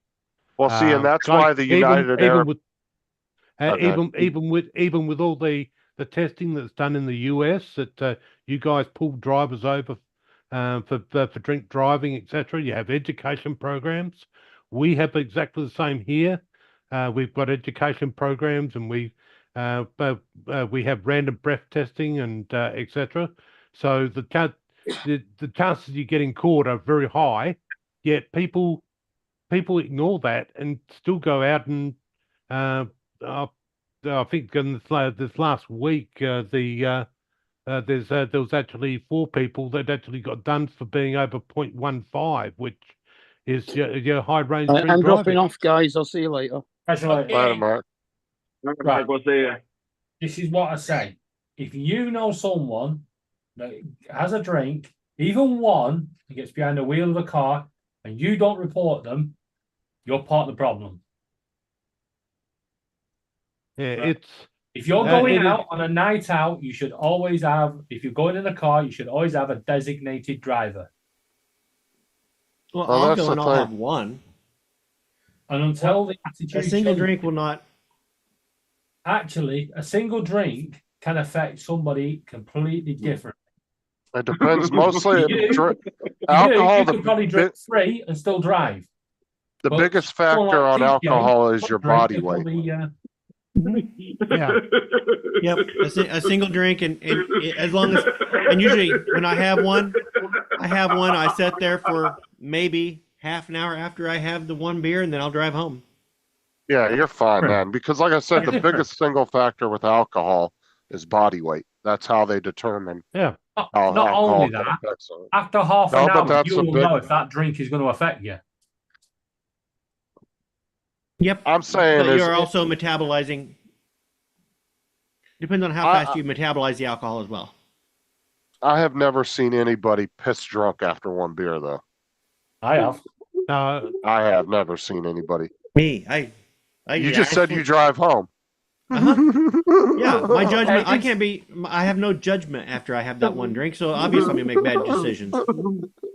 Well, see, and that's why the United Arab... even with all the testing that's done in the US, that you guys pull drivers over for drink driving, etc. You have education programs. We have exactly the same here. We've got education programs, and we have random breath testing and etc. So the chances of you getting caught are very high. Yet people ignore that and still go out and I think in this last week there was actually 4 people that actually got done for being over 0.15, which is your high range. I'm dropping off, guys. I'll see you later. Later, Mark. Right. This is what I say. If you know someone that has a drink, even one, that gets behind the wheel of a car, and you don't report them, you're part of the problem. Yeah, if you're going out on a night out, you should always have, if you're going in a car, you should always have a designated driver. Well, I'll go and I'll have one. And until the attitude a single changes, drink will not. Actually, a single drink can affect somebody completely different. It depends mostly You can probably drink 3 and still drive. The biggest factor on alcohol is your body weight. Yeah. Yep. A single drink, and as long as, and usually when I have one, I sit there for maybe half an hour after I have the one beer, and then I'll drive home. Yeah, you're fine, man. Because like I said, the biggest single factor with alcohol is body weight. That's how they determine. Yeah. Not only that, after half an hour, you will know if that drink is going to affect you. Yep. I'm saying but you're also metabolizing. Depends on how fast you metabolize the alcohol as well. I have never seen anybody piss drunk after one beer, though. I have. I have never seen anybody. Me, you just said you drive home. Yeah, my judgment. I can't be. I have no judgment after I have that one drink, so obviously I'm gonna make bad decisions.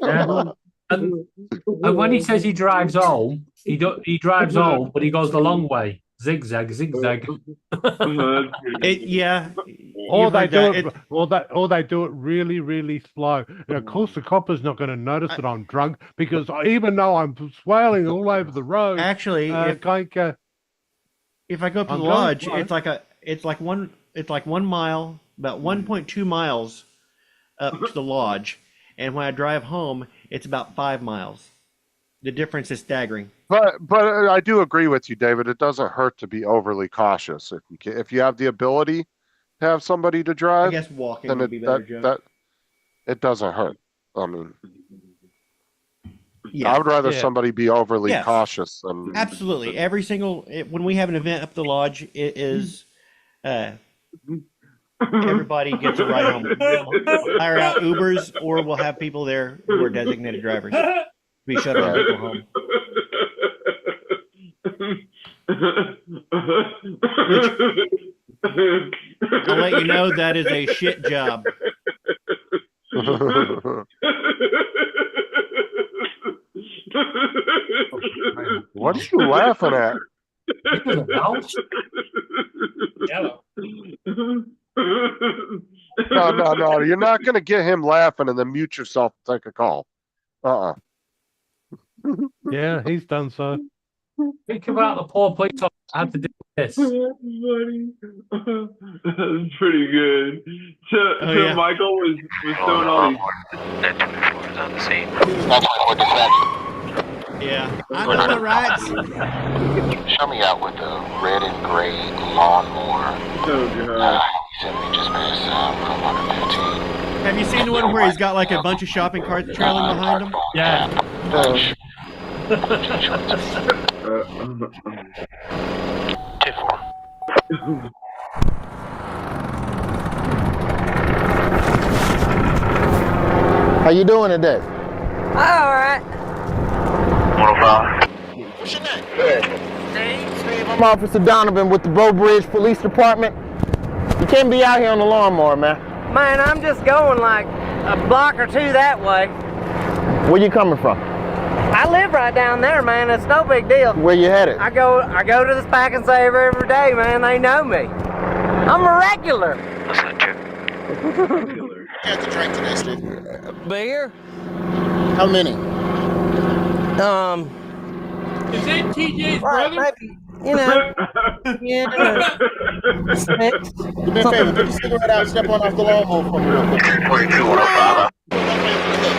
Yeah. And when he says he drives home, he drives home, but he goes the long way, zigzag. Or they do it really, really slow. And of course, the copper's not going to notice that I'm drunk because even though I'm swailing all over the road. Actually, if I go up to the lodge, it's like 1 mile, about 1.2 miles up to the lodge, and when I drive home, it's about 5 miles. The difference is staggering. But I do agree with you, David. It doesn't hurt to be overly cautious if you have the ability to have somebody to drive. I guess walking would be better, Joe. It doesn't hurt. I mean, yeah. I would rather somebody be overly cautious than absolutely. Every single when we have an event up the lodge, it is everybody gets a ride home. We'll hire out Ubers, or we'll have people there who are designated drivers. We shuttle people home. I'll let you know that is a shit job. What are you laughing at? Yellow. No. You're not going to get him laughing and then mute yourself and take a call. Yeah, he's done so. Think about the poor police officer I had to do this. That's funny. That's pretty good. So yeah. Michael was throwing all these. on the scene. Yeah, I know the rights. Show me out with the red and gray lawnmower. Oh god. Just past from 115. Have you seen the one where he's got like a bunch of shopping carts trailing behind him? Yeah. How you doing today? All right. 105. What's your name? Steve. I'm Officer Donovan with the Bow Bridge Police Department. You can't be out here on the lawnmower, man. Man, I'm just going like a block or two that way. Where you coming from? I live right down there, man. It's no big deal. Where you headed? I go to the Spack and Save every day, man. They know me. I'm a regular. What's that, Chip? You had to drink today, Steve. Beer? How many? Is that TJ's Right, brother? maybe, you know. Yeah. Six. Do me a favor, put your cigarette out, step on off the lawnmower for me real quick. 42, 105.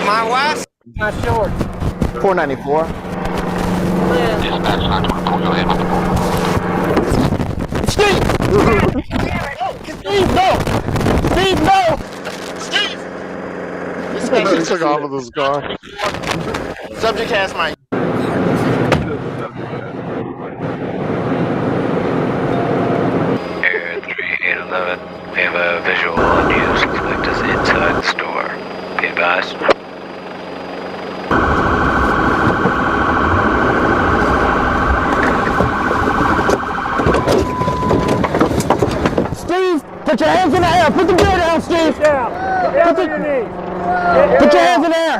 My wife? My short. $4.94. Yeah. Dispatch 924, go ahead. Steve! Steve, no! Steve, no! Steve! He took off with his car. Subject has my... Air 3811. We have a visual on you. Suspect is inside the store. Be advised. Steve, put your hands in the air. Put the beer down, Steve. Put your hands in the air.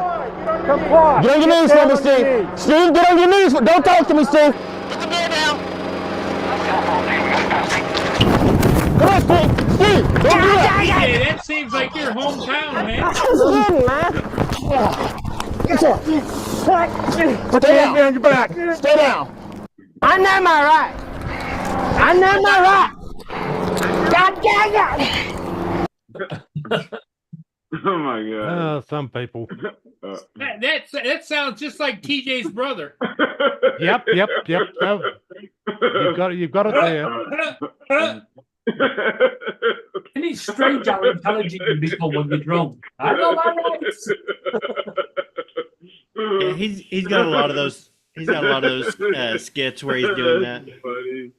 Comply. Get on your knees for me, Steve. Steve, get on your knees. Don't talk to me, Steve. Put the beer down. Come on, Steve. Steve, don't do that. TJ, that seems like your hometown, man. Stay down. On your back. Stay down. I know my rights. I know my rights. God dang it. Oh my god. Some people. That sounds just like TJ's brother. Yep. No, you've got it there. And it's strange how intelligent you become when you're drunk. I know my rights. Yeah, he's got a lot of those. He's got a lot of those skits where he's doing that. Funny.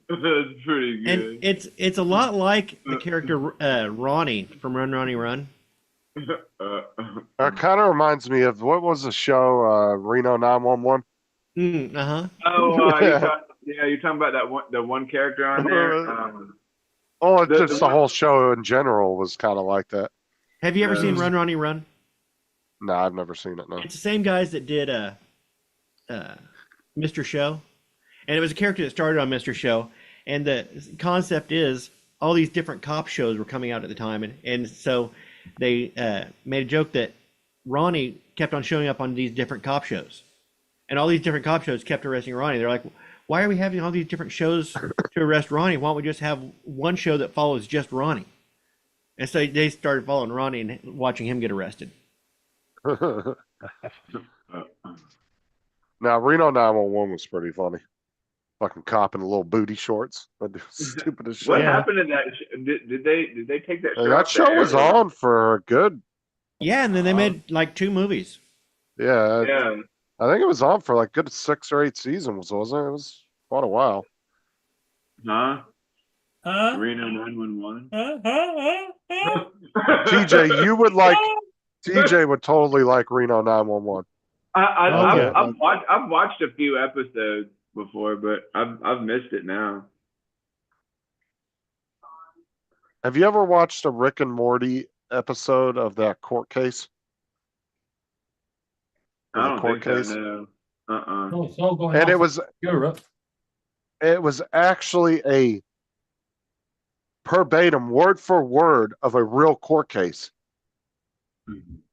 That's pretty good. And it's a lot like the character Ronnie from Run Ronnie Run. That kind of reminds me of what was the show, Reno 911? Oh, you're talking about the one character on there. Oh, just the whole show in general was kind of like that. Have you ever seen Run Ronnie Run? No, I've never seen it. No. It's the same guys that did Mr. Show, and it was a character that started on Mr. Show, and the concept is all these different cop shows were coming out at the time, and so they made a joke that Ronnie kept on showing up on these different cop shows, and all these different cop shows kept arresting Ronnie. They're like, why are we having all these different shows to arrest Ronnie? Why don't we just have one show that follows just Ronnie? And so they started following Ronnie and watching him get arrested. Now, Reno 911 was pretty funny. Fucking cop in little booty shorts. That dude was stupid as shit. What happened in that? Did they take that show? Hey, that show was on for a good. Yeah, and then they made like 2 movies. Yeah. Yeah. I think it was on for like good 6 or 8 seasons, wasn't it? It was quite a while. Huh? Reno 911. TJ, you would like. TJ would totally like Reno 911. I've watched a few episodes before, but I've missed it now. Have you ever watched a Rick and Morty episode of that court case? I don't think so, no. And it was Europe. It was actually a verbatim, word for word of a real court case.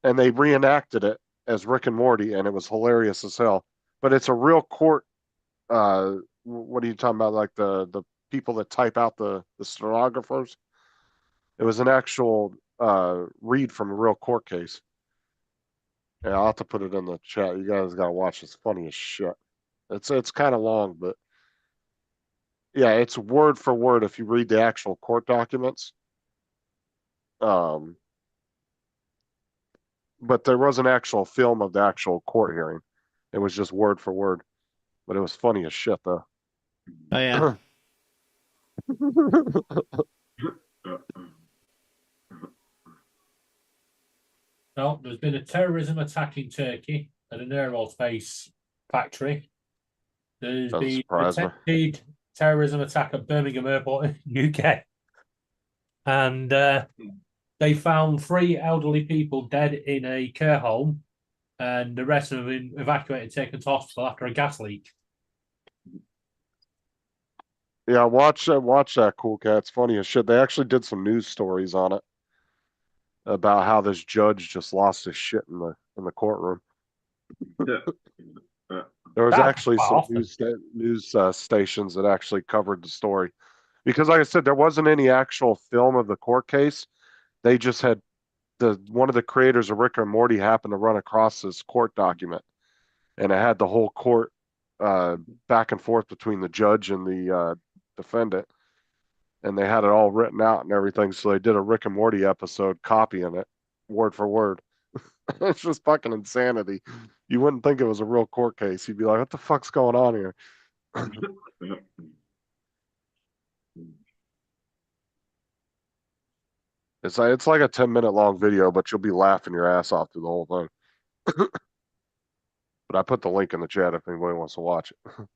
And they reenacted it as Rick and Morty, and it was hilarious as hell. But it's a real court what are you talking about? Like the people that type out the stenographers? It was an actual read from a real court case. Yeah, I'll have to put it in the chat. You guys gotta watch. It's funny as shit. It's kind of long, but yeah, it's word for word if you read the actual court documents. But there was an actual film of the actual court hearing. It was just word for word, but it was funny as shit though. Oh yeah. No, there's been a terrorism attack in Turkey at an aerospace factory. There's Doesn't been surprise me. attempted terrorism attack at Birmingham Airport in UK. And they found 3 elderly people dead in a care home, and the rest of them been evacuated, taken to hospital after a gas leak. Yeah, watch that, Cool Cat. It's funny as shit. They actually did some news stories on it about how this judge just lost his shit in the courtroom. There was actually some news stations that actually covered the story, because, like I said, there wasn't any actual film of the court case. They just had one of the creators of Rick and Morty happened to run across this court document, and it had the whole court back and forth between the judge and the defendant, and they had it all written out and everything. So they did a Rick and Morty episode copying it word for word. It's just fucking insanity. You wouldn't think it was a real court case. You'd be like, what the fuck's going on here? It's like a 10-minute long video, but you'll be laughing your ass off through the whole thing. But I put the link in the chat if anybody wants to watch it.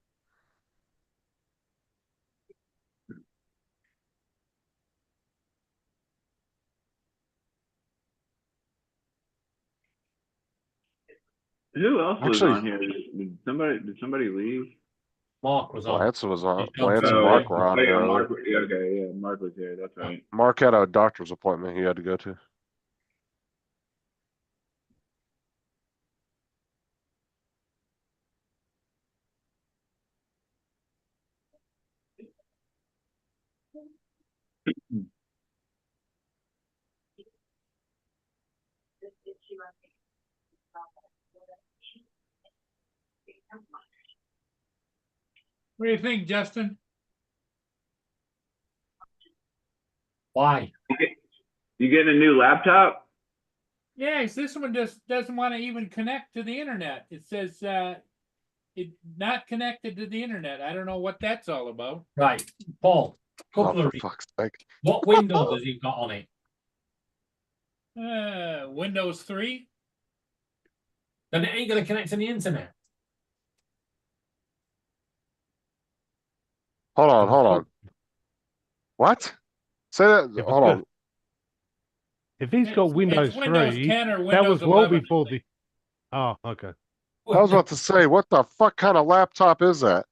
Who else was Actually- on here? Did somebody leave? Mark was on. Lance was on. He's on Lance and Friday. Mark were on Oh, here yeah, earlier. Mark, yeah, okay, yeah, Mark was here. That's right. Mark had a doctor's appointment he had to go to. What do you think, Justin? Why? You getting a new laptop? Yes, this one just doesn't want to even connect to the internet. It says it not connected to the internet. I don't know what that's all about. Right, Paul. Couple Oh, of for fuck's sake. What Windows has he got on it? Windows 3. Then it ain't going to connect to the internet. Hold on. What? Say that. Yeah, but Hold on. If he's got It's Windows Windows 3, 10 or that Windows was well 11. before the. Oh, okay. I was about to say, what the fuck kind of laptop is that?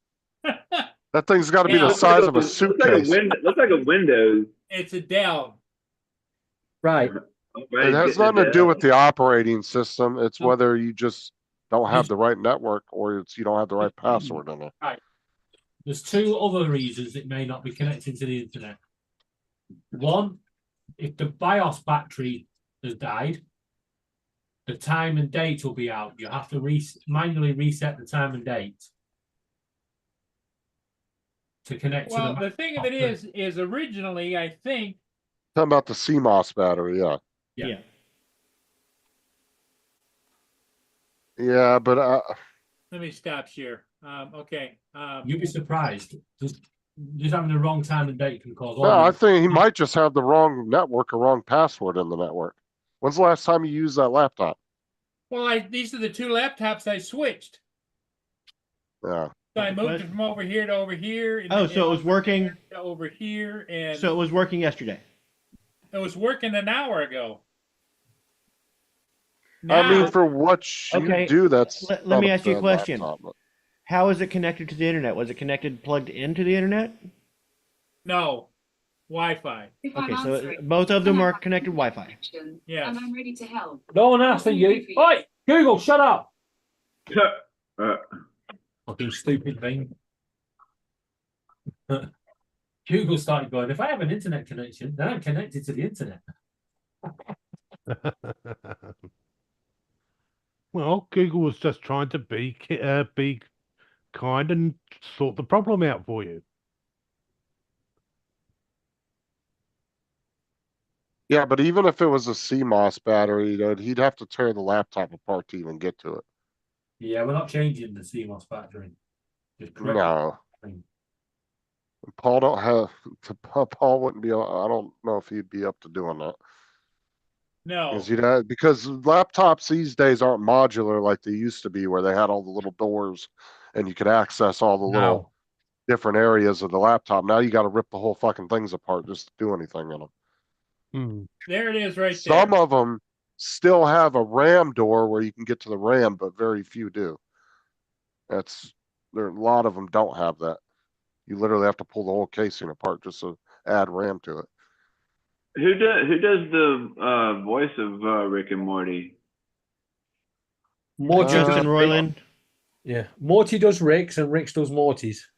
That thing's got to be Yeah. the size of a Looks suitcase. looks like a Windows. It's a Dell. Right. It has nothing to do with the operating system. It's No. whether you just don't have the right network or you don't have the right password in it. Right. There's 2 other reasons it may not be connecting to the internet. One, if the BIOS battery has died, the time and date will be out. You have to manually reset the time and date to connect Well, to the thing of it is originally, I think, Talking about the CMOS battery, yeah. Yeah. Yeah, but let me stop here. Okay. You'd be surprised. Just having the wrong time and date can cause all no, I these- think he might just have the wrong network or wrong password in the network. When's the last time you used that laptop? well, these are the 2 laptops I switched. Yeah. So I moved it from over here to over here. And Oh, then so it was over working. here to over here, and So it was working yesterday. it was working an hour ago. I mean, Now- for what you Okay, do, that's. Let not me ask you a bad question. laptop, but- How is it connected to the internet? Was it connected plugged into the internet? No, Wi-Fi. Okay, so both of them are connected Wi-Fi. Yes. And I'm ready to help. No one asked for you. Oi, Google, shut up. Uh, Fucking stupid thing. Google started going, if I have an internet connection, then I'm connected to the internet. Well, Google was just trying to be kind and sort the problem out for you. Yeah, but even if it was a CMOS battery, he'd have to tear the laptop apart to even get to it. Yeah, we're not changing the CMOS battery. Just correct No. it. Paul don't have. Paul wouldn't be. I don't know if he'd be up to doing that. No. Because laptops these days aren't modular like they used to be, where they had all the little doors and you could access all the little different areas of the laptop. Now you got to rip the whole fucking things apart just to do anything in them. There it is, right there. Some of them still have a RAM door where you can get to the RAM, but very few do. A lot of them don't have that. You literally have to pull the whole casing apart just to add RAM to it. Who does the voice of Rick and Morty? Justin Roiland. Yeah, Morty does Rick's and Rick's does Morty's.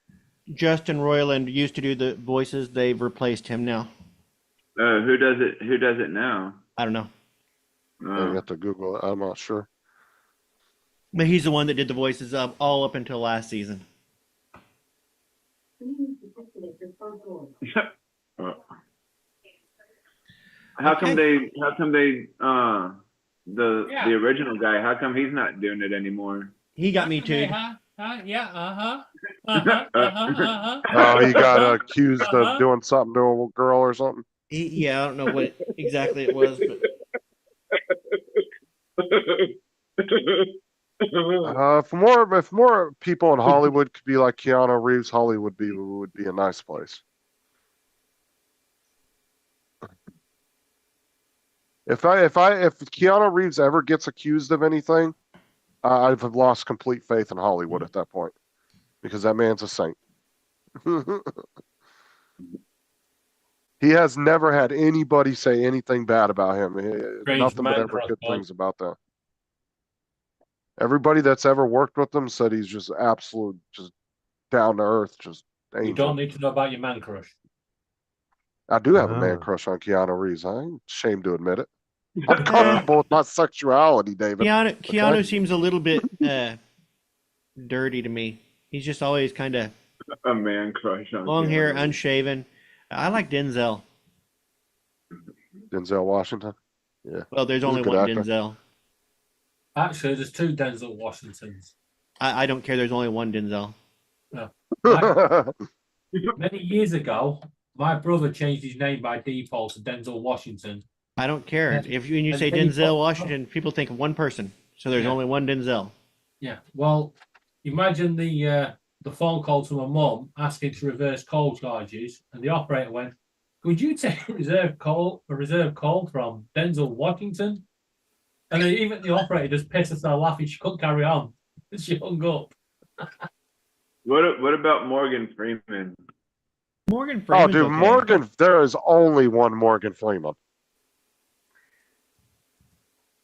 Justin Roiland used to do the voices. They've replaced him now. Who does it? Who does it now? I don't know. I have to Google it. I'm not sure. But he's the one that did the voices all up until last season. How come they the original guy, how come he's not doing it anymore? He got me too. Yeah, Oh, he got accused of doing something to a girl or something. Yeah, I don't know what exactly it was, but if more people in Hollywood could be like Keanu Reeves, Hollywood would be a nice place. If Keanu Reeves ever gets accused of anything, I've lost complete faith in Hollywood at that point, because that man's a saint. He has never had anybody say anything bad about him. Nothing but ever good things about that. Everybody that's ever worked with him said he's just absolute, just down to earth, just angel. You don't need to know about your man crush. I do have a man crush on Keanu Reeves. I ain't ashamed to admit it. I'm comfortable with my sexuality, David. Keanu seems a little bit dirty to me. He's just always kind of a man crush on long Keanu hair, Reeves. unshaven. I like Denzel. Denzel Washington. Yeah. Well, there's He's a only good one actor. Denzel. Actually, there's two Denzel Washingtons. I don't care. There's only one Denzel. No. Many years ago, my brother changed his name by default to Denzel Washington. I don't care. Yeah. When you And say then he Denzel put- Washington, people think of one person. So there's Yeah. only one Denzel. Yeah. Well, imagine the phone call to my mum asking to reverse call charges, and the operator went, "Could you take a reserve call from Denzel Washington?" And then even the operator just pissed herself laughing. She couldn't carry on. She hung up. What about Morgan Freeman? Morgan Oh, Freeman's dude, okay. Morgan. There is only one Morgan Freeman.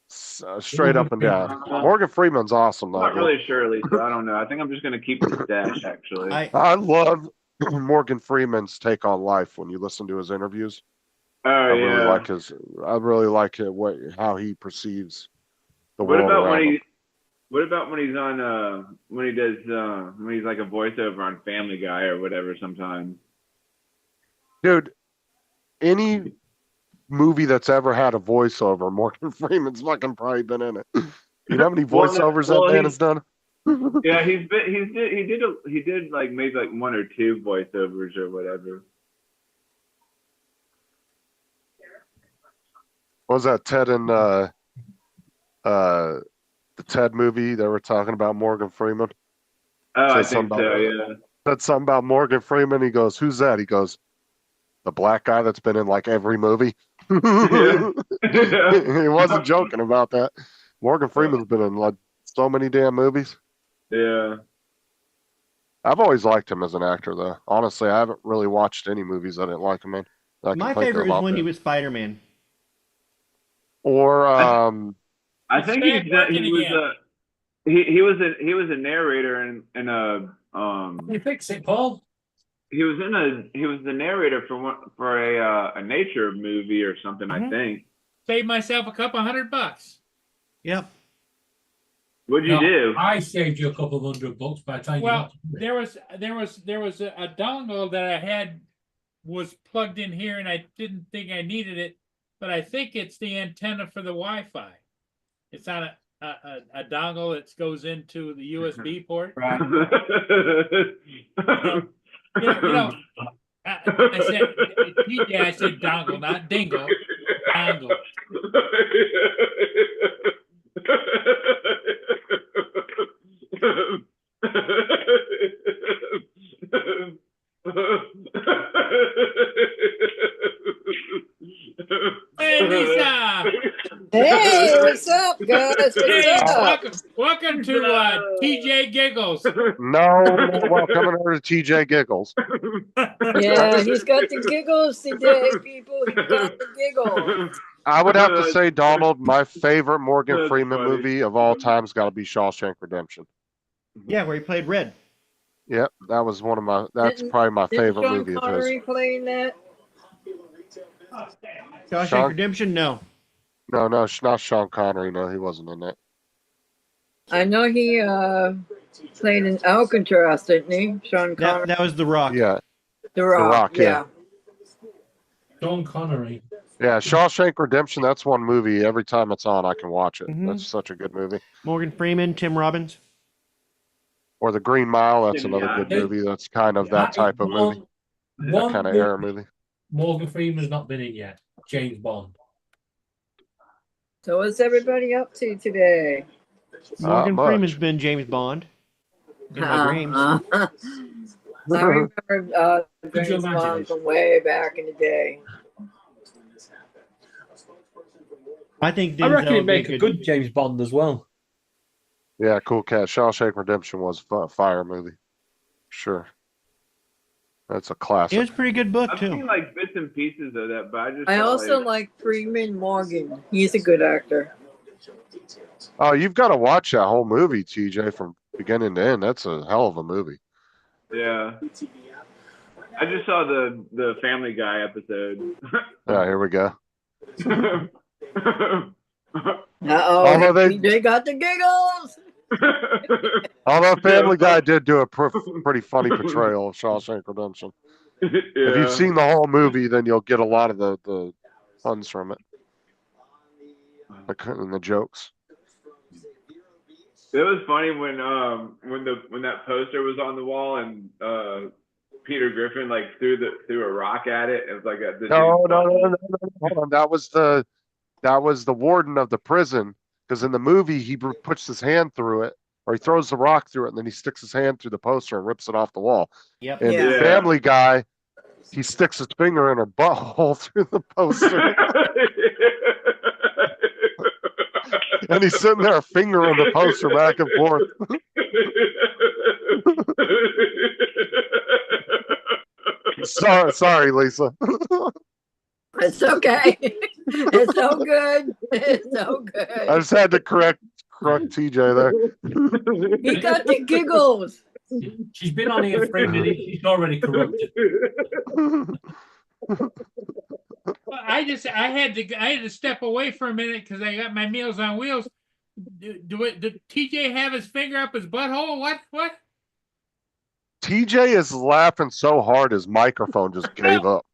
Straight up and down. Morgan Freeman's awesome, though. I'm not dude. really sure, Lisa. I don't know. I think I'm just gonna keep the stash actually. I love Morgan Freeman's take on life when you listen to his interviews. Oh I really yeah. like I really like how he perceives the What world about around him. what about when he's on when he's like a voiceover on Family Guy or whatever sometimes? Dude, any movie that's ever had a voiceover, Morgan Freeman's fucking probably been in it. You know how many Well, no- voiceovers well, that man he- has done? Yeah, he did like maybe like one or two voiceovers or whatever. What was that Ted and the Ted movie they were talking about Morgan Freeman? Oh, I Said think something so. about- Yeah. Said something about Morgan Freeman. He goes, "Who's that?" He goes, "The black guy that's been in like every movie." He wasn't joking about that. Morgan Freeman's been in like so many damn movies. Yeah. I've always liked him as an actor, though. Honestly, I haven't really watched any movies I didn't like him in. that I can My think favorite of was off when the- he was Spider-Man. Or I think back working he was again. he was a narrator in a You fix it, Paul. he was the narrator for a nature movie or something, I think. Saved myself a couple $100. Yep. What'd you do? I saved you a couple of $100 by telling you Well, not to do it. there was a dongle that I had was plugged in here, and I didn't think I needed it, but I think it's the antenna for the Wi-Fi. It's not a dongle that goes into the USB port. Right. I said TJ, I said dongle, not dingle. Dongle. Hey, Lisa. Hey, what's up, guys? What's up? Welcome to TJ Giggles. No, welcome over to TJ Giggles. Yeah, he's got the giggles today, people. He's got the giggles. I would have to say, Donald, my favorite Morgan Freeman movie of all time's got to be Shawshank Redemption. Yeah, where he played Red. Yep, that was one of my. That's probably my favorite Sean movie of Connery his. playing that? Shawshank Sean- Redemption? No. No, not Sean Connery. No, he wasn't in that. I know he played in Alcatraz, didn't he? Sean Connery. That was The Rock. Yeah, The Rock, yeah. Sean Connery. Yeah, Shawshank Redemption. That's one movie. Every time it's on, I can watch it. Mhm. That's such a good movie. Morgan Freeman, Tim Robbins. Or The Green Mile. That's Yeah. another good movie. That's kind of that type of movie. That kind of era movie. Morgan Freeman's not been in yet. James Bond. So what's everybody up to today? Morgan much. Freeman's been James Bond. In my dreams. I remember Could you James Bond imagine? from way back in the day. I think I reckon Denzel he'd make would be a good James Bond as well. Yeah, cool cat. Shawshank Redemption was a fire movie. Sure. That's a It classic. was a pretty good book I've too. seen like bits and pieces of that, but I just I felt also like Freeman Morgan. He's a good actor. Oh, you've got to watch that whole movie, TJ, from beginning to end. That's a hell of a movie. yeah. I just saw the Family Guy episode. Yeah, here we go. Uh-oh, Although they got the giggles. Although Family Guy did do a pretty funny portrayal of Shawshank Redemption. If you've seen the whole movie, then you'll get a lot of the puns from it, and the jokes. It was funny when that poster was on the wall and Peter Griffin like threw a rock at it. It was like No. Hold on. That was the warden of the prison. Because in the movie, he puts his hand through it, or he throws the rock through it, and then he sticks his hand through the poster and rips it off the wall. Yep. And Yeah. Family Guy, he sticks his finger in her butthole through the poster. And he's sitting there, fingering the poster back and forth. Sorry, Lisa. It's okay. It's so good. It's so I good. just had to correct TJ there. He got the giggles. She's been on here 3 minutes. She's already corrupted. I had to step away for a minute because I got my Meals on Wheels. Did TJ have his finger up his butthole? What? TJ is laughing so hard his microphone just gave up.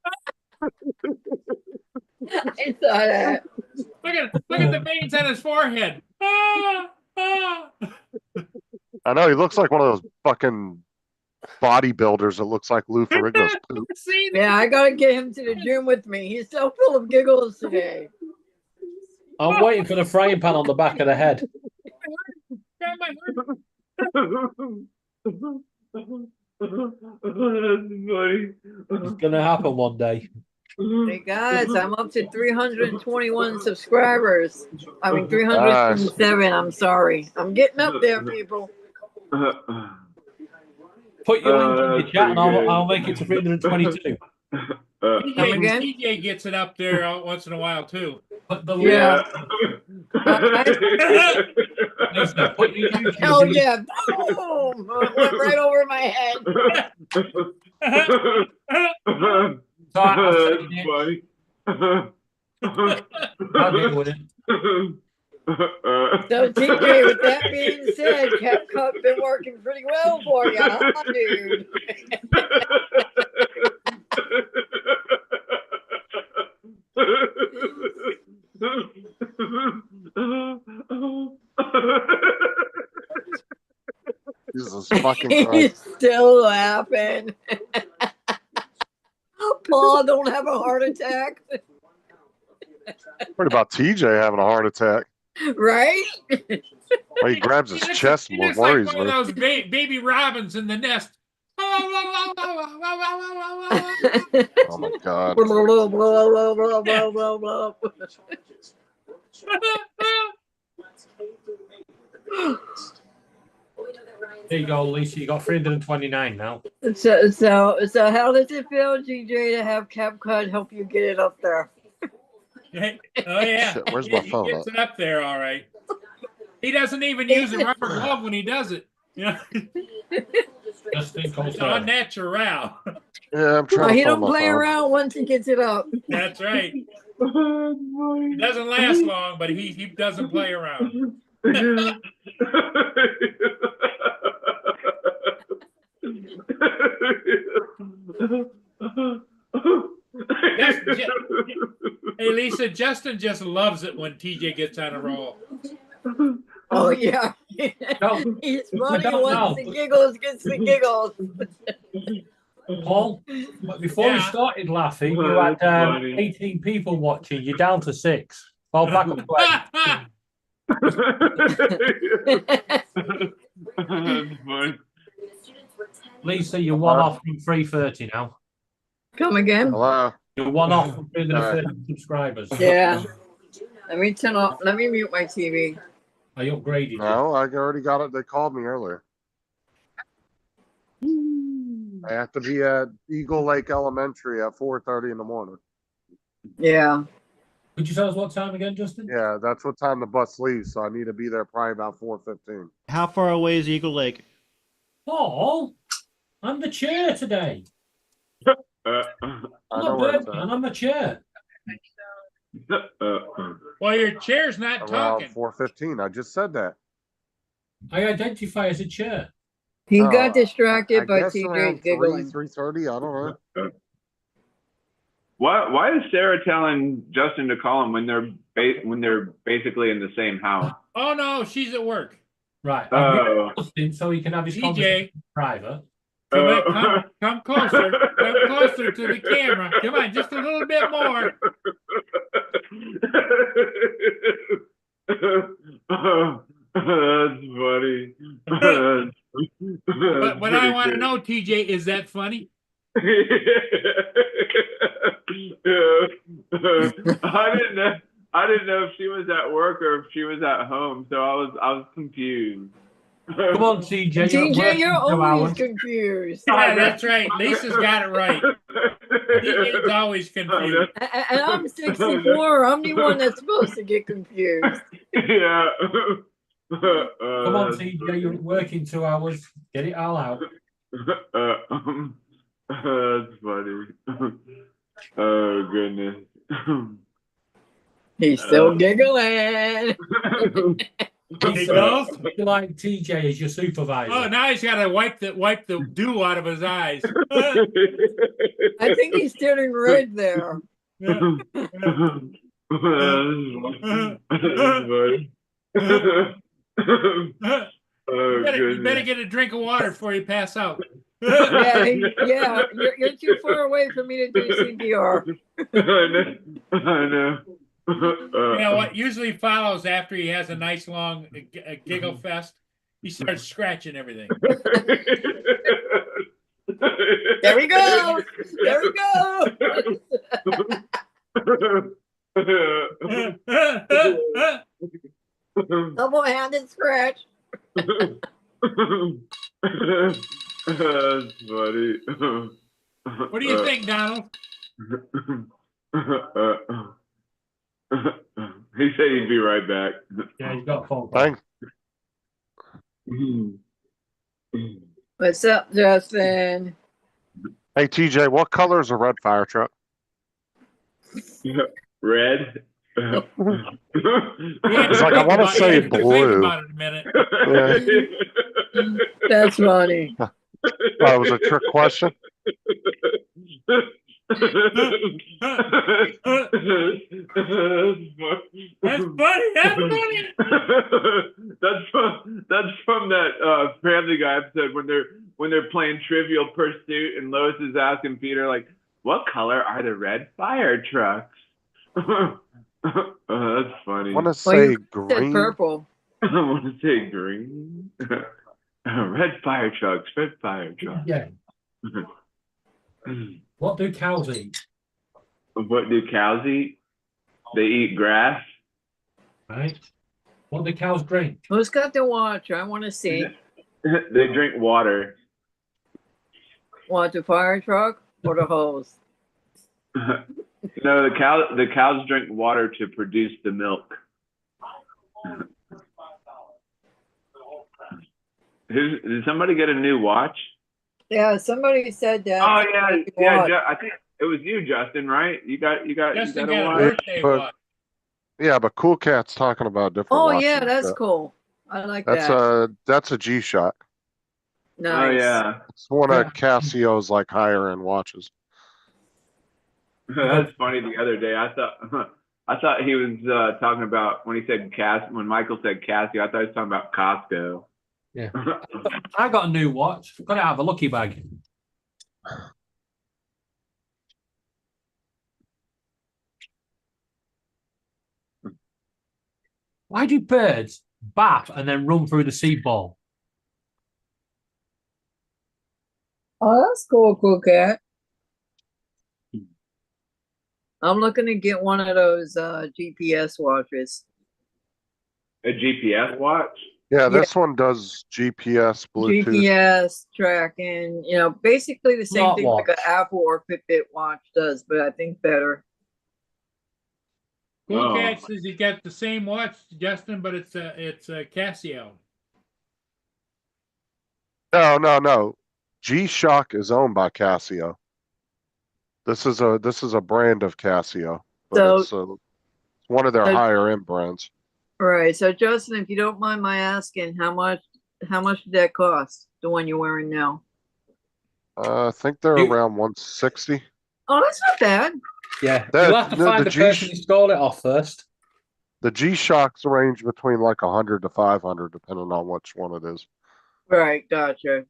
I saw that. Look at the veins on his forehead. Ah. I know he looks like one of those fucking bodybuilders that looks like Lou Ferrigno's poop. See? Yeah, I gotta get him to the gym with me. He's so full of giggles today. I'm waiting for the frying pan on the back of the head. Grab my That's funny. It's gonna happen one day. Hey guys, I'm up to 321 subscribers. I mean 327. I'm sorry. I'm getting up there, people. Put your link in the That's chat and pretty good. I'll make it to 322. again? TJ gets it up there once in a while too. Put the Yeah. Lisa, put your YouTube Hell link- yeah! Boom! It went right over my head. So I've That's seen it. funny. I'll deal with it. So TJ, with that being said, CapCut been working pretty well for you, huh, dude? Jesus fucking He's Christ. still laughing. Paul, don't have a heart attack, What about TJ having a heart attack? right? Well, he grabs his chest He and looks like worries one of me. those baby robins in the nest. Oh my God. There you go, Lisa. You got 329 now. So how does it feel, GJ, to have CapCut help you get it up there? Oh yeah. Shit, where's my phone He gets at? it up there all right. He doesn't even use a rubber glove when he does it. You know, Just think it's all natural. Yeah, I'm trying Well, to he phone don't my play phone. around once he gets it up. That's right. It doesn't last long, but he doesn't play around. Hey Lisa, Justin just loves it when TJ gets on a roll. Oh yeah. No, He's funny don't once know. the giggles gets the giggles. Paul, before we started laughing, you had 18 people watching. You're down to 6. Fall back up to 8. Lisa, you're one off from 330 now. Come again? Hello. You're one off from 330 subscribers. Yeah. Let me turn off. Let me mute my TV. I upgraded. No, I already got it. They called me earlier. I have to be at Eagle Lake Elementary at 4:30 in the morning. Yeah. Could you tell us what time again, Justin? Yeah, that's what time the bus leaves, so I need to be there probably about 4:15. How far away is Eagle Lake? Paul, I'm the chair today. I I'm know not where it's Birdman, at. I'm the chair. Well, your chair's not Around talking. 4:15. I just said that. I identify as a chair. He Oh, got distracted I by guess TJ's around giggling. 3:30. I don't know. Why is Sarah telling Justin to call him when they're basically in the same house? Oh no, she's at work. Right. Oh. Justin, so he can have his TJ. conversation private. Come closer. Come closer to the camera. Come on, just a little bit more. That's funny. But what I want to know, TJ, is that funny? I didn't know if she was at work or if she was at home, so I was confused. Come on, TJ. TJ, you're always hours. confused. Yeah, that's right. Lisa's got it right. TJ's always confused. And I'm 64. I'm the one that's supposed to get confused. Yeah. Come on, TJ. You're working 2 hours. Get it all out. That's funny. Oh goodness. He's still giggling. Hey, Bill? You like TJ as your supervisor. Oh, now he's got to wipe the dew out of his eyes. I think he's turning red there. You better get a drink of water before you pass out. Yeah, you're too far away for me to do CPR. I know. You know what usually follows after he has a nice long giggle fest? He starts scratching everything. There we go. There we go. Double-handed scratch. That's funny. What do you think, Donald? He said he'd be right back. Yeah, he's got a phone. Thanks. What's up, Justin? Hey, Hey TJ, what color is a red fire truck? Red. It's like I want to say Think blue. about it a minute. That's funny. Thought it was a trick question. That's funny. That's funny. That's from that Family Guy episode when they're playing Trivial Pursuit and Lois is asking Peter like, "What color are the red fire trucks?" That's funny. I want to say green. Said purple. I want to say green. Red fire trucks. Red fire trucks. Yeah. What do cows eat? What do cows eat? They eat grass. Right. What do cows drink? Who's got the watch? I want to see. They drink water. Want the fire truck or the hose? No, the cows drink water to produce the milk. Did somebody get a new watch? Yeah, somebody said that. Oh yeah. I think it was you, Justin, right? You got Justin a got a watch. birthday But- watch. Yeah, but Cool Cat's talking about different. Oh watches yeah, and that's stuff. cool. I like That's that. that's a G-Shock. Nice. Oh yeah. It's one of Casio's like higher end watches. That's funny. The other day, I thought he was talking about when he said when Michael said Casio. I thought he was talking about Costco. Yeah. I got a new watch. Got it out of a lucky bag. Why do birds bap and then run through the seed ball? Oh, that's cool, Cool Cat. I'm looking to get one of those GPS watches. A GPS watch? Yeah, this one does GPS, Bluetooth. GPS tracking, basically the same thing like an Smartwatch. Apple or Fitbit watch does, but I think better. Cool Cat says he got the same watch, Justin, but it's a Casio. No. G-Shock is owned by Casio. This is a brand of Casio, but So- it's one of their So- higher end brands. All right, so Justin, if you don't mind my asking, how much did that cost? The one you're wearing now? I think they're around 160. Oh, that's not bad. Yeah, That- you'll have to the- find the the person to install it off first. The G-Shocks range between like 100 to 500, depending on which one it is. Right, gotcha.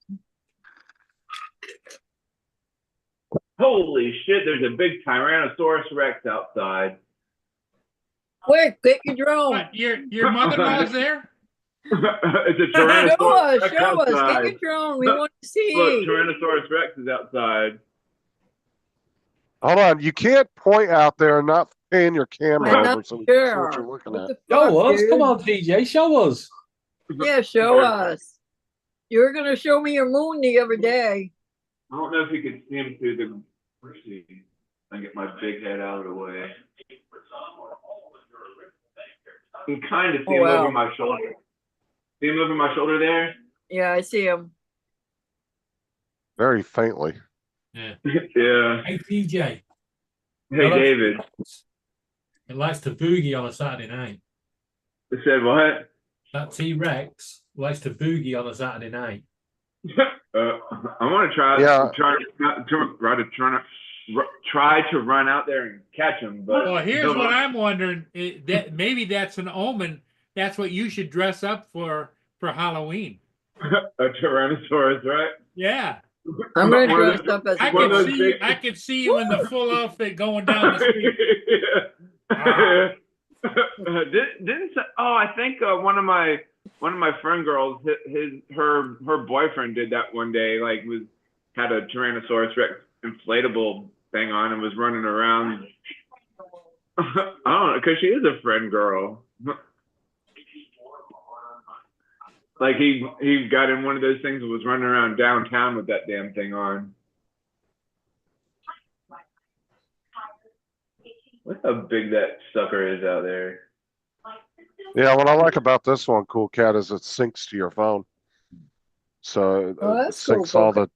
Holy shit! There's a big Tyrannosaurus Rex outside. Quick, get your drone. What, your mother-in-law's there? It's a Show Tyrannosaurus us, Rex show us. Get outside. your drone. We want to see. Look, Tyrannosaurus Rex is outside. Hold on, you can't point out there and not pan your camera I'm over not so we can see what sure. you're looking What at. the fuck, Show us. dude? Come on, TJ. Show us. Yeah, show us. You were gonna show me your moon the other day. I don't know if you can see him through the. Let's see. I get my big head out of the way. You can kind of see Oh, him wow. over my shoulder. See him over my shoulder there? Yeah, I see him. Very faintly. Yeah. Yeah. Hey, TJ. Hey, David. It likes to boogie on a Saturday night. It said what? That T-Rex likes to boogie on a Saturday night. I want to try. Yeah. Try to run out there and catch him, but Well, here's what I'm wondering. That maybe that's an omen. That's what you should dress up for Halloween. A Tyrannosaurus, right? Yeah. I'm gonna One of dress those- up as I a one of could those woman. see big- I could see you in the full outfit going down the street. I think one of my friend girls, her boyfriend did that one day. Like had a Tyrannosaurus Rex inflatable thing on and was running around. I don't know, because she is a friend girl. Like he got in one of those things and was running around downtown with that damn thing on. Look how big that sucker is out there. Yeah, what I like about this one, Cool Cat, is it syncs to your phone. So Oh, it that's cool, syncs all Cool the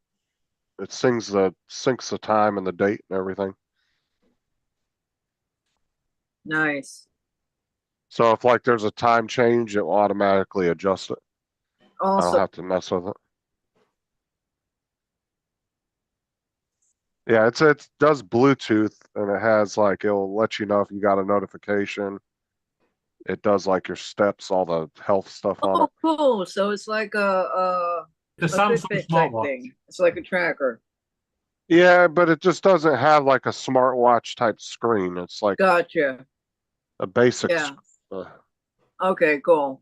It syncs the time and the date and everything. Nice. So if like there's a time change, it will automatically adjust it. I don't Also, have to mess with it. Yeah, it does Bluetooth and it has like, it'll let you know if you got a notification. It does like your steps, all the health stuff on oh, it. cool. So it's like a Samsung Fitbit type smartwatch. thing. It's like a tracker. Yeah, but it just doesn't have like a smartwatch type screen. It's like Gotcha. a basic. Yeah. Okay, cool.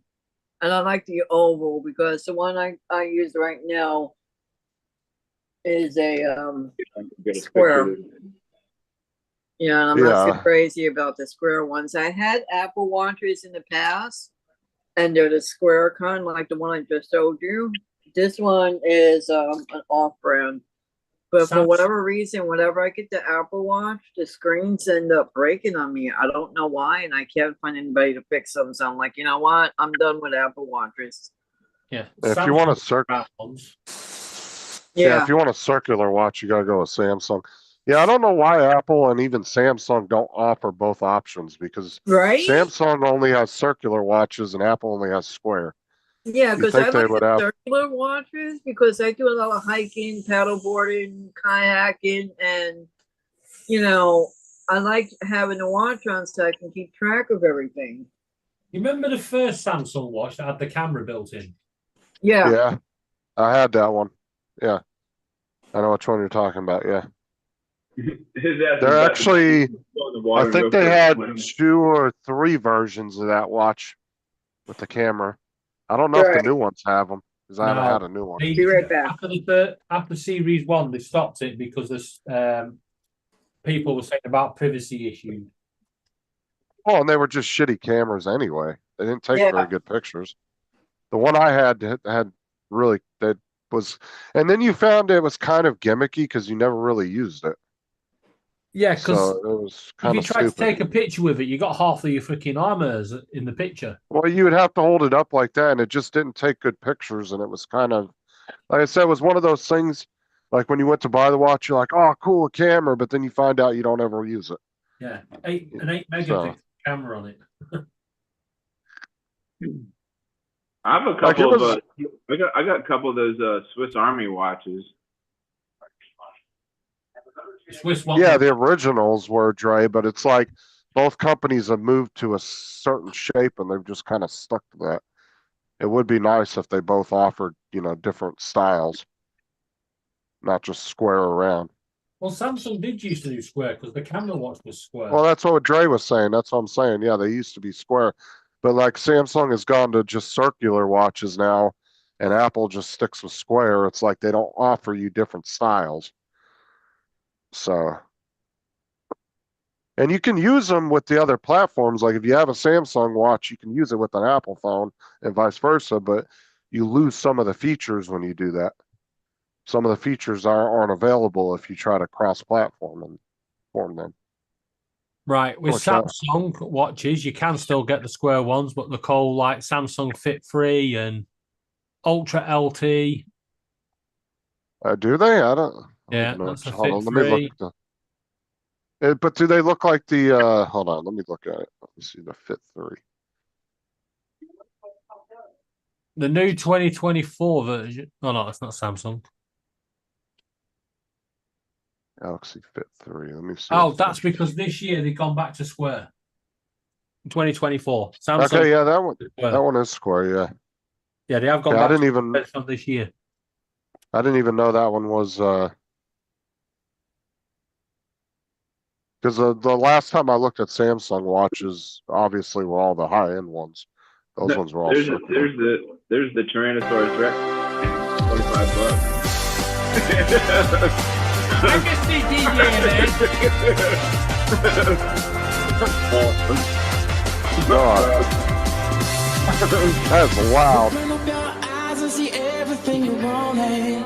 And I like the oval because the one I use right now is a square. Yeah, and I'm not so Yeah. crazy about the square ones. I had Apple Watches in the past, and they're the square kind, like the one I just showed you. This one is an off-brand. But for whatever reason, whenever I get the Apple Watch, the screens end up breaking on me. I don't know why, and I can't find anybody to fix them. So I'm like, you know what? I'm done with Apple Watches. Yeah. If you want a circular, Yeah. if you want a circular watch, you gotta go with Samsung. Yeah, I don't know why Apple and even Samsung don't offer both options because Right? Samsung only has circular watches and Apple only has square. Yeah, You because think I they like would the have? circular watches because I do a lot of hiking, paddleboarding, kayaking, and I like having a watch on so I can keep track of everything. You remember the first Samsung watch that had the camera built in? Yeah. Yeah, I had that one. Yeah, I know which one you're talking about. Yeah, they're actually. I think they had 2 or 3 versions of that watch with the camera. I don't know if the Right. new ones have them because I haven't No. had a new one. Be right back. After Series 1, they stopped it because there's people were saying about privacy issues. Oh, and they were just shitty cameras anyway. They didn't take Yeah. very good pictures. The one I had really that was, and then you found it was kind of gimmicky because you never really used it. Yeah, because So it was if kind you of tried stupid. to take a picture with it, you got half of your freaking armors in the picture. Well, you would have to hold it up like that, and it just didn't take good pictures. And it was kind of, like I said, it was one of those things. Like when you went to buy the watch, you're like, "Oh, cool, a camera," but then you find out you don't ever use it. Yeah, an 8 So- megapixel camera on it. I have a Like, couple it was- of I got a couple of those Swiss Army watches. Swiss one. Yeah, the originals were Dre, but it's like both companies have moved to a certain shape and they've just kind of stuck to that. It would be nice if they both offered, different styles, not just square around. Well, Samsung did used to do square because the camera watch was square. Well, that's what Dre was saying. That's what I'm saying. Yeah, they used to be square, but like Samsung has gone to just circular watches now, and Apple just sticks with square. It's like they don't offer you different styles. So, and you can use them with the other platforms. Like if you have a Samsung watch, you can use it with an Apple phone and vice versa, but you lose some of the features when you do that. Some of the features aren't available if you try to cross-platform and form them. Right, with What's that? Samsung watches, you can still get the square ones, but they're called like Samsung Fit 3 and Ultra LT. Do they? I don't. Yeah, know. that's a Hold on, Fit let me 3. look. But do they look like the? Hold on, let me look at it. Let me see the Fit 3. The new 2024 version. Oh no, it's not Samsung. Galaxy Fit 3. Let me see. Oh, what that's features. because this year they've gone back to square. 2024. Samsung. Okay, yeah, that one. Square. That one is square. Yeah. Yeah, they have gone Yeah, back I didn't even. to square this year. I didn't even know that one was. Because the last time I looked at Samsung watches, obviously were all the high end ones. Those ones were all There's circular. there's the Tyrannosaurus Rex, $25. I can see God. That's wild. Open up your eyes and see everything you wanted.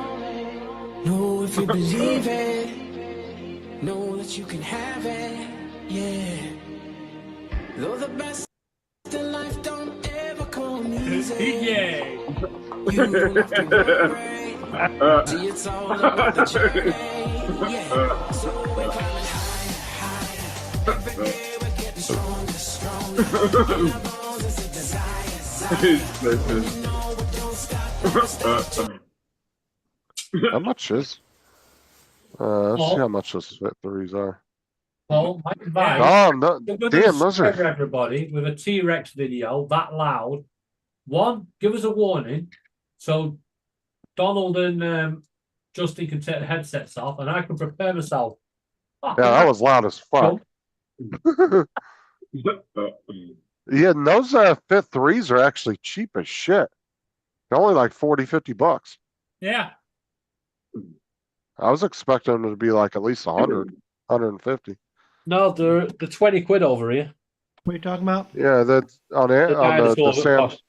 Know if you believe it. Know that you can have it. Yeah. Though the best in life don't ever come easy. DJ. You don't have to worry. See, it's all about the journey. Yeah. So we're climbing higher, higher. Every day we're getting stronger, stronger. In our bones is a desire. No, we don't stop. How much is? Let's see how much those Fit 3s are. Well, my advice. Oh, no, you're gonna damn, those scare are. everybody with a T-Rex video that loud. One, give us a warning, so Donald and Justin can take the headsets off, and I can prepare myself. Yeah, that was loud as fuck. Yeah, and those Fit 3s are actually cheap as shit. They're only like 40, 50 bucks. Yeah. I was expecting them to be like at least 100, 150. No, they're 20 quid over here. What are you talking about? Yeah, that's on it. The On the dinosaurs that Samsung. cost.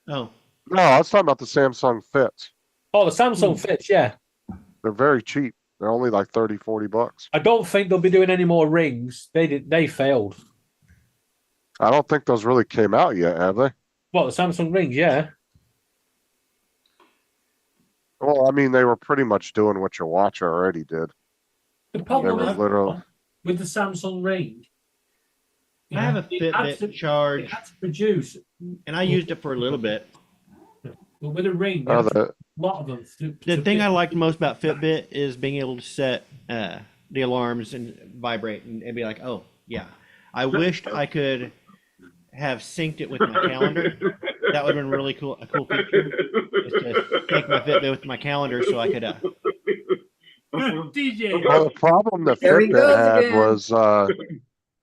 Oh. No, I was talking about the Samsung Fits. Oh, the Samsung Fits, yeah. They're very cheap. They're only like 30, 40 bucks. I don't think they'll be doing any more rings. They failed. I don't think those really came out yet, have they? What, the Samsung rings, yeah. Well, I mean, they were pretty much doing what your watch already did. The They problem were is literally. with the Samsung Ring. I have a it had Fitbit to- charge, It had to produce, and I used it for a little bit. but with a ring, Oh, there's a the, lot of them. The thing I liked most about Fitbit is being able to set the alarms and vibrate and be like, oh, yeah. I wished I could have synced it with my calendar. That would have been really cool. A cool feature is to take my Fitbit with my calendar so I could. DJ. well, the problem that There he Fitbit goes had again. was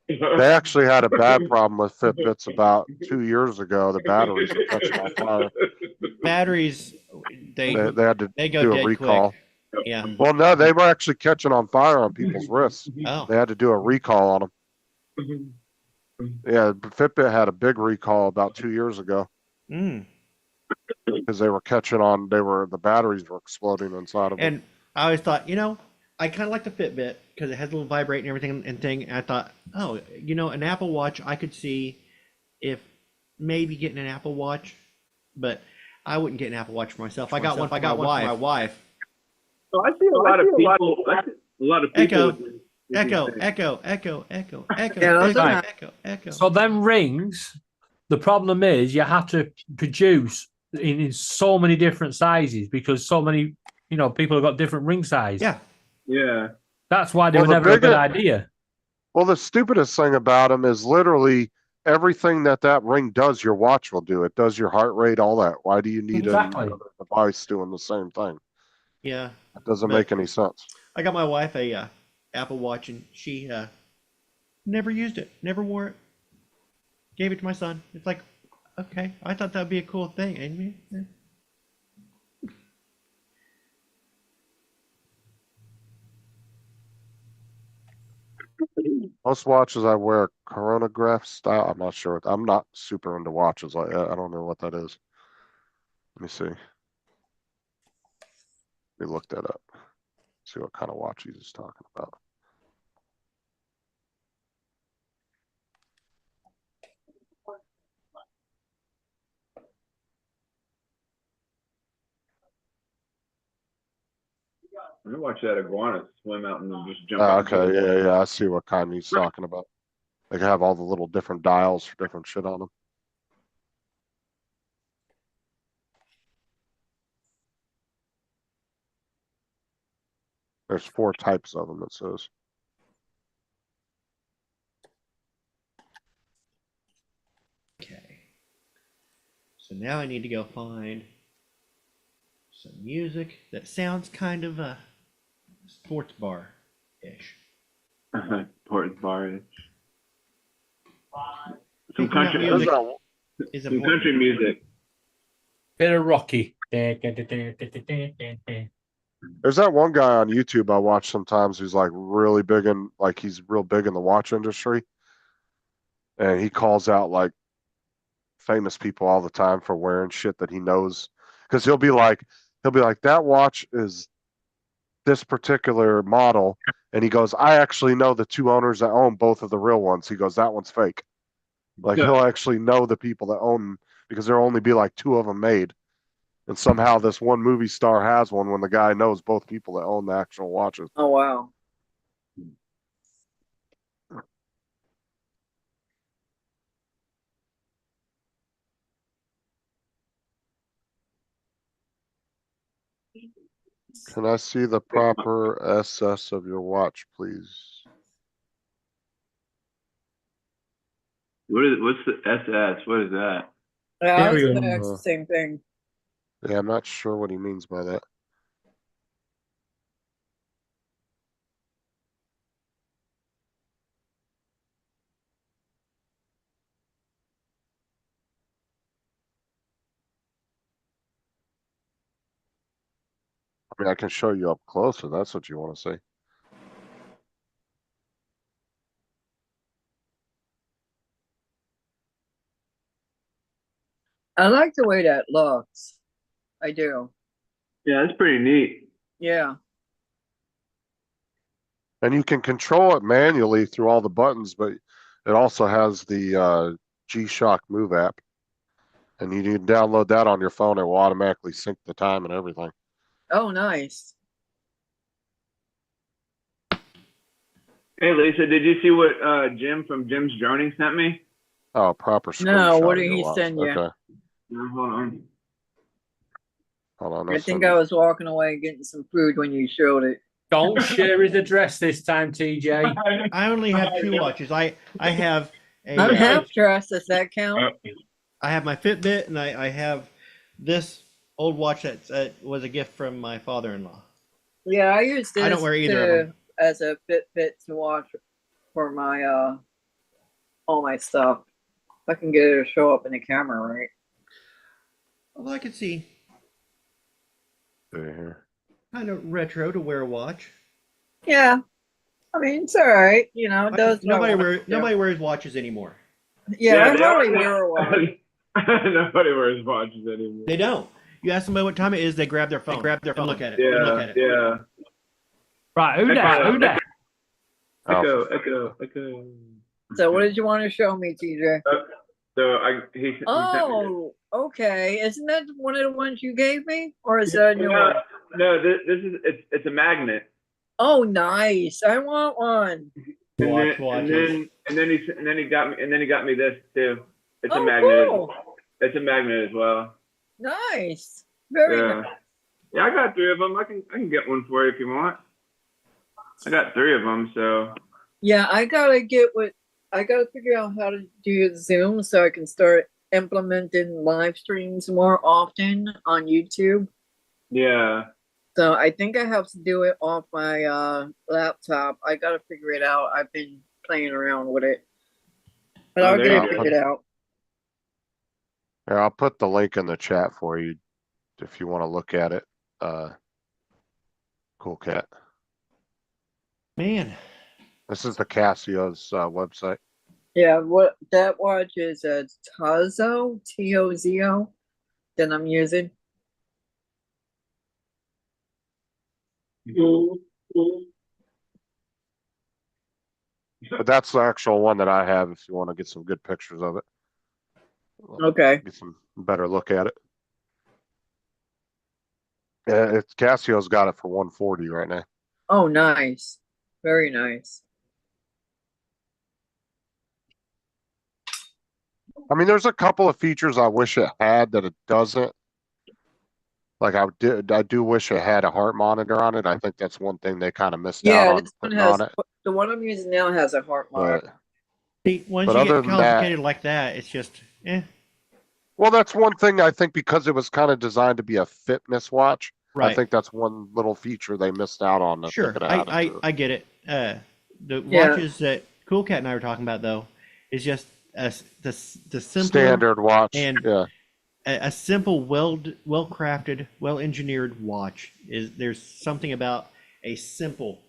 they actually had a bad problem with Fitbits about 2 years ago. The batteries were catching on fire. Batteries, they They had to go do a dead recall. quick. Yeah. Well, no, they were actually catching on fire on people's wrists. Oh. They had to do a recall on them. Yeah, Fitbit had a big recall about 2 years ago Mm. because they were catching on. The batteries were exploding inside of them. And I always thought, I kind of like the Fitbit because it has a little vibrate and everything and thing. And I thought, oh, an Apple Watch, I could see if maybe getting an Apple Watch, but I wouldn't get an Apple Watch for myself. I got one for my wife. So I see a lot of people. A lot of people. Echo. Yeah, those are Echo. So them rings, the problem is you have to produce in so many different sizes because so many, people have got different ring size. Yeah. Yeah. That's why they Well, were the never a good bigger- idea. Well, the stupidest thing about them is literally everything that ring does, your watch will do. It does your heart rate, all that. Why do you need Exactly. another device doing the same thing? Yeah. It doesn't But- make any sense. I got my wife a Apple Watch and she never used it, never wore it. Gave it to my son. It's like, okay, I thought that'd be a cool thing, and Most watches I wear chronograph style. I'm not sure. I'm not super into watches like that. I don't know what that is. Let me see. Let me look that up. See what kind of watch he's talking about. I watch that iguana swim out and then just jump Oh, out. okay, yeah, I see what kind he's talking about. They have all the little different dials for different shit on them. There's 4 types of them, it says. okay. So now I need to go find some music that sounds kind of sports bar-ish. Sports bar. Some Speaking of country music is Some important. country music. Bit of Rocky. There's that one guy on YouTube I watch sometimes who's like really big in, like he's real big in the watch industry. And he calls out like famous people all the time for wearing shit that he knows. Cause he'll be like, that watch is this particular model. And he goes, I actually know the 2 owners that own both of the real ones. He goes, that one's fake. Like Yeah. he'll actually know the people that own them because there'll only be like 2 of them made. And somehow this one movie star has one when the guy knows both people that own the actual watches. Oh wow. Can I see the proper SS of your watch, please? What's the SS? What is that? Yeah, I was Stereo. gonna ask the same thing. Yeah, I'm not sure what he means by that. I mean, I can show you up close if that's what you want to see. I like the way that looks. I do. Yeah, that's pretty neat. Yeah. And you can control it manually through all the buttons, but it also has the G-Shock Move app. And you can download that on your phone. It will automatically sync the time and everything. Oh, nice. Hey Lisa, did you see what Jim from Jim's Droning sent me? Oh, proper screenshot. No, what of did your he watch. send you? Okay. No, hold on. Hold on. I think I was walking away getting some food when you showed it. Don't share his address this time, TJ. I only have two watches. I have a. I'm half dressed. Does that count? I have my Fitbit, and I have this old watch that was a gift from my father-in-law. Yeah, I use this I don't wear either of them. as a Fitbit to watch for my all my stuff. If I can get it to show up in the camera, right? Although I could see Here. kind of retro to wear a watch. Yeah, I mean it's all right. You know, it does. what I want it to do. Nobody wears watches anymore. Yeah, I they probably don't- wear a watch. Nobody wears watches anymore. They don't. You ask somebody what time it is, they grab their phone. And look at it. and look Yeah, at it. yeah. Right, who that? Who that? Echo. So, what did you want to show me, TJ? So he sent me Oh, okay. Isn't that one of the ones you gave me, or is that a new one? No, this is it's a magnet. Oh, nice. I want one. And then he got me this too. It's Oh, a magnet. cool. It's a magnet as well. Nice. Very Yeah. nice. Yeah, I got 3 of them. I can get one for you if you want. I got 3 of them, so Yeah, I gotta figure out how to do Zoom so I can start implementing live streams more often on YouTube. yeah. So I think I have to do it off my laptop. I gotta figure it out. I've been playing around with it. But I'll there get you it go. figured out. Here, I'll put the link in the chat for you if you want to look at it. Cool Cat. Man. This is the Casio's website. Yeah, what that watch is a Tozo, Tozo, that I'm using. But that's the actual one that I have if you want to get some good pictures of it. Okay. Get some better look at it. Yeah, it's Casio's got it for 140 right now. Oh, nice. Very nice. I mean, there's a couple of features I wish it had that it doesn't. Like I do wish it had a heart monitor on it. I think that's one thing they kind of missed out Yeah, on this one putting has on it. the one I'm using now has a heart monitor. See, once But you other get than that- complicated like that, it's just Well, that's one thing I think because it was kind of designed to be a fitness watch. I Right. think that's one little feature they missed out on. that they Sure, could have added to it. I get it. The Yeah. watches that Cool Cat and I were talking about though is just the simple Standard watch, and yeah. a simple, well crafted, well engineered watch. There's something about a simple.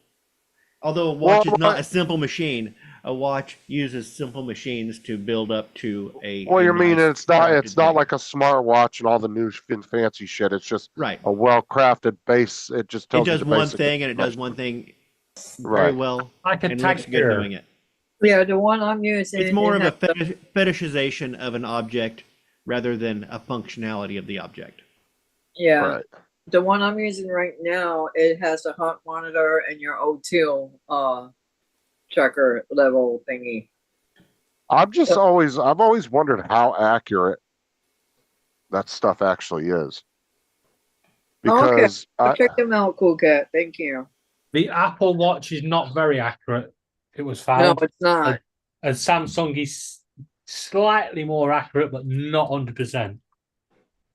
Although a watch is not a simple machine, a watch uses simple machines to build up to a. Well, a you mean nice it's not crafted like a smart watch and all the new fancy shit. It's just Right. a well-crafted base. It just It tells you does the one basic thing and it does information. one thing Right. very well. Like a and looks good tiger. doing it. Yeah, the one I'm using. It's more it of a has fetishization of an object rather than a functionality of the object. Yeah. Right. The one I'm using right now, it has a hot monitor and your O2 checker level thingy. I've always wondered how accurate that stuff actually is. Because I'll check them out, Cool Cat. Thank you. The Apple Watch is not very accurate. It was found. No, it's not. And Samsung is slightly more accurate, but not 100%.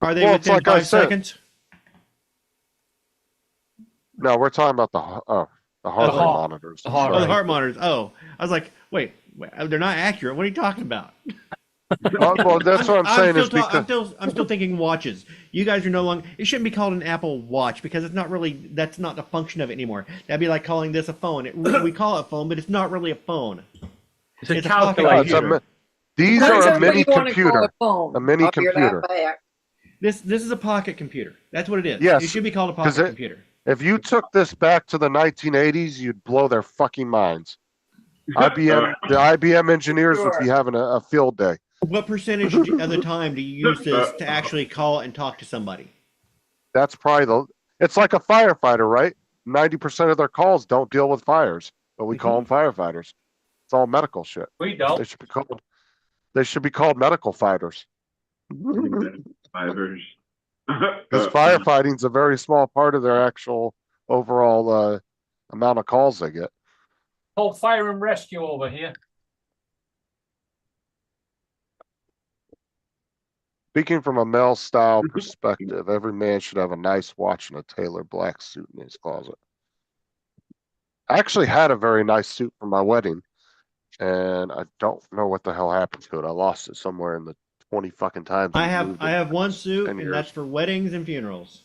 Are they Well, it's within like I 5 said. seconds? No, we're talking about the heart rate monitors. Oh, the heart monitors. Oh, I was like, wait, they're not accurate. What are you talking about? Well, that's what I'm saying is because I'm still thinking watches. You guys are no longer. It shouldn't be called an Apple Watch because it's not really. That's not the function of it anymore. That'd be like calling this a phone. We call it a phone, but it's not really a phone. It's a pocket calculator. computer. These Depends are a on what mini you wanna call computer. a phone. A mini I'll be right computer. back. This is a pocket computer. That's what it is. Yes, It should be called a 'cause pocket computer. If you took this back to the 1980s, you'd blow their fucking minds. The IBM engineers would be having a field day. What percentage of the time do you use this to actually call and talk to somebody? That's probably it's like a firefighter, right? 90% of their calls don't deal with fires, but we call them firefighters. It's all medical shit. We don't. They should be called medical fighters. Fighters. Because firefighting's a very small part of their actual overall amount of calls they get. Whole fire and rescue over here. Speaking from a male style perspective, every man should have a nice watch and a tailored black suit in his closet. I actually had a very nice suit for my wedding, and I don't know what the hell happened to it. I lost it somewhere in the 20 fucking times. I we have moved I it. have one suit, 10 and years. that's for weddings and funerals.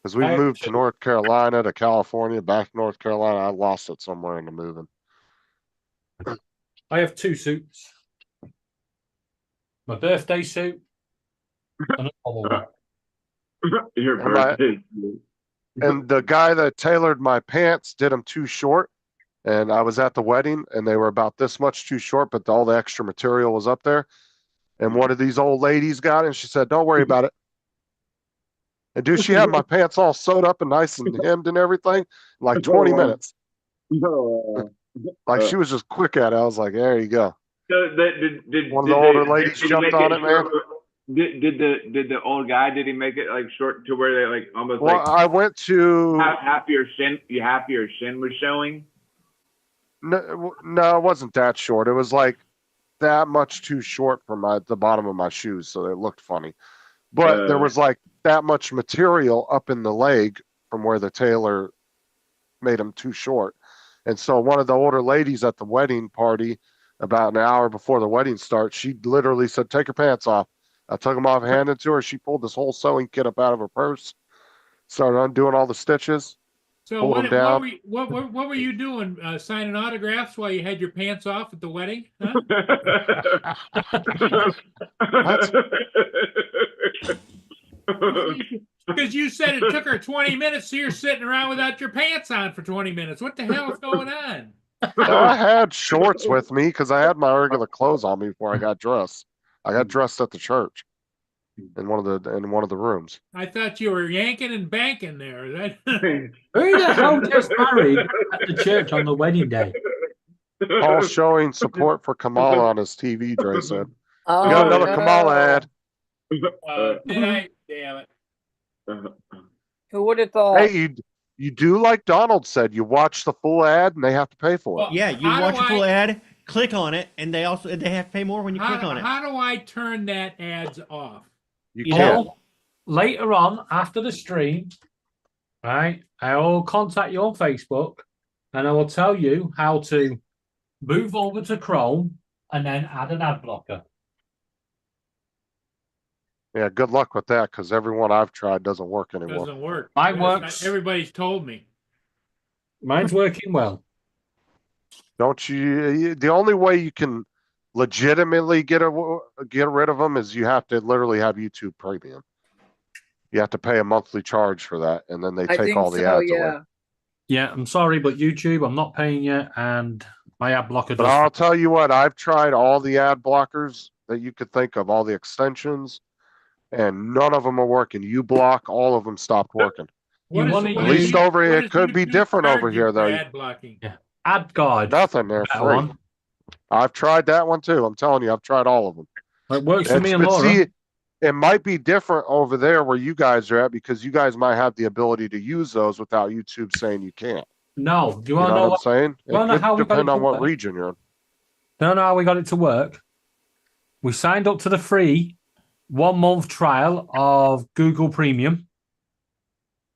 Because we moved to North Carolina, to California, back to North Carolina. I lost it somewhere in the moving. I have 2 suits. My birthday suit and a formal one. Your And my- birthday. And the guy that tailored my pants did them too short. And I was at the wedding and they were about this much too short, but all the extra material was up there. And one of these old ladies got it and she said, "Don't worry about it." And dude, she had my pants all sewed up and nice and hemmed and everything in like 20 minutes. Like she was just quick at it. I was like, there you go. So did One of the older ladies did he jumped make on it, man. short? Did the old guy, did he make it like short to where they like almost Well, like I went to half your shin was showing? no, it wasn't that short. It was like that much too short for the bottom of my shoes, so they looked funny. But there was like that much material up in the leg from where the tailor made them too short. And so one of the older ladies at the wedding party, about an hour before the wedding starts, she literally said, "Take your pants off." I took them off, handed to her. She pulled this whole sewing kit up out of her purse, started undoing all the stitches. So pulled what, them down. what were you doing? Signing autographs while you had your pants off at the wedding? Because you said it took her 20 minutes, so you're sitting around without your pants on for 20 minutes. What the hell is going on? I had shorts with me because I had my regular clothes on me before I got dressed. I got dressed at the church in one of the rooms. I thought you were yanking and banking there. That... Who the hell gets married at the church on the wedding day? Paul showing support for Kamala on his TV, Dre said. Oh, We got another no. Kamala ad. Did I? Damn it. Who would have thought? Hey, you do like Donald said, you watch the full ad and they have to pay for it. Yeah, you how watch do a full I- ad, click on it, and they have to pay more when you click on it. How do I turn that ads off? You know, later on after the stream, right, I will contact you on Facebook and I will tell you how to move over to Chrome and then add an ad blocker. Yeah, good luck with that because everyone I've tried doesn't work anymore. Doesn't work. Mine Yes, works. Everybody's told me. Mine's working well. Don't you? The only way you can legitimately get rid of them is you have to literally have YouTube Premium. You have to pay a monthly charge for that, and then they I take think all the so, ads yeah. away. Yeah, I'm sorry, but YouTube, I'm not paying you, and my ad blocker But does. I'll tell you what, I've tried all the ad blockers that you could think of, all the extensions, and none of them are working. uBlock, all of them stopped working. What is- wanna At what least is- over what here, is it could be YouTube different over charging here for though. ad blocking? Yeah. AdGuard. Nothing, they're Better free. one. I've tried that one too. I'm telling you, I've tried all of them. It works for me and but Laura. see, it might be different over there where you guys are at because you guys might have the ability to use those without YouTube saying you can't. No. Do you You want to know know what I'm saying? you wanna know It how could we got it depend to on what work? region you're in. Don't know how we got it to work. We signed up to the free 1 month trial of Google Premium.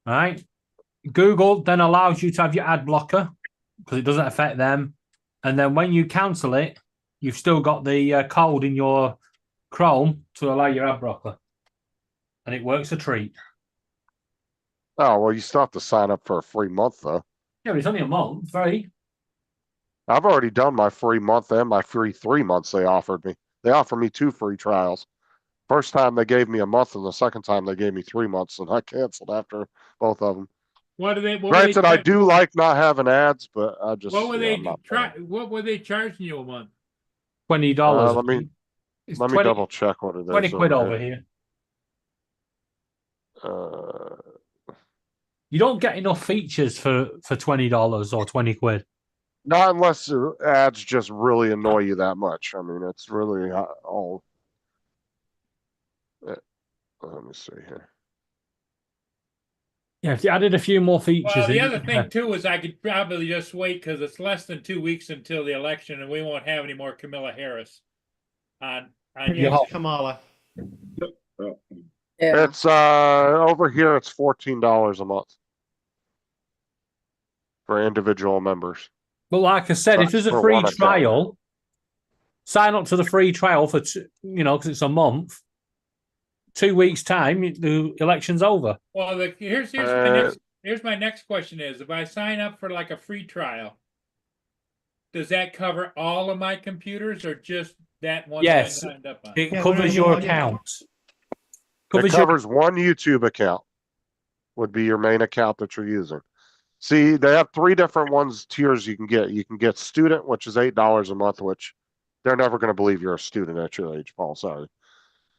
Right? Google then allows you to have your ad blocker because it doesn't affect them. And then when you cancel it, you've still got the code in your Chrome to allow your ad blocker. And it works a treat. Oh, well, you still have to sign up for a free month though. Yeah, but it's only a month, free. I've already done my free month and my free 3 months they offered me. They offered me 2 free trials. First time they gave me a month, and the second time they gave me 3 months, and I canceled after both of them. What do they? Granted, I do like not having ads, but I just What were yeah, they I'm not try? What were they charging you a month? $20. let me It's let me 20 double check what it is. 20 quid over here. You don't get enough features for $20 or 20 quid. Not unless the ads just really annoy you that much. I mean, it's really all. Let me see here. Yeah, if you added a few more features. Well, the in, other thing too is I could probably just wait because it's less than 2 weeks until the election, and we won't have any more Camilla Harris on YouTube. Kamala. It's over here. It's $14 a month for individual members. But like I said, if there's a For free one account. trial, sign up to the free trial for because it's a month. 2 weeks time, the election's over. Well, here's my next question is if I sign up for like a free trial, does that cover all of my computers or just that one Yes, that I signed up on? it covers your account. It covers one YouTube account. Would be your main account that you're using. See, they have 3 different tiers you can get. You can get student, which is $8 a month, which they're never going to believe you're a student at your age, Paul. Sorry.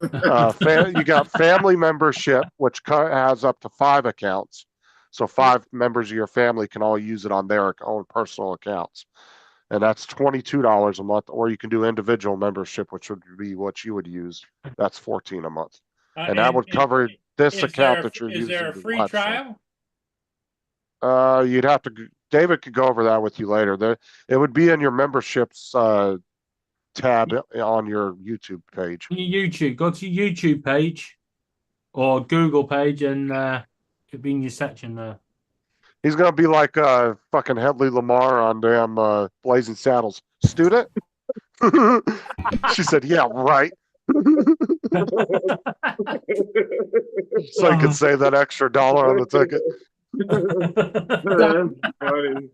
You got family membership, which has up to 5 accounts. So 5 members of your family can all use it on their own personal accounts. And that's $22 a month. Or you can do individual membership, which would be what you would use. That's $14 a month. And that would cover this account that you're using. Is there a to free watch trial? You'd have to. David could go over that with you later. It would be in your memberships tab on your YouTube page. YouTube, go to your YouTube page or Google page, and it'll be in your section there. He's gonna be like fucking Headley Lamar on damn Blazing Saddles. Student? She said, "Yeah, right." So you could save that extra $1 on the ticket. That's funny.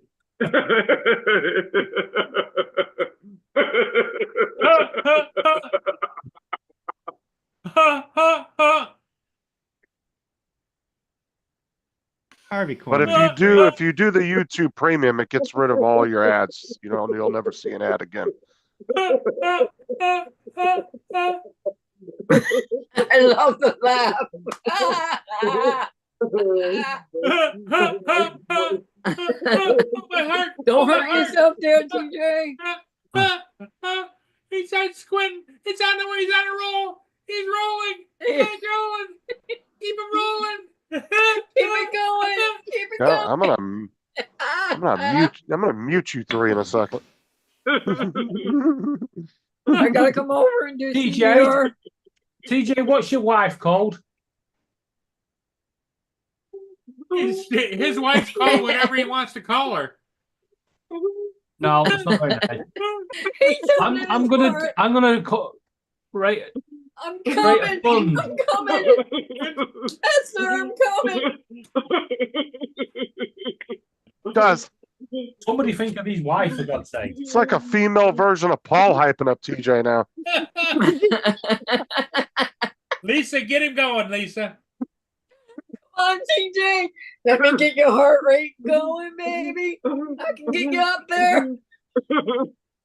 Harvey But if you do the YouTube Premium, it gets rid of all your ads. You'll never see an ad again. I love the laugh. Don't hurt yourself there, TJ. He's on squint. He's on the way. He's on a roll. He's rolling. He's rolling. Keep him rolling. Keep it going. Keep it Yeah, going. I'm gonna mute you 3 in a second. I gotta come over and do TJ, TJ, what's your wife called? His wife's called whatever he wants to call her. No, it's not very nice. I'm gonna call right. I'm Right, coming. I'm coming. Yes, sir, I'm coming. Guys, somebody think of his wife for God's sake. It's like a female version of Paul hyping up TJ now. Lisa, get him going, Lisa. Come on, TJ. Let me get your heart rate going, baby. I can get you up there.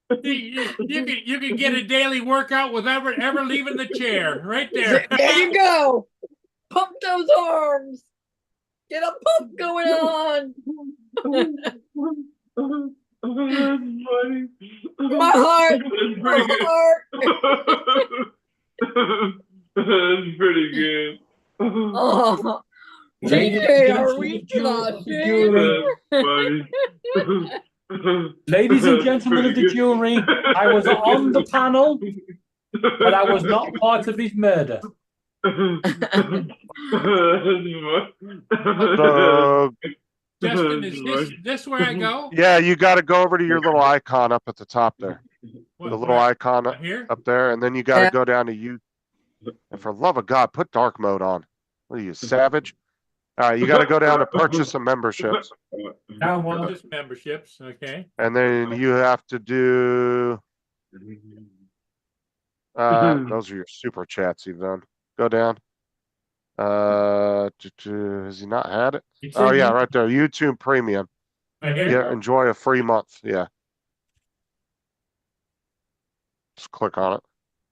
You can get a daily workout without ever leaving the chair. Right there. There you go. Pump those arms. Get a pump going on. My heart. My heart. That's pretty good. Oh, Ladies TJ, and are gentlemen we of the jury- blushing? Ladies and gentlemen of the jury, I was on the panel, but I was not part of his murder. Justin, is this where I go? Yeah, you got to go over to your little icon up at the top there. What, The little icon here? up there, and then you got to Yeah. go down to you. And for love of God, put dark mode on. What are you, savage? All right, you got to go down to purchase some memberships, Down one. Just memberships, okay. and then you have to do. Those are your super chats you've done. Go down. Has he not had it? It's Oh in yeah, the- right there. YouTube Premium. Right here? Yeah, enjoy a free month. Yeah. Just click on it.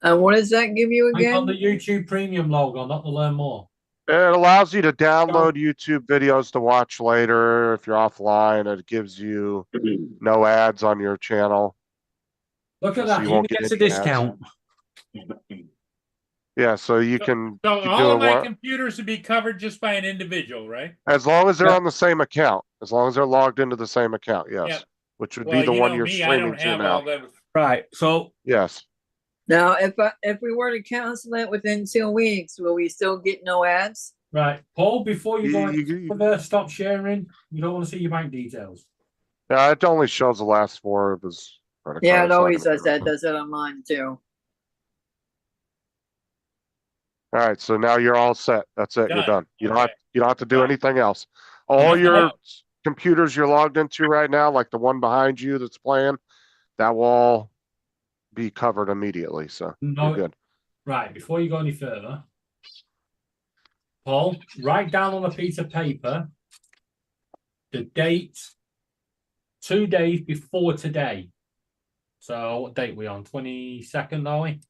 And what does that give you Click on again? the YouTube Premium logo, not to learn more. It allows you to download YouTube videos to watch later if you're offline. It gives you no ads on your channel. Look at So that. you He won't even get gets a any ads. discount. Yeah, so you can So you all do of it my one- computers would be covered just by an individual, right? as long as they're Yeah. on the same account. As long as they're logged into the same account, yes. Yeah. Which would Well, be the you one know you're me, I streaming don't to have now. all them. Right. So Yes. Now, if we were to cancel it within 2 weeks, will we still get no ads? right, Paul, before you go You- further, stop sharing. You don't want to see your bank details. Yeah, it only shows the last four of his credit Yeah, card. it It's not always gonna does be- that. Does that on mine too. All right, so now you're all set. That's it. You're Done. done. You don't have to do anything else. All Nothing your else. computers you're logged into right now, like the one behind you that's playing, that will all be covered immediately. So No. you're good. Right, before you go any further, Paul, write down on a piece of paper the date 2 days before today. So what date we on? 22nd, are we?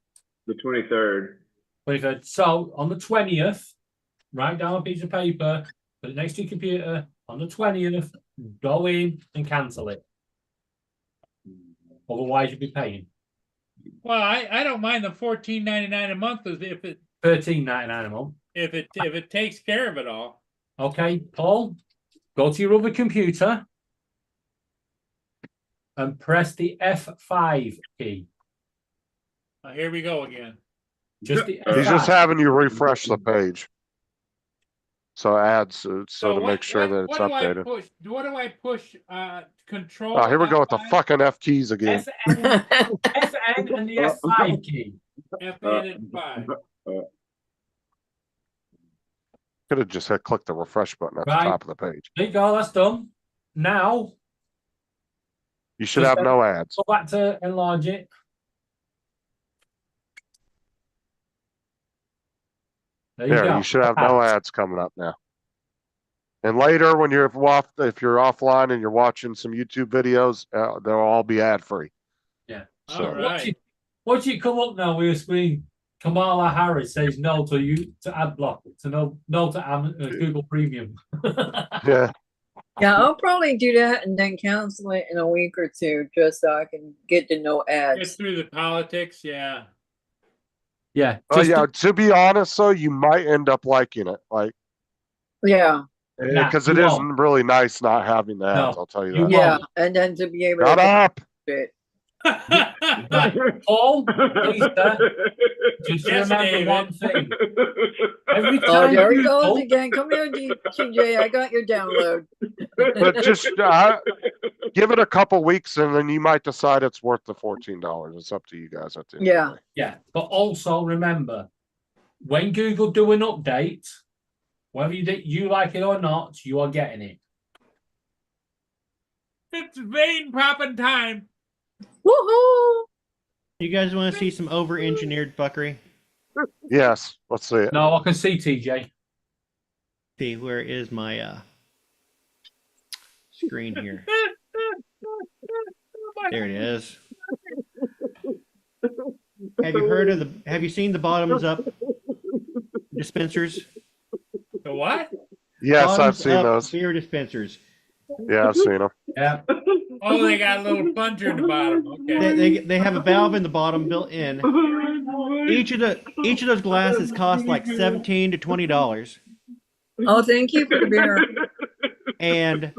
The 23rd. 23rd. So on the 20th, write down a piece of paper, put it next to your computer. On the 20th, go in and cancel it. Otherwise, you'll be paying Well, I don't mind the $14.99 a month if $13.99 a month. if it takes care of it all. Okay, Paul, go to your other computer and press the F5 key. Here we go again. Just the He's just F5. having you refresh the page. So ads, so to what- make sure that it's what do I updated. push? What do I push? Control. Oh, here we go with the F5? fucking F keys again. FN and the F5 key. FN and 5. Could have just click the refresh button at Right. the top of the page. There you go, that's done. Now, You should just have no ads. go back to enlarge it. There you There, go. you should have no ads coming up now. And later, when you're off, if you're offline and you're watching some YouTube videos, they'll all be ad free. Yeah. So- All right. Watch it come up now with a screen. Kamala Harris says no to ad block, to no to Google Premium. Yeah. Yeah, I'll probably do that and then cancel it in a week or two just so I can get to no Get ads. through the politics, yeah. Yeah. Oh yeah. To be honest, though, you might end up liking it, like Yeah. because it you is won't. really nice not having the ads. No, I'll tell you you that. Yeah, and then to be able Shut to up. it. Right. Paul, Lisa, just Yes, remember David. one thing. Every Oh, time there he you goes go, again. Come here, TJ. I got your download. But just give it a couple weeks, and then you might decide it's worth the $14. It's up to you guys at the end of the Yeah. day. yeah, but also remember, when Google do an update, whether you like it or not, you are getting it. It's vein popping time. Woohoo! You guys want to see some over-engineered fuckery? Yes, let's see it. No, I can see TJ. See, where is my screen here? There it is. Have you heard of the? Have you seen the bottoms up dispensers? The what? Yes, I've Bottoms seen up those. beer dispensers. Yeah, I've seen them. Yeah. Oh, they got a little plunger in the bottom. Okay. They have a valve in the bottom built in. Each of those glasses cost like $17 to $20. Oh, thank you for the beer. And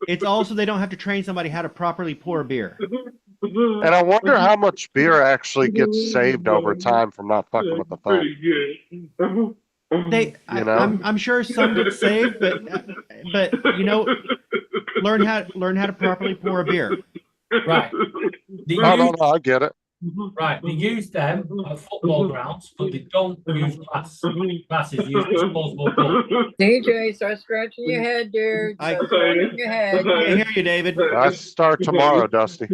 it's also they don't have to train somebody how to properly pour beer. And I wonder how much beer actually gets saved over time from not fucking with the phone. I'm sure some get saved, but you know, learn how to properly pour a beer. Right. No, I get it. Right, they use them at football grounds, but they don't use glass. Glass is used disposable cup. DJ, start scratching your head, dude. Start scratching your head. I hear you, David. I start tomorrow, Dusty.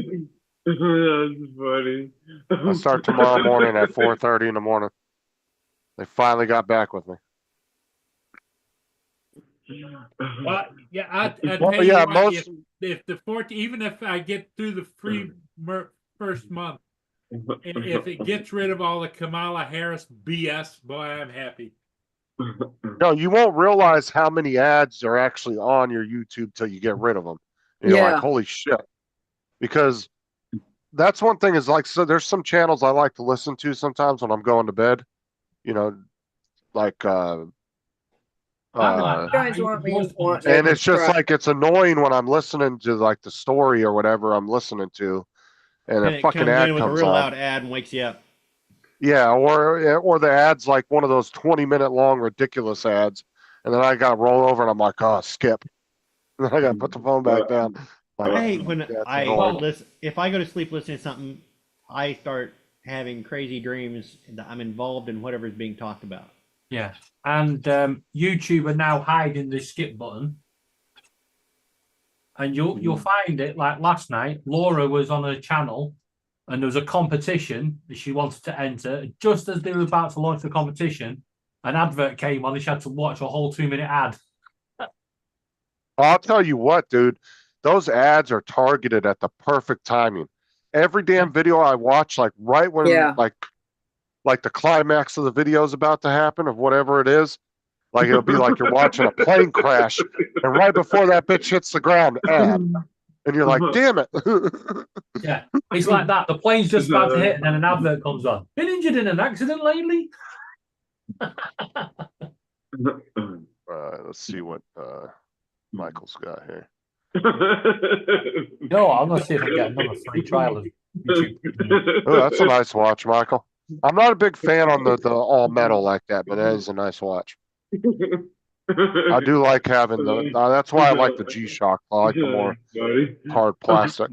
That's funny. I start tomorrow morning at 4:30 in the morning. They finally got back with me. Well, yeah, I Well, tell you yeah, what, most- if the 14, even if I get through the free first month, if it gets rid of all the Kamala Harris BS, boy, I'm happy. No, you won't realize how many ads are actually on your YouTube till you get rid of them. You're Yeah. like, holy shit. Because that's one thing is like, so there's some channels I like to listen to sometimes when I'm going to bed, you know, like, You guys want me to watch and it's just subscribe. like, it's annoying when I'm listening to like the story or whatever I'm listening to and And a it fucking comes ad in with a comes real on. loud ad and wakes you up. Yeah, or the ads like one of those 20-minute long ridiculous ads, and then I got to roll over and I'm like, oh, skip. And then I got to put the phone back down. Like, I hate when that's I annoying. listen. If I go to sleep listening to something, I start having crazy dreams that I'm involved in whatever's being talked about. Yeah. And YouTube are now hiding the skip button. And you'll find it like last night. Laura was on a channel and there was a competition that she wanted to enter. Just as they were about to launch the competition, an advert came on and she had to watch a whole 2-minute ad. I'll tell you what, dude, those ads are targeted at the perfect timing. Every damn video I watch, like right when like the climax of the video is about to happen of whatever it is, like it'll be like you're watching a plane crash, and right before that bitch hits the ground, ad. And you're like, damn it. Yeah, it's like that. The plane's just about to hit and then an advert comes on. Been injured in an accident lately? Let's see what Michael's got here. No, I'm going to see if I can get another free trial of YouTube. Oh, that's a nice watch, Michael. I'm not a big fan on the all metal like that, but that is a nice watch. I do like having the. That's why I like the G-Shock. I like the more hard plastic.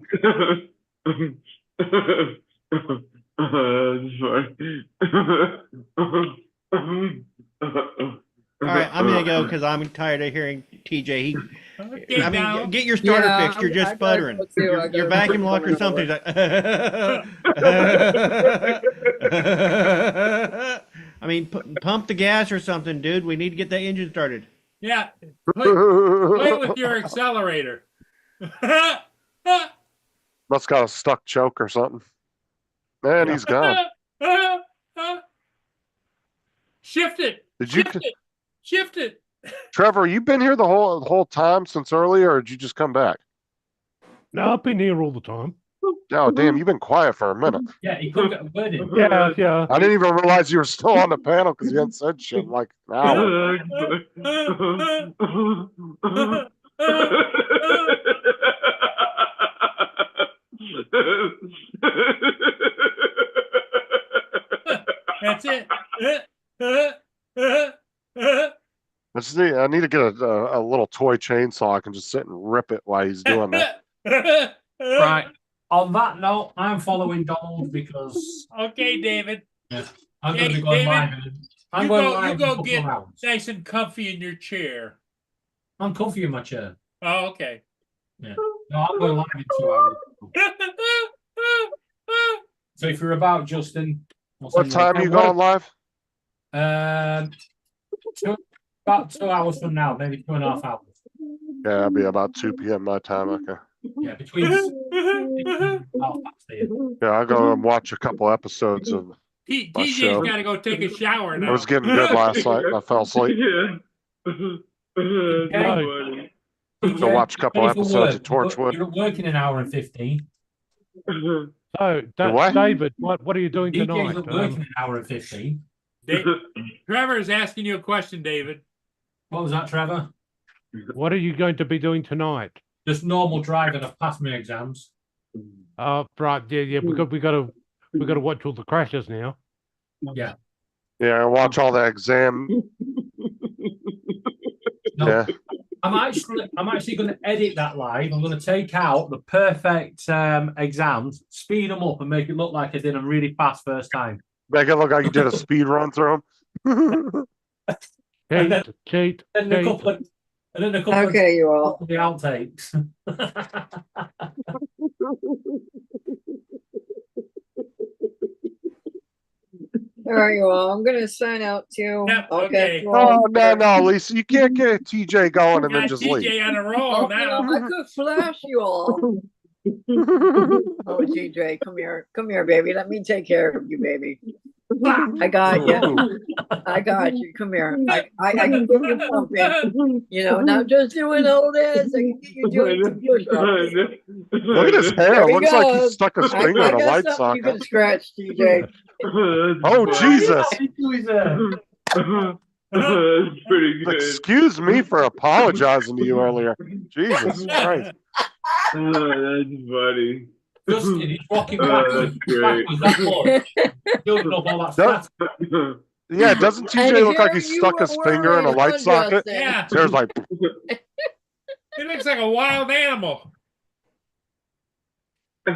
All right, I'm gonna go because I'm tired of hearing TJ. Okay, now. Get your starter Yeah, fixed. You're I just gotta sputtering. go too. I Your gotta vacuum put lock or something something. I mean, pump the gas or something, dude. We need to get that engine started. Yeah, play with your accelerator. Must got a stuck choke or something. Man, he's gone. Shift it. Did you, Shift it. Trevor? You been here the whole time since earlier, or did you just come back? No, I've been here all the time. Oh, damn, you've been quiet for a minute. Yeah, he couldn't get a word in. Yeah. I didn't even realize you were still on the panel because you hadn't said shit in like an hour. That's it. I need to get a little toy chainsaw. I can just sit and rip it while he's doing that. Right. On that note, I'm following Donald because Okay, David. I'm going to Hey, be going David, live. I'm You going go, live you in a go couple get of hours. nice and comfy in your chair. I'm comfy in my chair. Oh, okay. Yeah. No, I'm going live in 2 hours. So if you're about, Justin. I'll What send time are you going live? About 2 hours from now, maybe 2.5 hours. Yeah, it'll be about 2 p.m. my time. Okay. Yeah, between half past here. Yeah, I'll go and watch a couple episodes of my TJ's show. got to go take a shower now. I was getting good last night and I fell asleep. Okay. Go watch a couple Ready for episodes of work. Torchwood. You're at work in an hour and 15. So, What? David, what are you doing DJ's tonight? at work in an hour and 15. Trevor is asking you a question, David. What was that, Trevor? What are you going to be doing tonight? Just normal driving. I've passed my exams. Right, yeah, we got to watch all the crashes now. Yeah. Yeah, and watch all the exam. No, Yeah. I'm actually going to edit that live. I'm going to take out the perfect exams, speed them up, and make it look like I did them really fast first time. Make it look like you did a speed run through them. Cheat. And a couple of, Okay, you all. the outtakes. All right, you all. I'm gonna sign out too. okay. Oh, no, Lisa. You can't get TJ going and then Got just TJ leave. on a roll Oh, now. I could flash you all. Oh, TJ, come here. Come here, baby. Let me take care of you, baby. I got you. I got you. Come here. I can get you pumping. You know, not just doing all this. I can get you doing some push-ups. Look at his hair. There he Looks like he goes. stuck his I finger in a got light something you socket. can scratch, TJ. Oh, Jesus. That's pretty good. Excuse me for apologizing to you earlier. Jesus Christ. That's funny. Justin, he's walking That's great. Building up all that stuff. Yeah, doesn't TJ look like he stuck his finger in a light socket? Yeah. There's like, He looks like a wild animal.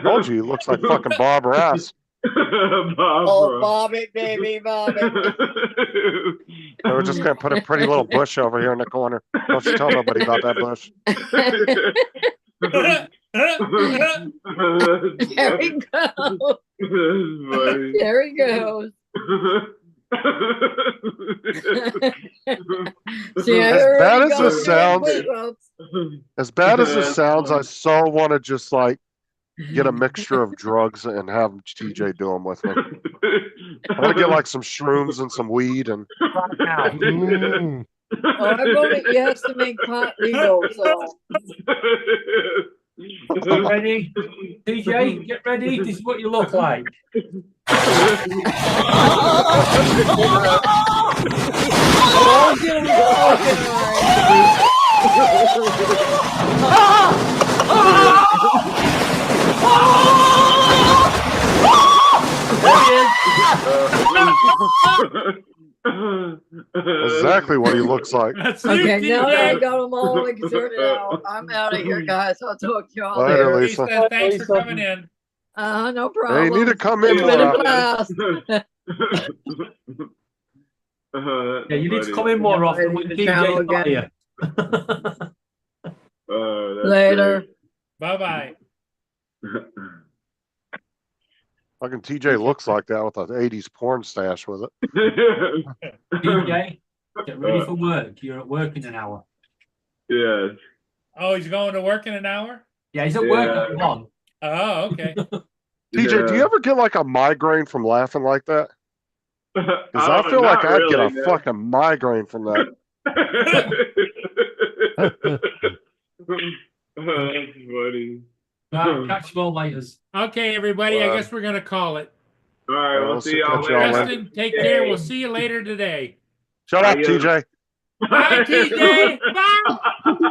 told you, he looks like fucking Bob Ross. Oh, bob it, baby, bob it. And we're just gonna put a pretty little bush over here in the corner. Don't you tell nobody about that bush. There he goes. There he goes. See, I As already bad as got this good sounds, push-ups. as bad as this sounds, I so want to just like get a mixture of drugs and have TJ do them with me. I'm gonna get like some shrooms and some weed and. Oh, I voted yes to make pot legal, so. You ready? DJ, get ready. This is what you look like. Oh, get him Exactly what he looks like. Okay, now that I got them all like sorted out, I'm out of here, guys. I'll talk to y'all Later, later. Lisa. Thanks for coming in. No Hey, problem. you need to come in It's more been a often. blast. Yeah, you need to come in more often when The channel DJ's not again. here. Later. Bye bye. Fucking TJ looks like that with an 80s porn stash with it. DJ, get ready for work. You're at work in an hour. Yes. Oh, he's going to work in an hour? Yeah, he's at work at 1. Oh, okay. TJ, do you ever get like a migraine from laughing like that? Because I feel like not I'd get a really, no. fucking migraine from that. That's funny. Right, catch you all later. Okay, everybody, I guess we're going to call it. All right, we'll see y'all later. Justin, take care. We'll see you later today. Shut up, Adios. TJ. Bye, TJ. Bye. Bye.